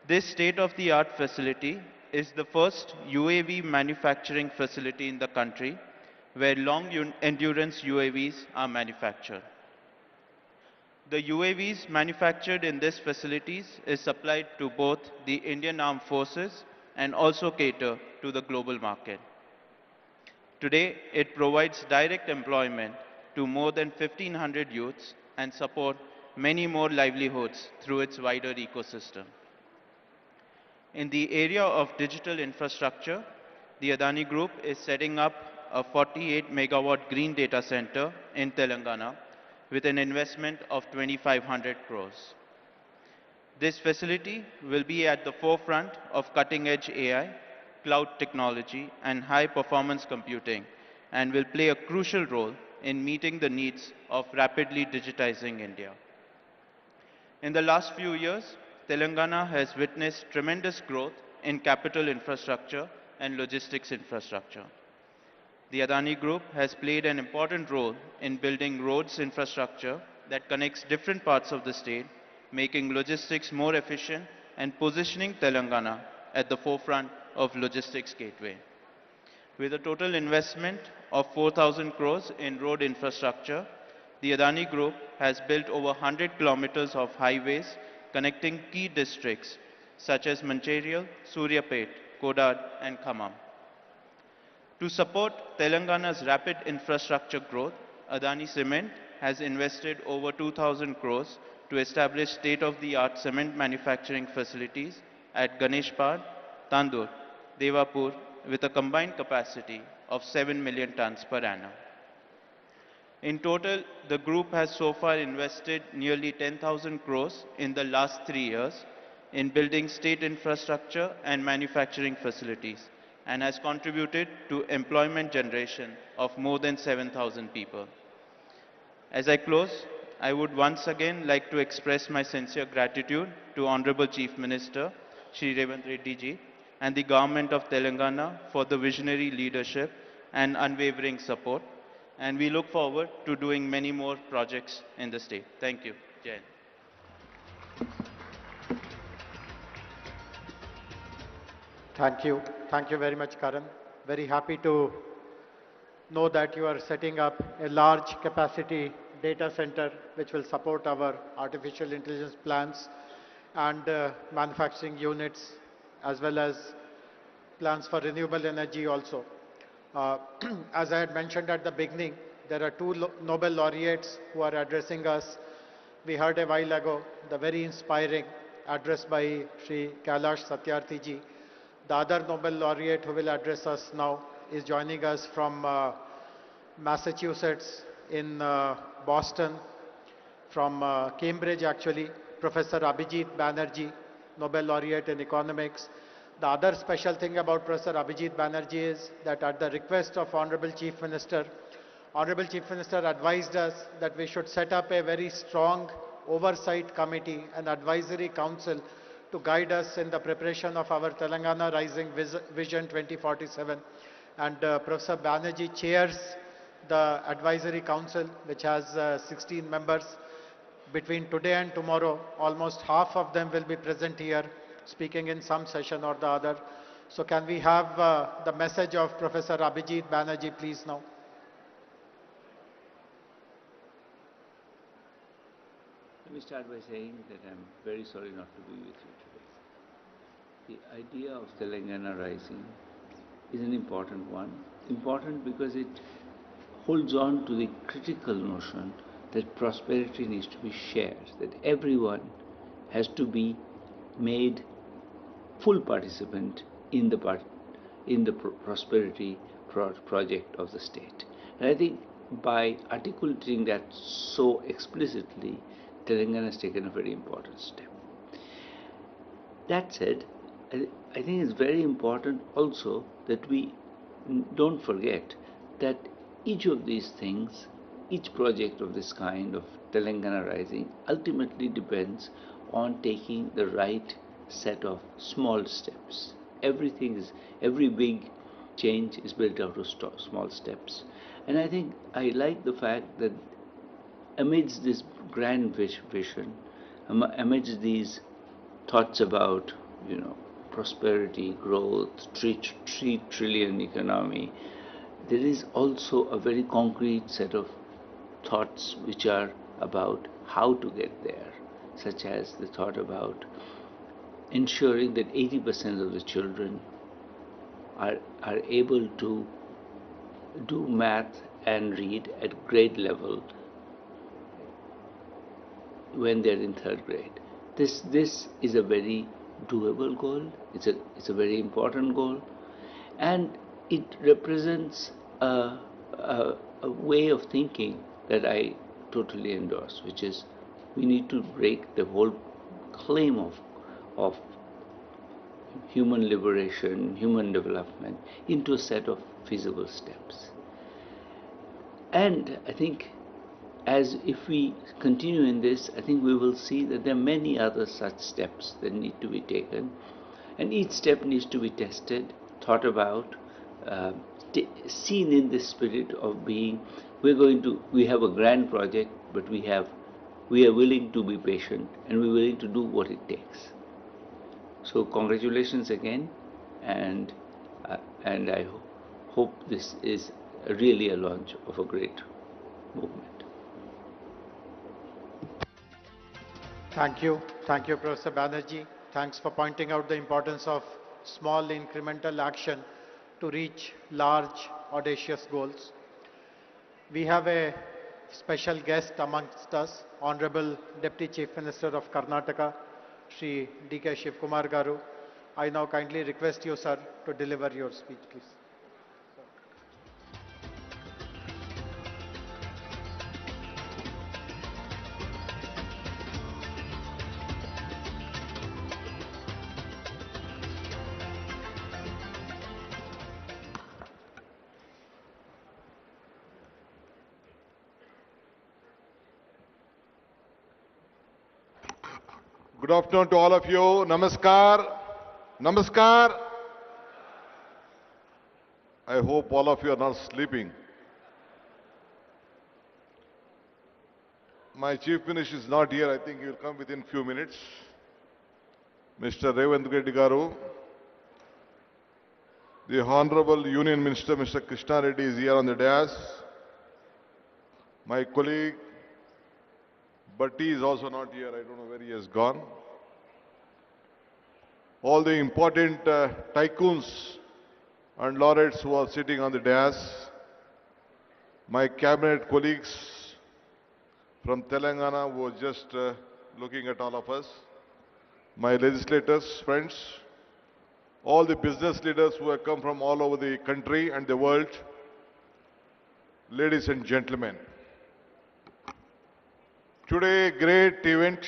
This state-of-the-art facility is the first UAV manufacturing facility in the country where long-endurance UAVs are manufactured. The UAVs manufactured in these facilities is supplied to both the Indian Armed Forces and also cater to the global market. Today, it provides direct employment to more than 1,500 youths and support many more livelihoods through its wider ecosystem. In the area of digital infrastructure, the Adani Group is setting up a 48 megawatt green data center in Telangana with an investment of 2,500 crores. This facility will be at the forefront of cutting-edge AI, cloud technology, and high-performance computing, and will play a crucial role in meeting the needs of rapidly digitizing India. In the last few years, Telangana has witnessed tremendous growth in capital infrastructure and logistics infrastructure. The Adani Group has played an important role in building roads infrastructure that connects different parts of the state, making logistics more efficient and positioning Telangana at the forefront of logistics gateway. With a total investment of 4,000 crores in road infrastructure, the Adani Group has built over 100 kilometers of highways connecting key districts such as Mancherial, Suryapet, Kodad, and Khammam. To support Telangana's rapid infrastructure growth, Adani Cement has invested over 2,000 crores to establish state-of-the-art cement manufacturing facilities at Ganeshpad, Tandur, Devapur, with a combined capacity of 7 million tons per annum. In total, the group has so far invested nearly 10,000 crores in the last 3 years in building state infrastructure and manufacturing facilities and has contributed to employment generation of more than 7,000 people. As I close, I would once again like to express my sincere gratitude to Honorable Chief Minister Shri Revanth Reddy ji and the Government of Telangana for the visionary leadership and unwavering support. And we look forward to doing many more projects in the state. Thank you. Jai Hind. Thank you. Thank you very much, Karan. Very happy to know that you are setting up a large capacity data center which will support our artificial intelligence plans and manufacturing units, as well as plans for renewable energy also. As I had mentioned at the beginning, there are two Nobel laureates who are addressing us. We heard a while ago the very inspiring address by Sri Kailash Satyarthi ji. The other Nobel laureate who will address us now is joining us from Massachusetts in Boston, from Cambridge actually, Professor Abhijit Banerjee, Nobel laureate in economics. The other special thing about Professor Abhijit Banerjee is that at the request of Honorable Chief Minister advised us that we should set up a very strong oversight committee and advisory council to guide us in the preparation of our Telangana Rising Vision 2047. And Professor Banerjee chairs the advisory council, which has 16 members. Between today and tomorrow, almost half of them will be present here, speaking in some session or the other. So can we have the message of Professor Abhijit Banerjee, please, now? Let me start by saying that I'm very sorry not to be with you today. The idea of Telangana Rising is an important one. Important because it holds on to the critical notion that prosperity needs to be shared, that everyone has to be made full participant in the prosperity project of the state. And I think by articulating that so explicitly, Telangana has taken a very important step. That said, I think it's very important also that we don't forget that each of these things, each project of this kind of Telangana Rising ultimately depends on taking the right set of small steps. Every big change is built out of small steps. And I think I like the fact that amidst this grand vision, amidst these thoughts about, prosperity, growth, 3 trillion economy, there is also a very concrete set of thoughts which are about how to get there, such as the thought about ensuring that 80% of the children are able to do math and read at grade level when they're in 3rd grade. This is a very doable goal. It's a very important goal, and it represents a way of thinking that I totally endorse, which is we need to break the whole claim of human liberation, human development into a set of feasible steps. And I think as if we continue in this, I think we will see that there are many other such steps that need to be taken, and each step needs to be tested, thought about, seen in the spirit of being, we have a grand project, but we are willing to be patient and we're willing to do what it takes. So congratulations again, and I hope this is really a launch of a great movement. Thank you, Professor Banerjee. Thanks for pointing out the importance of small incremental action to reach large, audacious goals. We have a special guest amongst us, Honorable Deputy Chief Minister of Karnataka, Shri D.K. Shivkumar Garu. I now kindly request you, sir, to deliver your speech, please. Good afternoon to all of you. Namaskar. Namaskar. I hope all of you are not sleeping. My Chief Minister is not here. I think he will come within few minutes. Mr. Revant Reddy Garu. The Honorable Union Minister, Mr. Krishna Reddy, is here on the dais. My colleague, Bhatti, is also not here. I don't know where he has gone. All the important tycoons and laureates who are sitting on the dais. My cabinet colleagues from Telangana who are just looking at all of us. My legislators, friends, all the business leaders who have come from all over the country and the world, ladies and gentlemen. Today, a great event.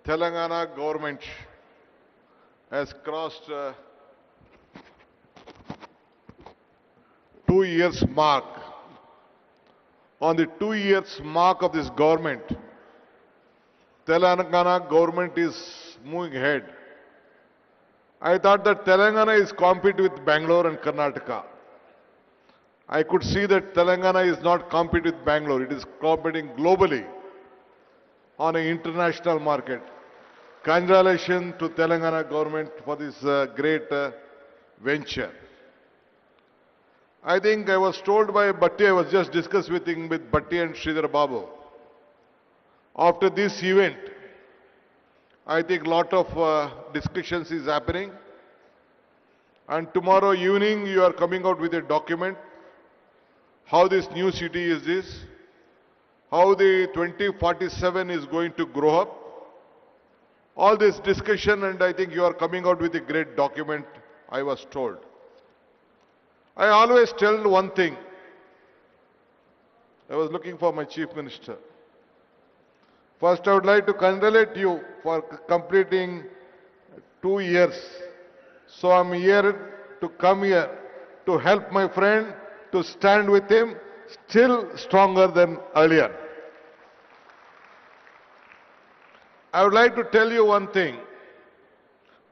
Telangana government has crossed 2 years mark. On the 2 years mark of this government, Telangana government is moving ahead. I thought that Telangana is competing with Bangalore and Karnataka. I could see that Telangana is not competing with Bangalore. It is competing globally on an international market. Congratulations to Telangana government for this great venture. I think I was told by Bhatti, I was just discussing with Bhatti and Sridhar Babu. After this event, I think a lot of discussions is happening. And tomorrow evening you are coming out with a document. How this new city is this? How the 2047 is going to grow up? All this discussion, and I think you are coming out with a great document, I was told. I always tell one thing. I was looking for my Chief Minister. First, I would like to congratulate you for completing 2 years. So I'm here to come here to help my friend, to stand with him, still stronger than earlier. I would like to tell you one thing.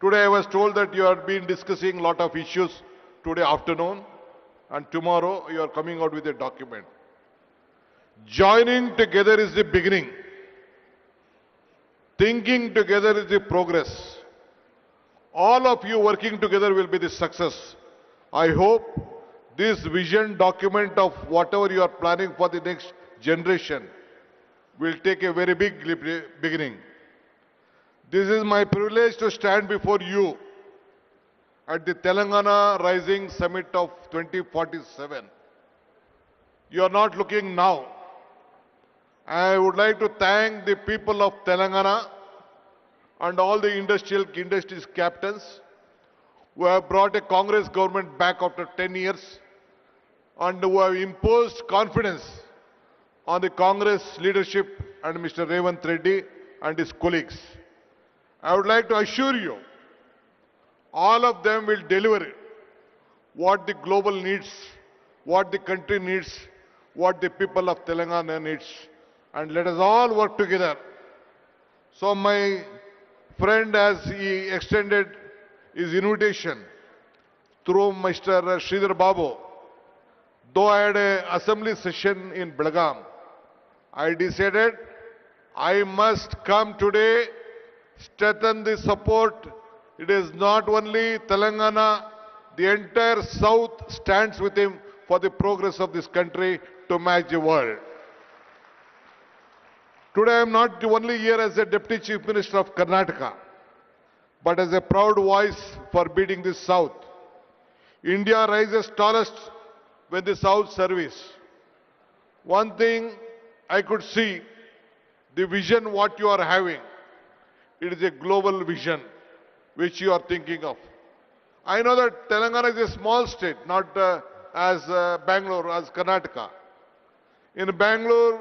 Today I was told that you have been discussing a lot of issues today afternoon, and tomorrow you are coming out with a document. Joining together is the beginning. Thinking together is the progress. All of you working together will be the success. I hope this vision document of whatever you are planning for the next generation will take a very big beginning. This is my privilege to stand before you at the Telangana Rising Summit of 2047. You are not looking now. I would like to thank the people of Telangana and all the industries captains who have brought a Congress government back after 10 years and who have imposed confidence on the Congress leadership and Mr. Revant Reddy and his colleagues. I would like to assure you, all of them will deliver what the global needs, what the country needs, what the people of Telangana needs. And let us all work together. So my friend, as he extended his invitation through Mr. Sridhar Babu, though I had an assembly session in Belgaum, I decided I must come today, strengthen the support. It is not only Telangana, the entire South stands with him for the progress of this country to match the world. Today I am not only here as a Deputy Chief Minister of Karnataka, but as a proud voice for beating the South. India rises tallest when the South serves. One thing I could see, the vision what you are having, it is a global vision which you are thinking of. I know that Telangana is a small state, not as Bangalore, as Karnataka. In Bangalore,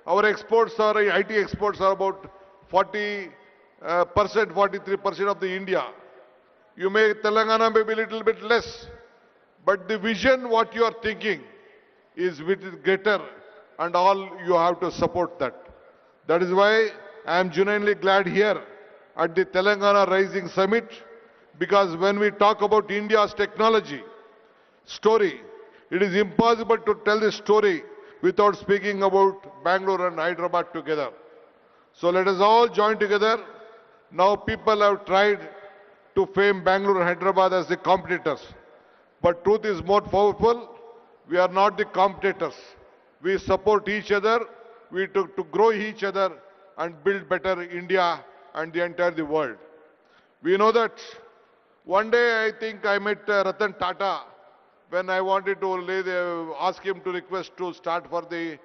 our exports are, IT exports are about 40%, 43% of the India. You may, Telangana may be a little bit less, but the vision what you are thinking is greater, and all you have to support that. That is why I am genuinely glad here at the Telangana Rising Summit, because when we talk about India's technology story, it is impossible to tell this story without speaking about Bangalore and Hyderabad together. So let us all join together. Now people have tried to frame Bangalore and Hyderabad as the competitors. But truth is more powerful. We are not the competitors. We support each other. We to grow each other and build better India and the entire world. We know that one day I think I met Ratan Tata when I wanted to ask him to request to start for the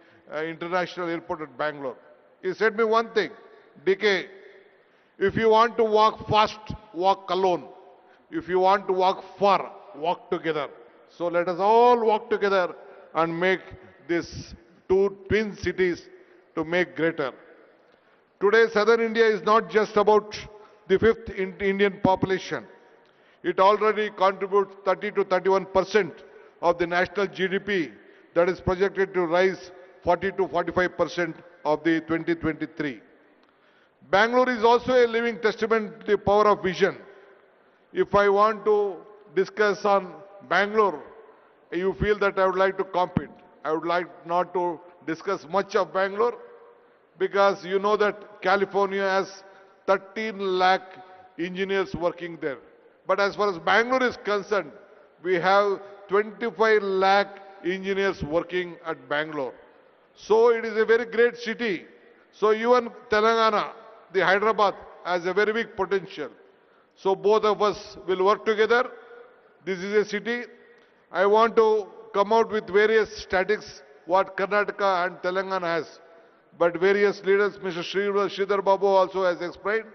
international airport at Bangalore. He said me one thing, DK, if you want to walk fast, walk alone. If you want to walk far, walk together. So let us all walk together and make these two twin cities to make greater. Today, Southern India is not just about the fifth Indian population. It already contributes 30 to 31% of the national GDP that is projected to rise 40 to 45% of the 2023. Bangalore is also a living testament to the power of vision. If I want to discuss on Bangalore, you feel that I would like to compete. I would like not to discuss much of Bangalore because you know that California has 13 lakh engineers working there. But as far as Bangalore is concerned, we have 25 lakh engineers working at Bangalore. So it is a very great city. So even Telangana, the Hyderabad, has a very big potential. So both of us will work together. This is a city. I want to come out with various statistics what Karnataka and Telangana has. But various leaders, Mr. Sridhar Babu also has explained.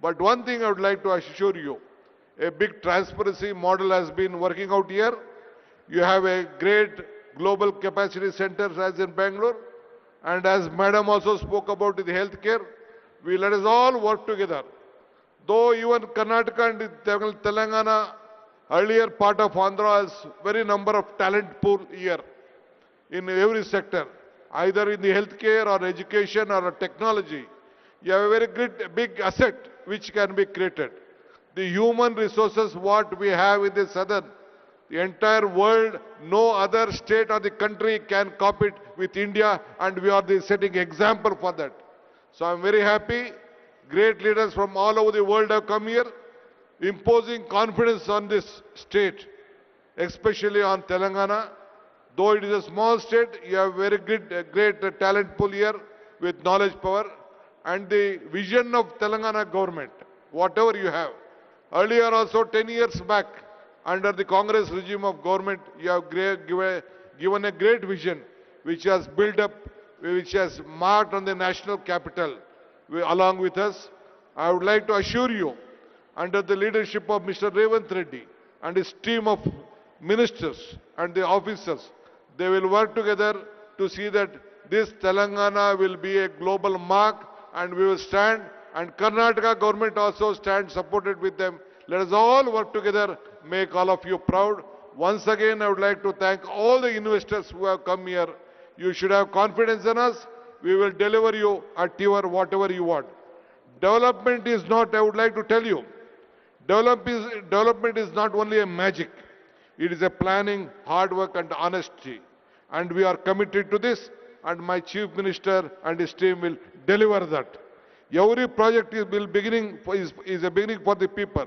But one thing I would like to assure you, a big transparency model has been working out here. You have a great global capacity centers as in Bangalore. And as Madam also spoke about the healthcare, we let us all work together. Though even Karnataka and Telangana, earlier part of Andhra has very number of talent pool here in every sector, either in the healthcare or education or technology. You have a very great big asset which can be created. The human resources what we have in the southern, the entire world, no other state or the country can compete with India, and we are the setting example for that. So I'm very happy. Great leaders from all over the world have come here, imposing confidence on this state, especially on Telangana. Though it is a small state, you have very great talent pool here with knowledge power, and the vision of Telangana government, whatever you have. Earlier also 10 years back, under the Congress regime of government, you have given a great vision which has built up, which has marked on the national capital along with us. I would like to assure you, under the leadership of Mr. Revanth Reddy and his team of ministers and the officers, they will work together to see that this Telangana will be a global mark, and we will stand, and Karnataka government also stand supported with them. Let us all work together, make all of you proud. Once again, I would like to thank all the investors who have come here. You should have confidence in us. We will deliver you at your whatever you want. Development is not, I would like to tell you, development is not only a magic. It is a planning, hard work and honesty. And we are committed to this, and my Chief Minister and his team will deliver that. Every project is a beginning for the people.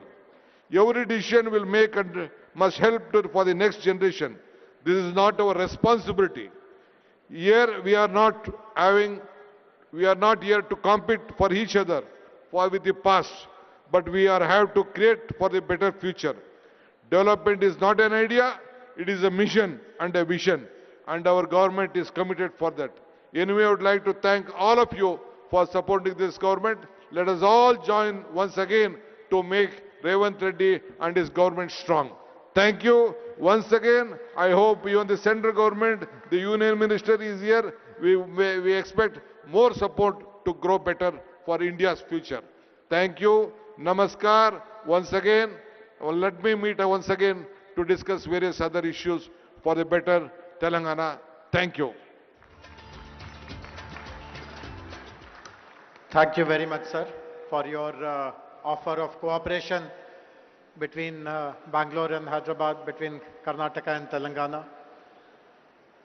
Every decision will make and must help for the next generation. This is not our responsibility. Here we are not having We are not here to compete for each other, for with the past, but we have to create for the better future. Development is not an idea, it is a mission and a vision, and our government is committed for that. Anyway, I would like to thank all of you for supporting this government. Let us all join once again to make Revant Reddy and his government strong. Thank you once again. I hope even the central government, the union minister is here. We expect more support to grow better for India's future. Thank you. Namaskar. Once again, let me meet once again to discuss various other issues for the better Telangana. Thank you. Thank you very much, sir, for your offer of cooperation between Bangalore and Hyderabad, between Karnataka and Telangana.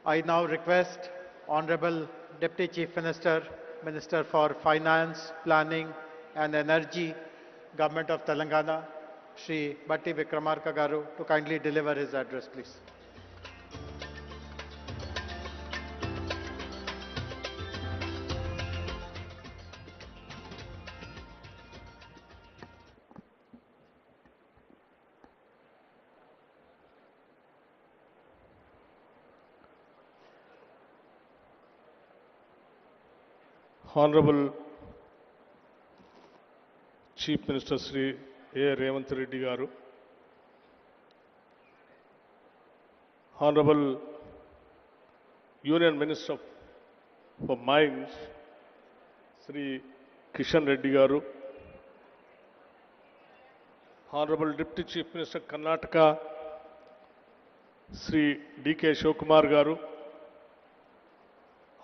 I now request Honorable Deputy Chief Minister, Minister for Finance, Planning and Energy, Government of Telangana, Shri Batti Vikramarka Garu, to kindly deliver his address, please. Honorable Chief Minister Sri A. Revant Reddy Garu, Honorable Union Minister for Mines Sri Kishan Reddy Garu, Honorable Deputy Chief Minister Karnataka Sri D.K. Shivakumar Garu,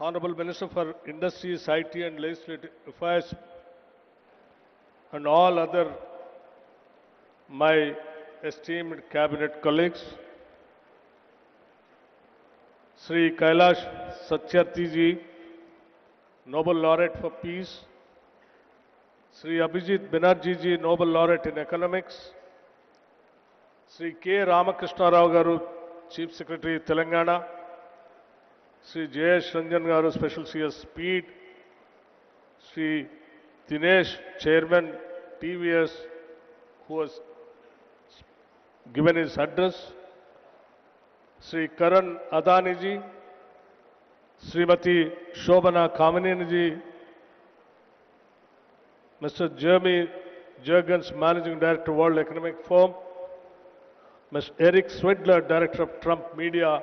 Honorable Minister for Industries, IT and Legislative Affairs, and all other my esteemed cabinet colleagues, Sri Kailash Satyarthi ji, Nobel Laureate for Peace, Sri Abhijit Banerjee ji, Nobel Laureate in Economics, Sri K. Ramakrishna Rao Garu, Chief Secretary, Telangana, Sri Jayesh Ranjan Garu, Special CS Speed, Sri Dinesh, Chairman, TVS, who has given his address, Sri Karan Adani ji, Srimati Shobana Kamineni ji, Mr. Jeremy Jurgens, Managing Director, World Economic Forum, Mr. Eric Swidler, Director of Trump Media,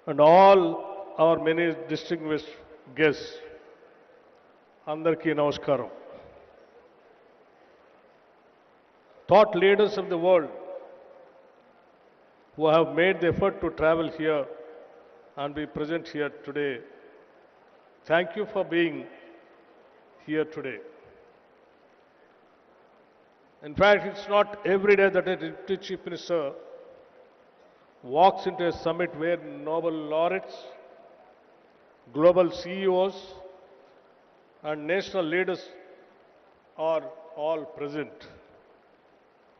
and all our many distinguished guests. Andarki Namaskaram. Thought leaders of the world who have made the effort to travel here and be present here today, thank you for being here today. In fact, it's not every day that a Deputy Chief Minister walks into a summit where Nobel laureates, global CEOs, and national leaders are all present,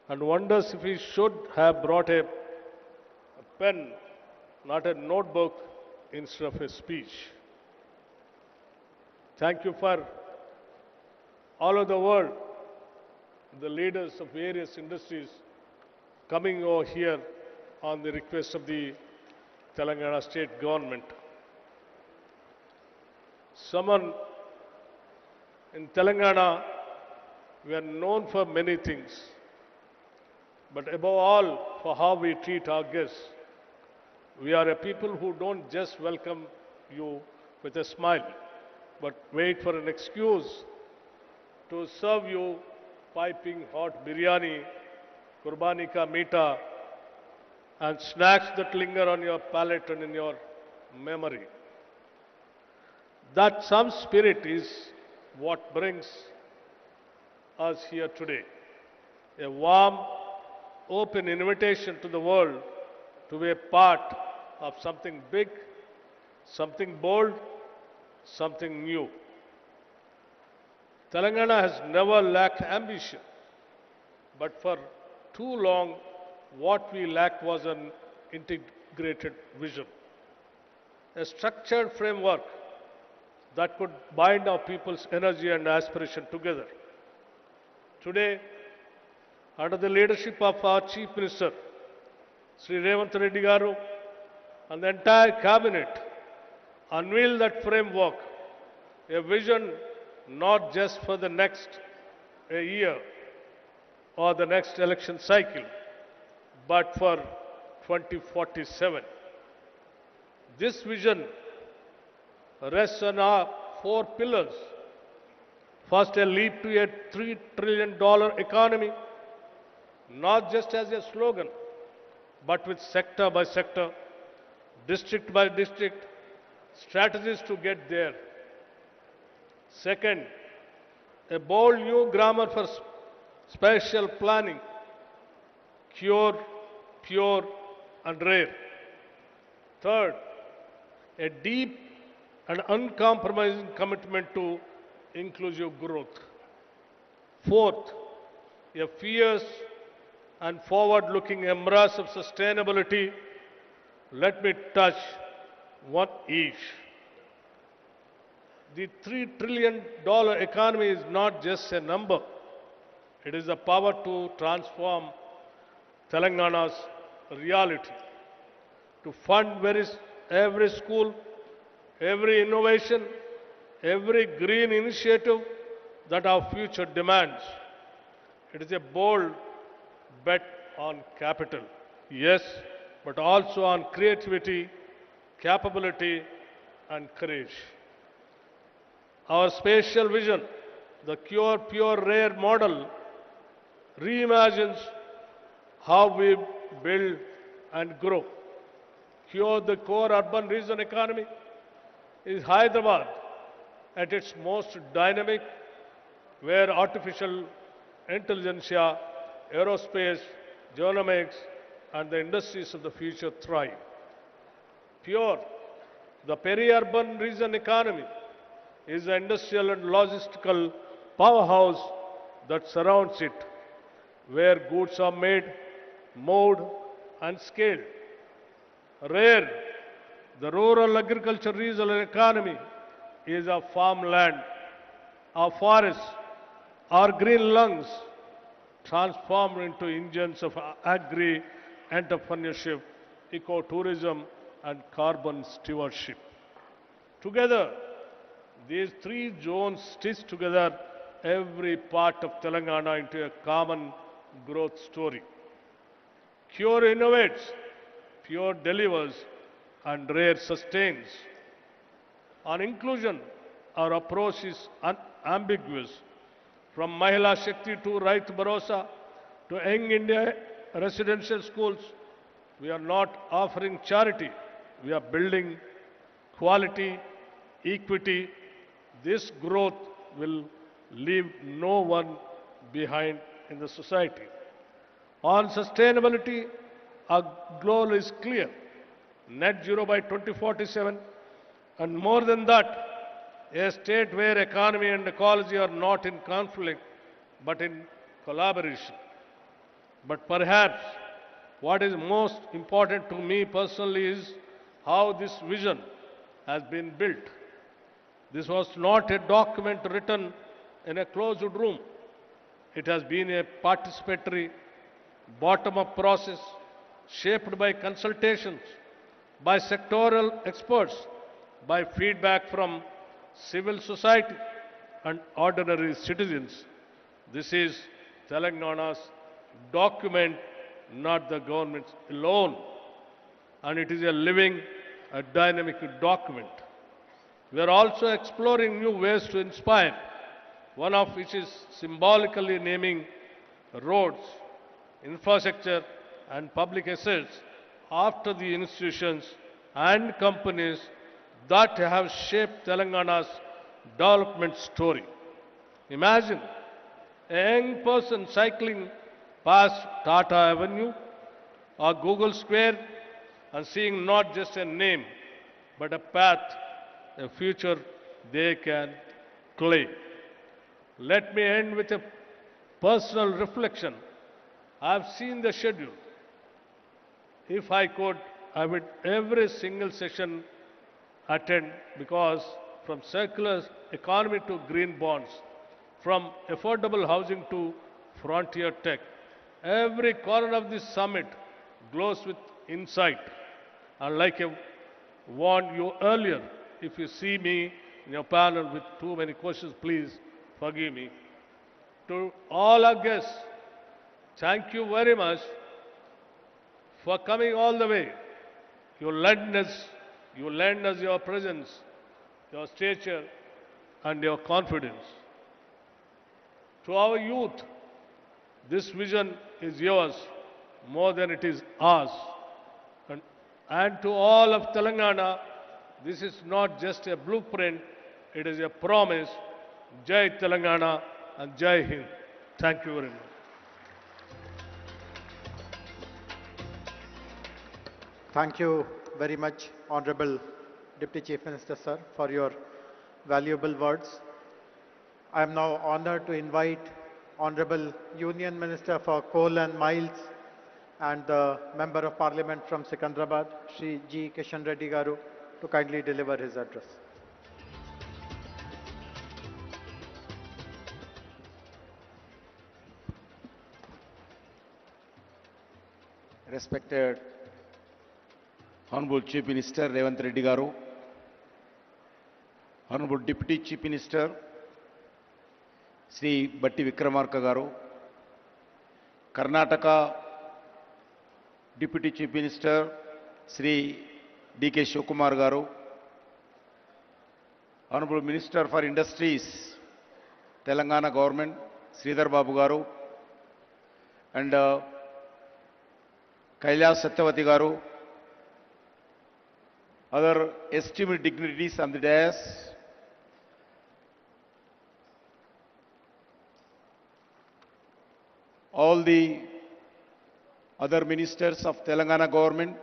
and wonders if he should have brought a pen, not a notebook, instead of a speech. Thank you for all over the world, the leaders of various industries coming over here on the request of the Telangana state government. Someone in Telangana, we are known for many things, but above all for how we treat our guests. We are a people who don't just welcome you with a smile, but wait for an excuse to serve you piping hot biryani, kurbani ka meeta, and snacks that linger on your palate and in your memory. That some spirit is what brings us here today. A warm, open invitation to the world to be a part of something big, something bold, something new. Telangana has never lacked ambition, but for too long, what we lacked was an integrated vision, a structured framework that could bind our people's energy and aspiration together. Today, under the leadership of our Chief Minister, Sri Revanth Reddy Garu, and the entire cabinet, unveil that framework, a vision not just for the next year or the next election cycle, but for 2047. This vision rests on our four pillars. First, a leap to a $3 trillion economy, not just as a slogan, but with sector by sector, district by district, strategies to get there. Second, a bold new grammar for spatial planning, cure, pure, and rare. Third, a deep and uncompromising commitment to inclusive growth. Fourth, a fierce and forward-looking embrace of sustainability. Let me touch one each. The $3 trillion economy is not just a number. It is the power to transform Telangana's reality, to fund every school, every innovation, every green initiative that our future demands. It is a bold bet on capital, yes, but also on creativity, capability, and courage. Our spatial vision, the Cure, Pure, Rare model, reimagines how we build and grow. Cure, the core urban region economy, is Hyderabad at its most dynamic, where artificial intelligentsia, aerospace, genomics, and the industries of the future thrive. Pure, the peri-urban region economy, is the industrial and logistical powerhouse that surrounds it, where goods are made, moved, and scaled. Rare, the rural agriculture regional economy, is our farmland, our forests, our green lungs, transformed into engines of agri-entrepreneurship, ecotourism, and carbon stewardship. Together, these three zones stitch together every part of Telangana into a common growth story. Cure innovates, Pure delivers, and Rare sustains. On inclusion, our approach is unambiguous. From Mahila Shakti to Right Bharosa to Young India residential schools, we are not offering charity. We are building quality, equity. This growth will leave no one behind in the society. On sustainability, our goal is clear. Net zero by 2047, and more than that, a state where economy and ecology are not in conflict, but in collaboration. But perhaps what is most important to me personally is how this vision has been built. This was not a document written in a closed room. It has been a participatory, bottom-up process shaped by consultations, by sectoral experts, by feedback from civil society and ordinary citizens. This is Telangana's document, not the government's alone. And it is a living, a dynamic document. We are also exploring new ways to inspire, one of which is symbolically naming roads, infrastructure, and public assets after the institutions and companies that have shaped Telangana's development story. Imagine a young person cycling past Tata Avenue or Google Square and seeing not just a name, but a path, a future they can claim. Let me end with a personal reflection. I have seen the schedule. If I could, I would every single session attend, because from circular economy to green bonds, from affordable housing to frontier tech. Every corner of this summit glows with insight. And like I warned you earlier, if you see me in your panel with too many questions, please forgive me. To all our guests, thank you very much for coming all the way. You lend us your presence, your stature, and your confidence. To our youth, this vision is yours more than it is ours. And to all of Telangana, this is not just a blueprint, it is a promise. Jai Telangana and Jai Hind. Thank you very much. Thank you very much, Honorable Deputy Chief Minister, sir, for your valuable words. I am now honored to invite Honorable Union Minister for Coal and Mines and the Member of Parliament from Secunderabad, Shri G. Kishan Reddy Garu, to kindly deliver his address. Respected Honorable Chief Minister Revanth Reddy Garu, Honorable Deputy Chief Minister Sri Batti Vikramarka Garu, Karnataka Deputy Chief Minister Sri D.K. Shivakumar Garu, Honorable Minister for Industries, Telangana Government, Sridhar Babu Garu, and Kailas Satyavati Garu, other esteemed dignitaries on the dais, all the other ministers of Telangana government,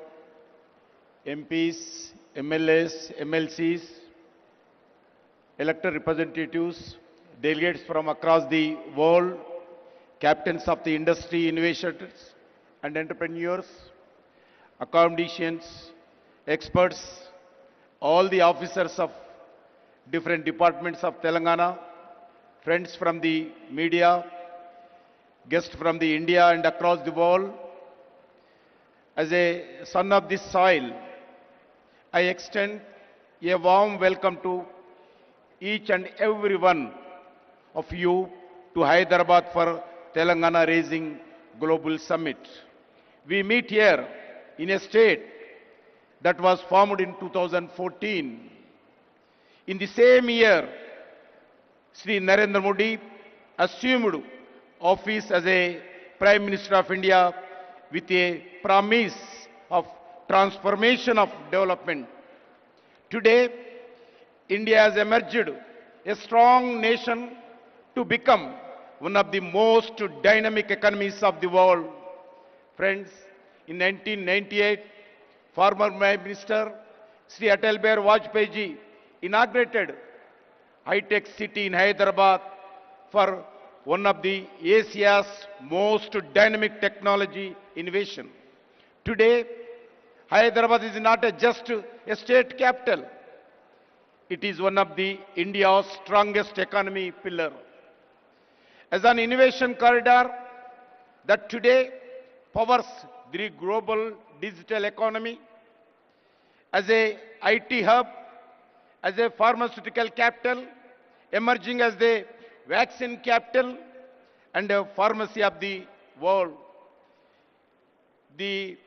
MPs, MLAs, MLCs, elected representatives, delegates from across the world, captains of the industry, innovators and entrepreneurs, academicians, experts, all the officers of different departments of Telangana, friends from the media, guests from the India and across the world. As a son of this soil, I extend a warm welcome to each and every one of you to Hyderabad for Telangana Raising Global Summit. We meet here in a state that was formed in 2014. In the same year, Sri Narendra Modi assumed office as a Prime Minister of India with a promise of transformation of development. Today, India has emerged a strong nation to become one of the most dynamic economies of the world. Friends, in 1998, former Prime Minister Sri Atal Bihari Vajpayee ji inaugurated high-tech city in Hyderabad for one of the Asia's most dynamic technology innovation. Today, Hyderabad is not just a state capital. It is one of the India's strongest economy pillar. As an innovation corridor that today powers the global digital economy, as a IT hub, as a pharmaceutical capital, emerging as the vaccine capital and a pharmacy of the world. The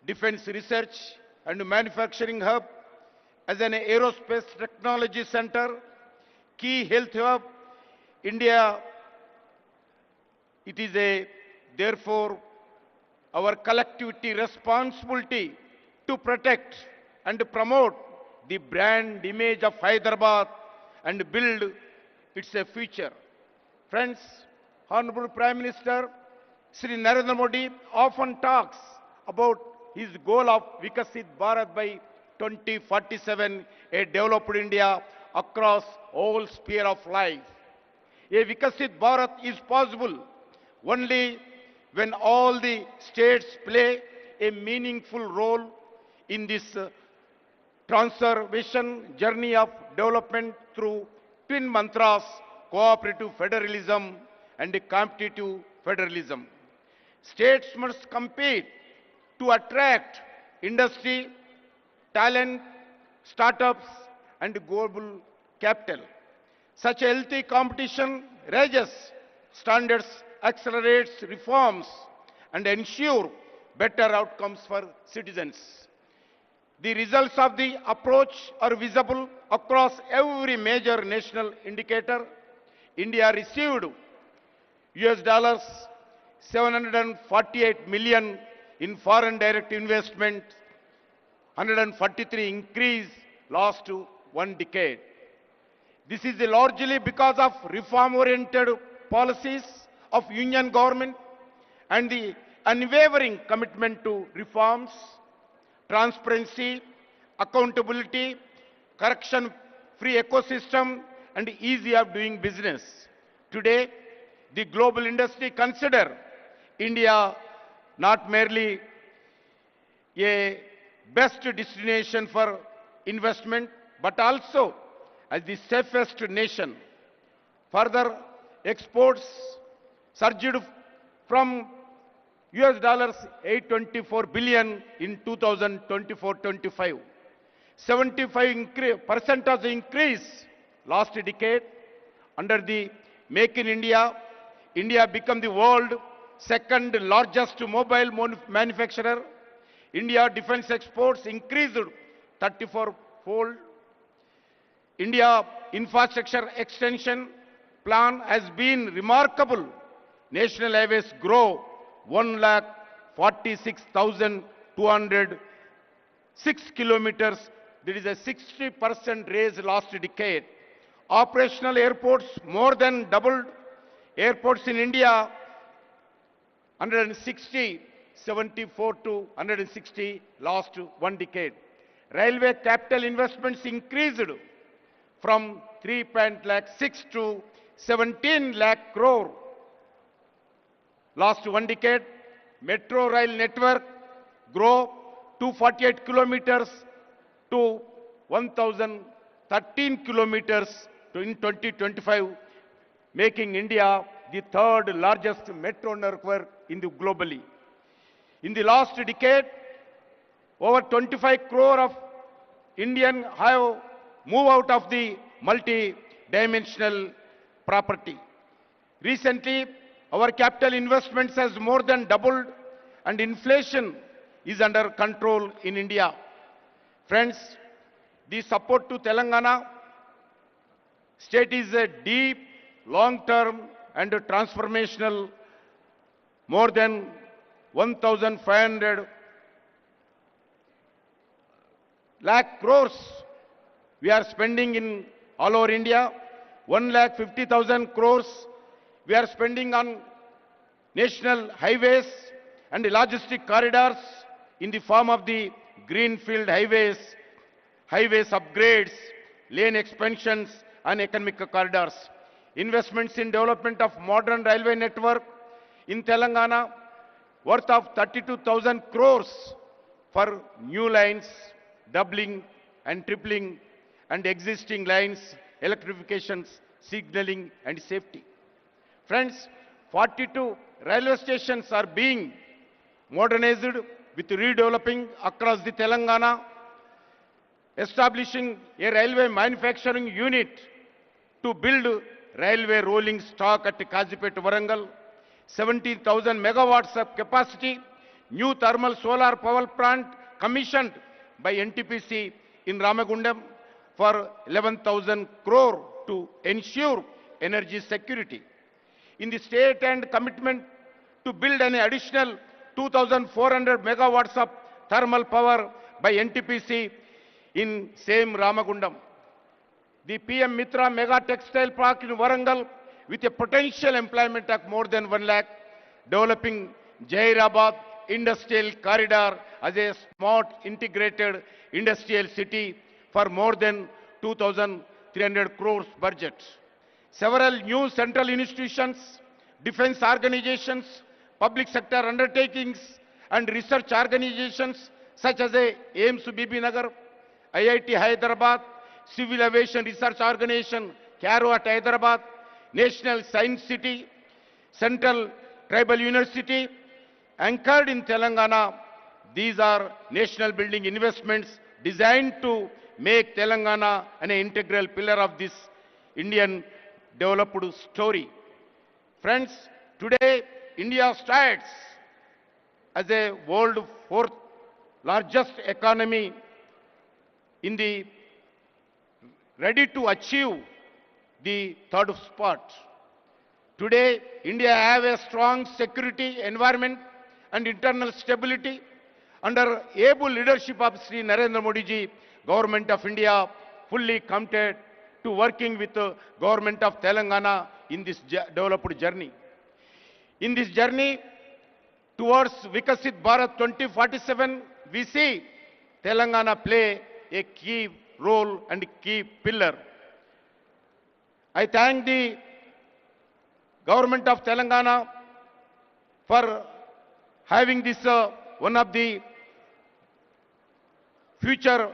defense research and manufacturing hub, as an aerospace technology center, key health hub, India, it is therefore our collectivity responsibility to protect and promote the brand image of Hyderabad and build its future. Friends, Honorable Prime Minister Sri Narendra Modi often talks about his goal of Vikasit Bharat by 2047, a developed India across all sphere of life. A Vikasit Bharat is possible only when all the states play a meaningful role in this transformation journey of development through twin mantras, cooperative federalism and competitive federalism. States must compete to attract industry, talent, startups, and global capital. Such a healthy competition raises standards, accelerates reforms, and ensure better outcomes for citizens. The results of the approach are visible across every major national indicator. India received US $748 million in foreign direct investment, 143 increase last one decade. This is largely because of reform-oriented policies of union government and the unwavering commitment to reforms, transparency, accountability, corruption-free ecosystem, and ease of doing business. Today, the global industry consider India not merely a best destination for investment, but also as the safest nation. Further, exports surged from US $824 billion in 2024-25. 75% increase last decade. Under the Make in India, India became the world second largest mobile manufacturer. India defense exports increased 34-fold. India infrastructure extension plan has been remarkable. National highways grow 1,46,206 kilometers. There is a 60% raise last decade. Operational airports more than doubled. Airports in India 160, 74 to 160 last one decade. Railway capital investments increased from 3.6 to 17 lakh crore last one decade. Metro rail network grow 248 kilometers to 1,013 kilometers in 2025, making India the third largest metro network in the globally. In the last decade, over 25 crore of Indians have moved out of the multi-dimensional property. Recently, our capital investments has more than doubled and inflation is under control in India. Friends, the support to Telangana state is a deep, long-term and transformational. More than 1,500 lakh crores we are spending in all over India. 1,50,000 crores we are spending on national highways and logistic corridors in the form of the greenfield highways, upgrades, lane expansions and economic corridors. Investments in development of modern railway network in Telangana worth of 32,000 crores for new lines, doubling and tripling, and existing lines, electrifications, signaling and safety. Friends, 42 railway stations are being modernized with redeveloping across the Telangana, establishing a railway manufacturing unit to build railway rolling stock at Kazipet, Warangal, 17,000 megawatts of capacity, new thermal solar power plant commissioned by NTPC in Ramagundam for 11,000 crore to ensure energy security. In the state and commitment to build an additional 2,400 megawatts of thermal power by NTPC in same Ramagundam. The PM Mitra Mega Textile Park in Warangal with a potential employment of more than 1 lakh, developing Jairabad Industrial Corridor as a smart integrated industrial city for more than 2,300 crores budget. Several new central institutions, defense organizations, public sector undertakings and research organizations such as AIIMS BB Nagar, IIT Hyderabad, Civil Aviation Research Organization, CARO at Hyderabad, National Science City, Central Tribal University, anchored in Telangana. These are national building investments designed to make Telangana an integral pillar of this Indian developed story. Friends, today India stands as a world fourth largest economy in the ready to achieve the third spot. Today, India have a strong security environment and internal stability. Under able leadership of Sri Narendra Modi ji, Government of India fully committed to working with the Government of Telangana in this developed journey. In this journey towards Vikasit Bharat 2047, we see Telangana play a key role and key pillar. I thank the Government of Telangana for having this one of the future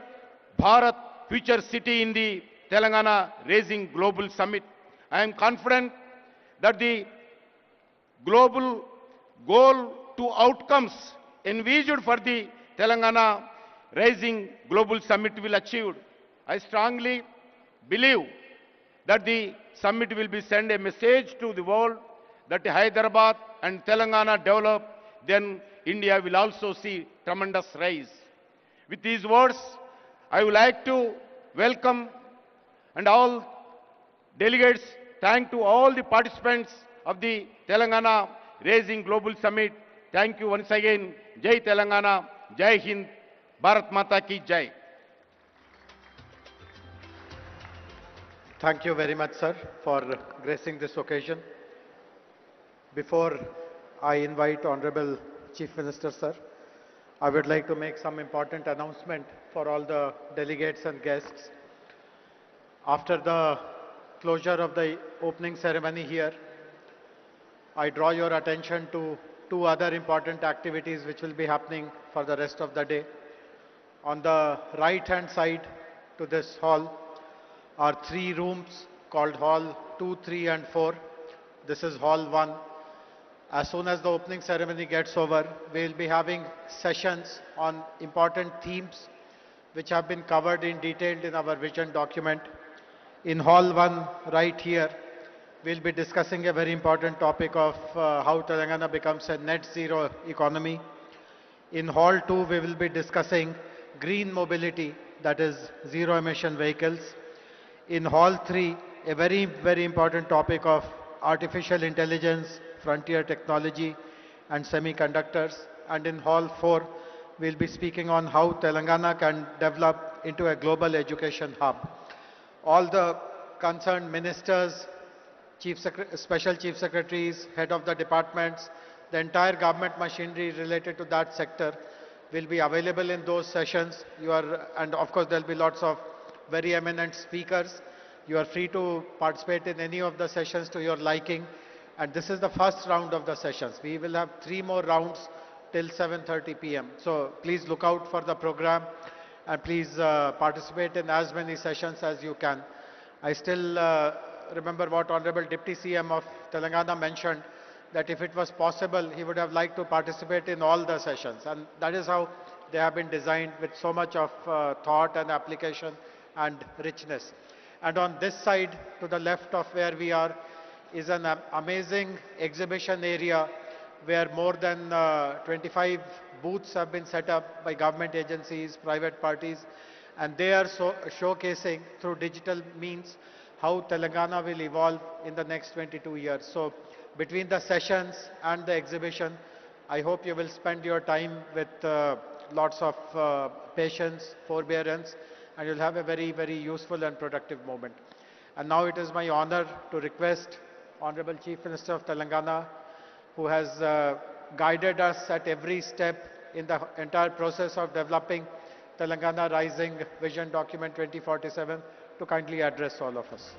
Bharat, future city in the Telangana Raising Global Summit. I am confident that the global goal to outcomes envisaged for the Telangana Raising Global Summit will achieved. I strongly believe that the summit will be send a message to the world that Hyderabad and Telangana develop, then India will also see tremendous rise. With these words, I would like to welcome and all delegates, thank to all the participants of the Telangana Raising Global Summit. Thank you once again. Jai Telangana, Jai Hind, Bharat Mata ki Jai. Thank you very much, sir, for gracing this occasion. Before I invite Honorable Chief Minister, sir, I would like to make some important announcement for all the delegates and guests. After the closure of the opening ceremony here, I draw your attention to two other important activities which will be happening for the rest of the day. On the right-hand side to this hall are three rooms called Hall 2, 3 and 4. This is Hall 1. As soon as the opening ceremony gets over, we will be having sessions on important themes which have been covered in detail in our vision document. In Hall 1, right here, we'll be discussing a very important topic of how Telangana becomes a net zero economy. In Hall 2, we will be discussing green mobility, that is zero emission vehicles. In Hall 3, a very, very important topic of artificial intelligence, frontier technology and semiconductors. And in Hall 4, we'll be speaking on how Telangana can develop into a global education hub. All the concerned ministers, special chief secretaries, head of the departments, the entire government machinery related to that sector will be available in those sessions. And of course, there'll be lots of very eminent speakers. You are free to participate in any of the sessions to your liking. And this is the first round of the sessions. We will have 3 more rounds till 7:30 p.m. So please look out for the program and please participate in as many sessions as you can. I still remember what Honorable Deputy CM of Telangana mentioned, that if it was possible, he would have liked to participate in all the sessions. And that is how they have been designed, with so much of thought and application and richness. And on this side, to the left of where we are, is an amazing exhibition area where more than 25 booths have been set up by government agencies, private parties, and they are showcasing through digital means how Telangana will evolve in the next 22 years. So between the sessions and the exhibition, I hope you will spend your time with lots of patience, forbearance, and you'll have a very, very useful and productive moment. And now it is my honor to request Honorable Chief Minister of Telangana, who has guided us at every step in the entire process of developing Telangana Rising Vision Document 2047, to kindly address all of us.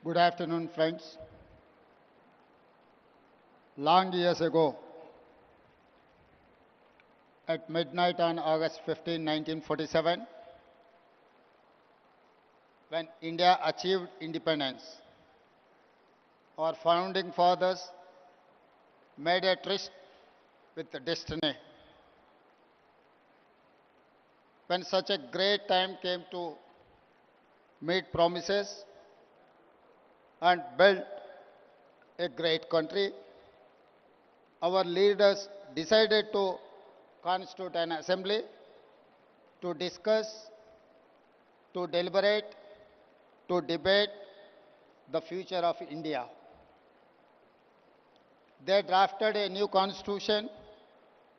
Good afternoon, friends. Long years ago, at midnight on August 15, 1947, when India achieved independence, our founding fathers made a tryst with the destiny. When such a great time came to meet promises and build a great country, our leaders decided to constitute an assembly to discuss, to deliberate, to debate the future of India. They drafted a new constitution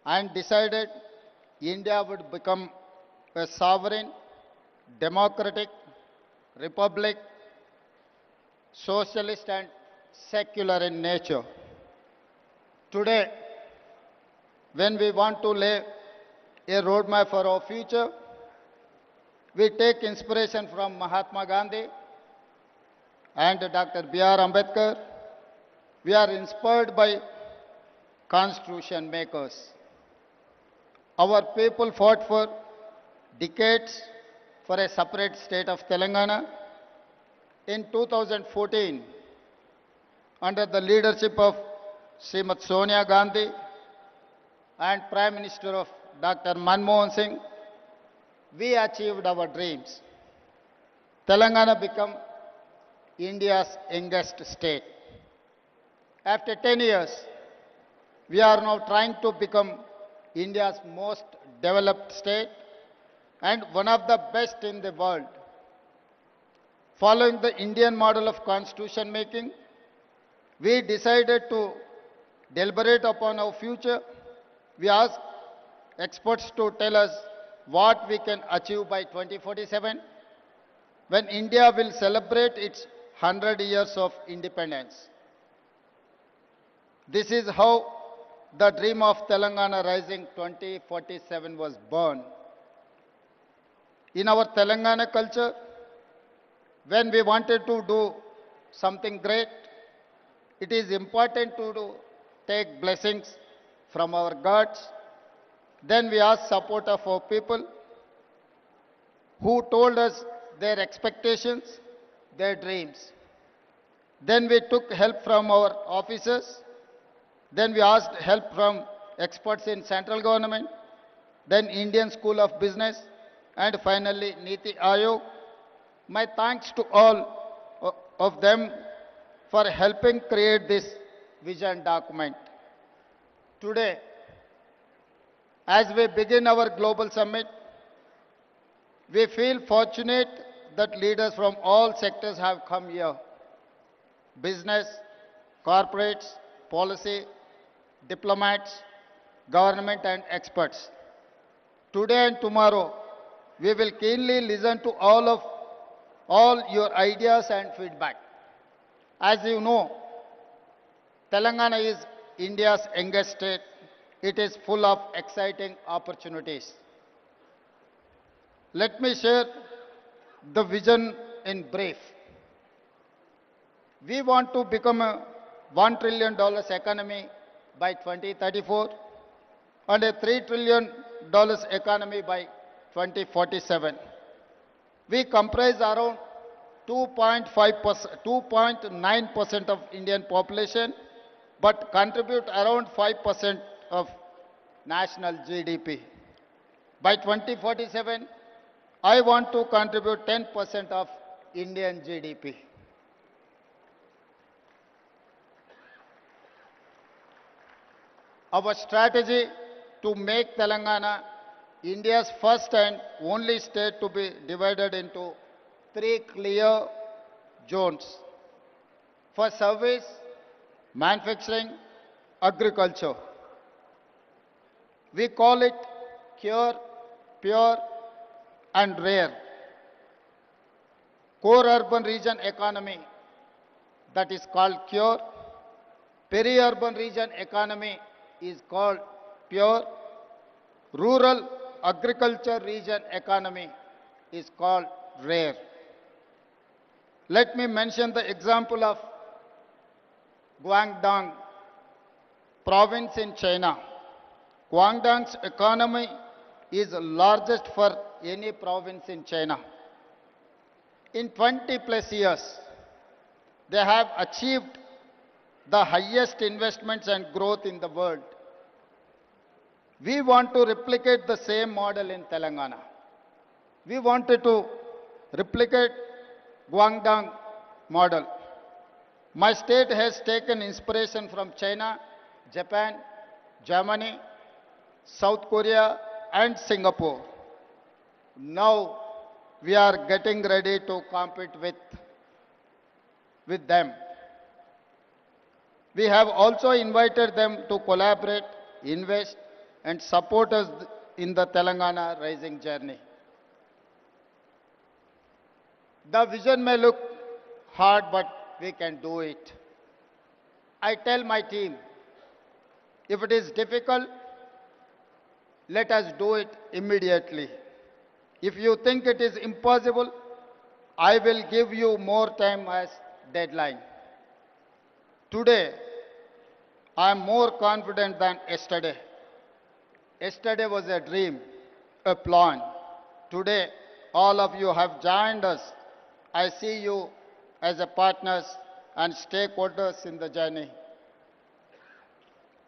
and decided India would become a sovereign, democratic republic, socialist and secular in nature. Today, when we want to lay a roadmap for our future, we take inspiration from Mahatma Gandhi and Dr. B.R. Ambedkar. We are inspired by constitution makers. Our people fought for decades for a separate state of Telangana. In 2014, under the leadership of Srimati Sonia Gandhi and Prime Minister of Dr. Manmohan Singh, we achieved our dreams. Telangana became India's youngest state. After 10 years, we are now trying to become India's most developed state and one of the best in the world. Following the Indian model of constitution making, we decided to deliberate upon our future. We asked experts to tell us what we can achieve by 2047, when India will celebrate its 100 years of independence. This is how the dream of Telangana Rising 2047 was born. In our Telangana culture, when we wanted to do something great, it is important to take blessings from our gods. Then we ask support of our people who told us their expectations, their dreams. Then we took help from our officers. Then we asked help from experts in central government, then Indian School of Business, and finally Niti Aayog. My thanks to all of them for helping create this vision document. Today, as we begin our global summit, we feel fortunate that leaders from all sectors have come here. Business, corporates, policy, diplomats, government and experts. Today and tomorrow, we will keenly listen to all your ideas and feedback. As you know, Telangana is India's youngest state. It is full of exciting opportunities. Let me share the vision in brief. We want to become a $1 trillion economy by 2034 and a $3 trillion economy by 2047. We comprise around 2.9% of Indian population, but contribute around 5% of national GDP. By 2047, I want to contribute 10% of Indian GDP. Our strategy to make Telangana India's first and only state to be divided into 3 clear zones for service, manufacturing, agriculture. We call it Cure, Pure and Rare. Core urban region economy, that is called Cure. Peri-urban region economy is called Pure. Rural agriculture region economy is called Rare. Let me mention the example of Guangdong province in China. Guangdong's economy is largest for any province in China. In 20 plus years, they have achieved the highest investments and growth in the world. We want to replicate the same model in Telangana. We wanted to replicate Guangdong model. My state has taken inspiration from China, Japan, Germany, South Korea, and Singapore. Now we are getting ready to compete with them. We have also invited them to collaborate, invest, and support us in the Telangana rising journey. The vision may look hard, but we can do it. I tell my team, if it is difficult, let us do it immediately. If you think it is impossible, I will give you more time as deadline. Today, I am more confident than yesterday. Yesterday was a dream, a plan. Today, all of you have joined us. I see you as a partners and stakeholders in the journey.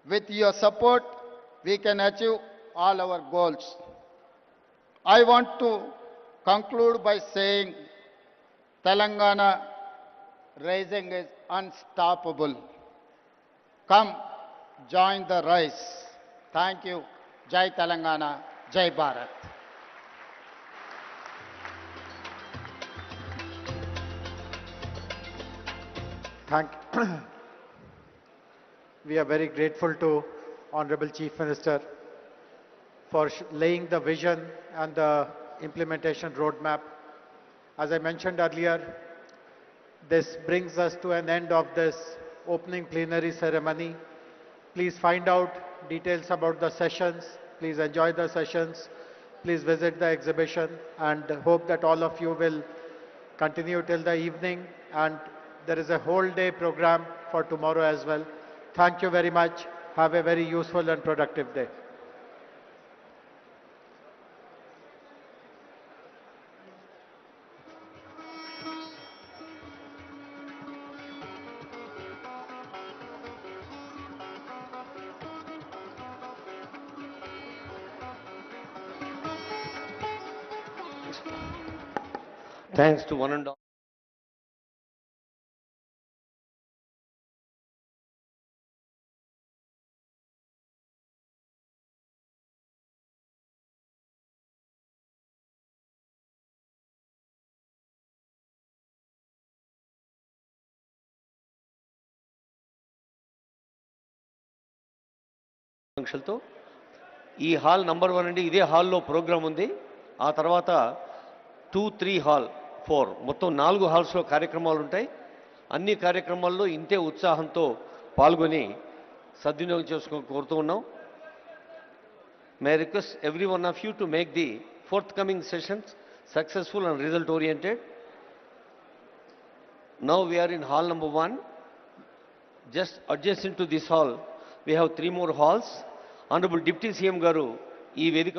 With your support, we can achieve all our goals. I want to conclude by saying Telangana rising is unstoppable. Come, join the rise. Thank you. Jai Telangana, Jai Bharat. We are very grateful to Honorable Chief Minister for laying the vision and the implementation roadmap. As I mentioned earlier, this brings us to an end of this opening plenary ceremony. Please find out details about the sessions. Please enjoy the sessions. Please visit the exhibition, and hope that all of you will continue till the evening, and there is a whole day program for tomorrow as well. Thank you very much. Have a very useful and productive day. Thanks to one and all. ఆకాంక్షలతో ఈ hall number 1 అండి. ఇదే హాల్లో programme ఉంది. ఆ తర్వాత 2, 3 hall 4 మొత్తం 4 హాల్స్లో కార్యక్రమాలు ఉంటాయి. అన్ని కార్యక్రమాల్లో ఇంతే ఉత్సాహంతో పాల్గొని సద్వినియోగం చేసుకో కోరుతూ ఉన్నాం. May I request every one of you to make the forthcoming sessions successful and result oriented. Now we are in hall number 1. Just adjacent to this hall, we have 3 more halls. Honorable Deputy CM Garu, ఈ వేదిక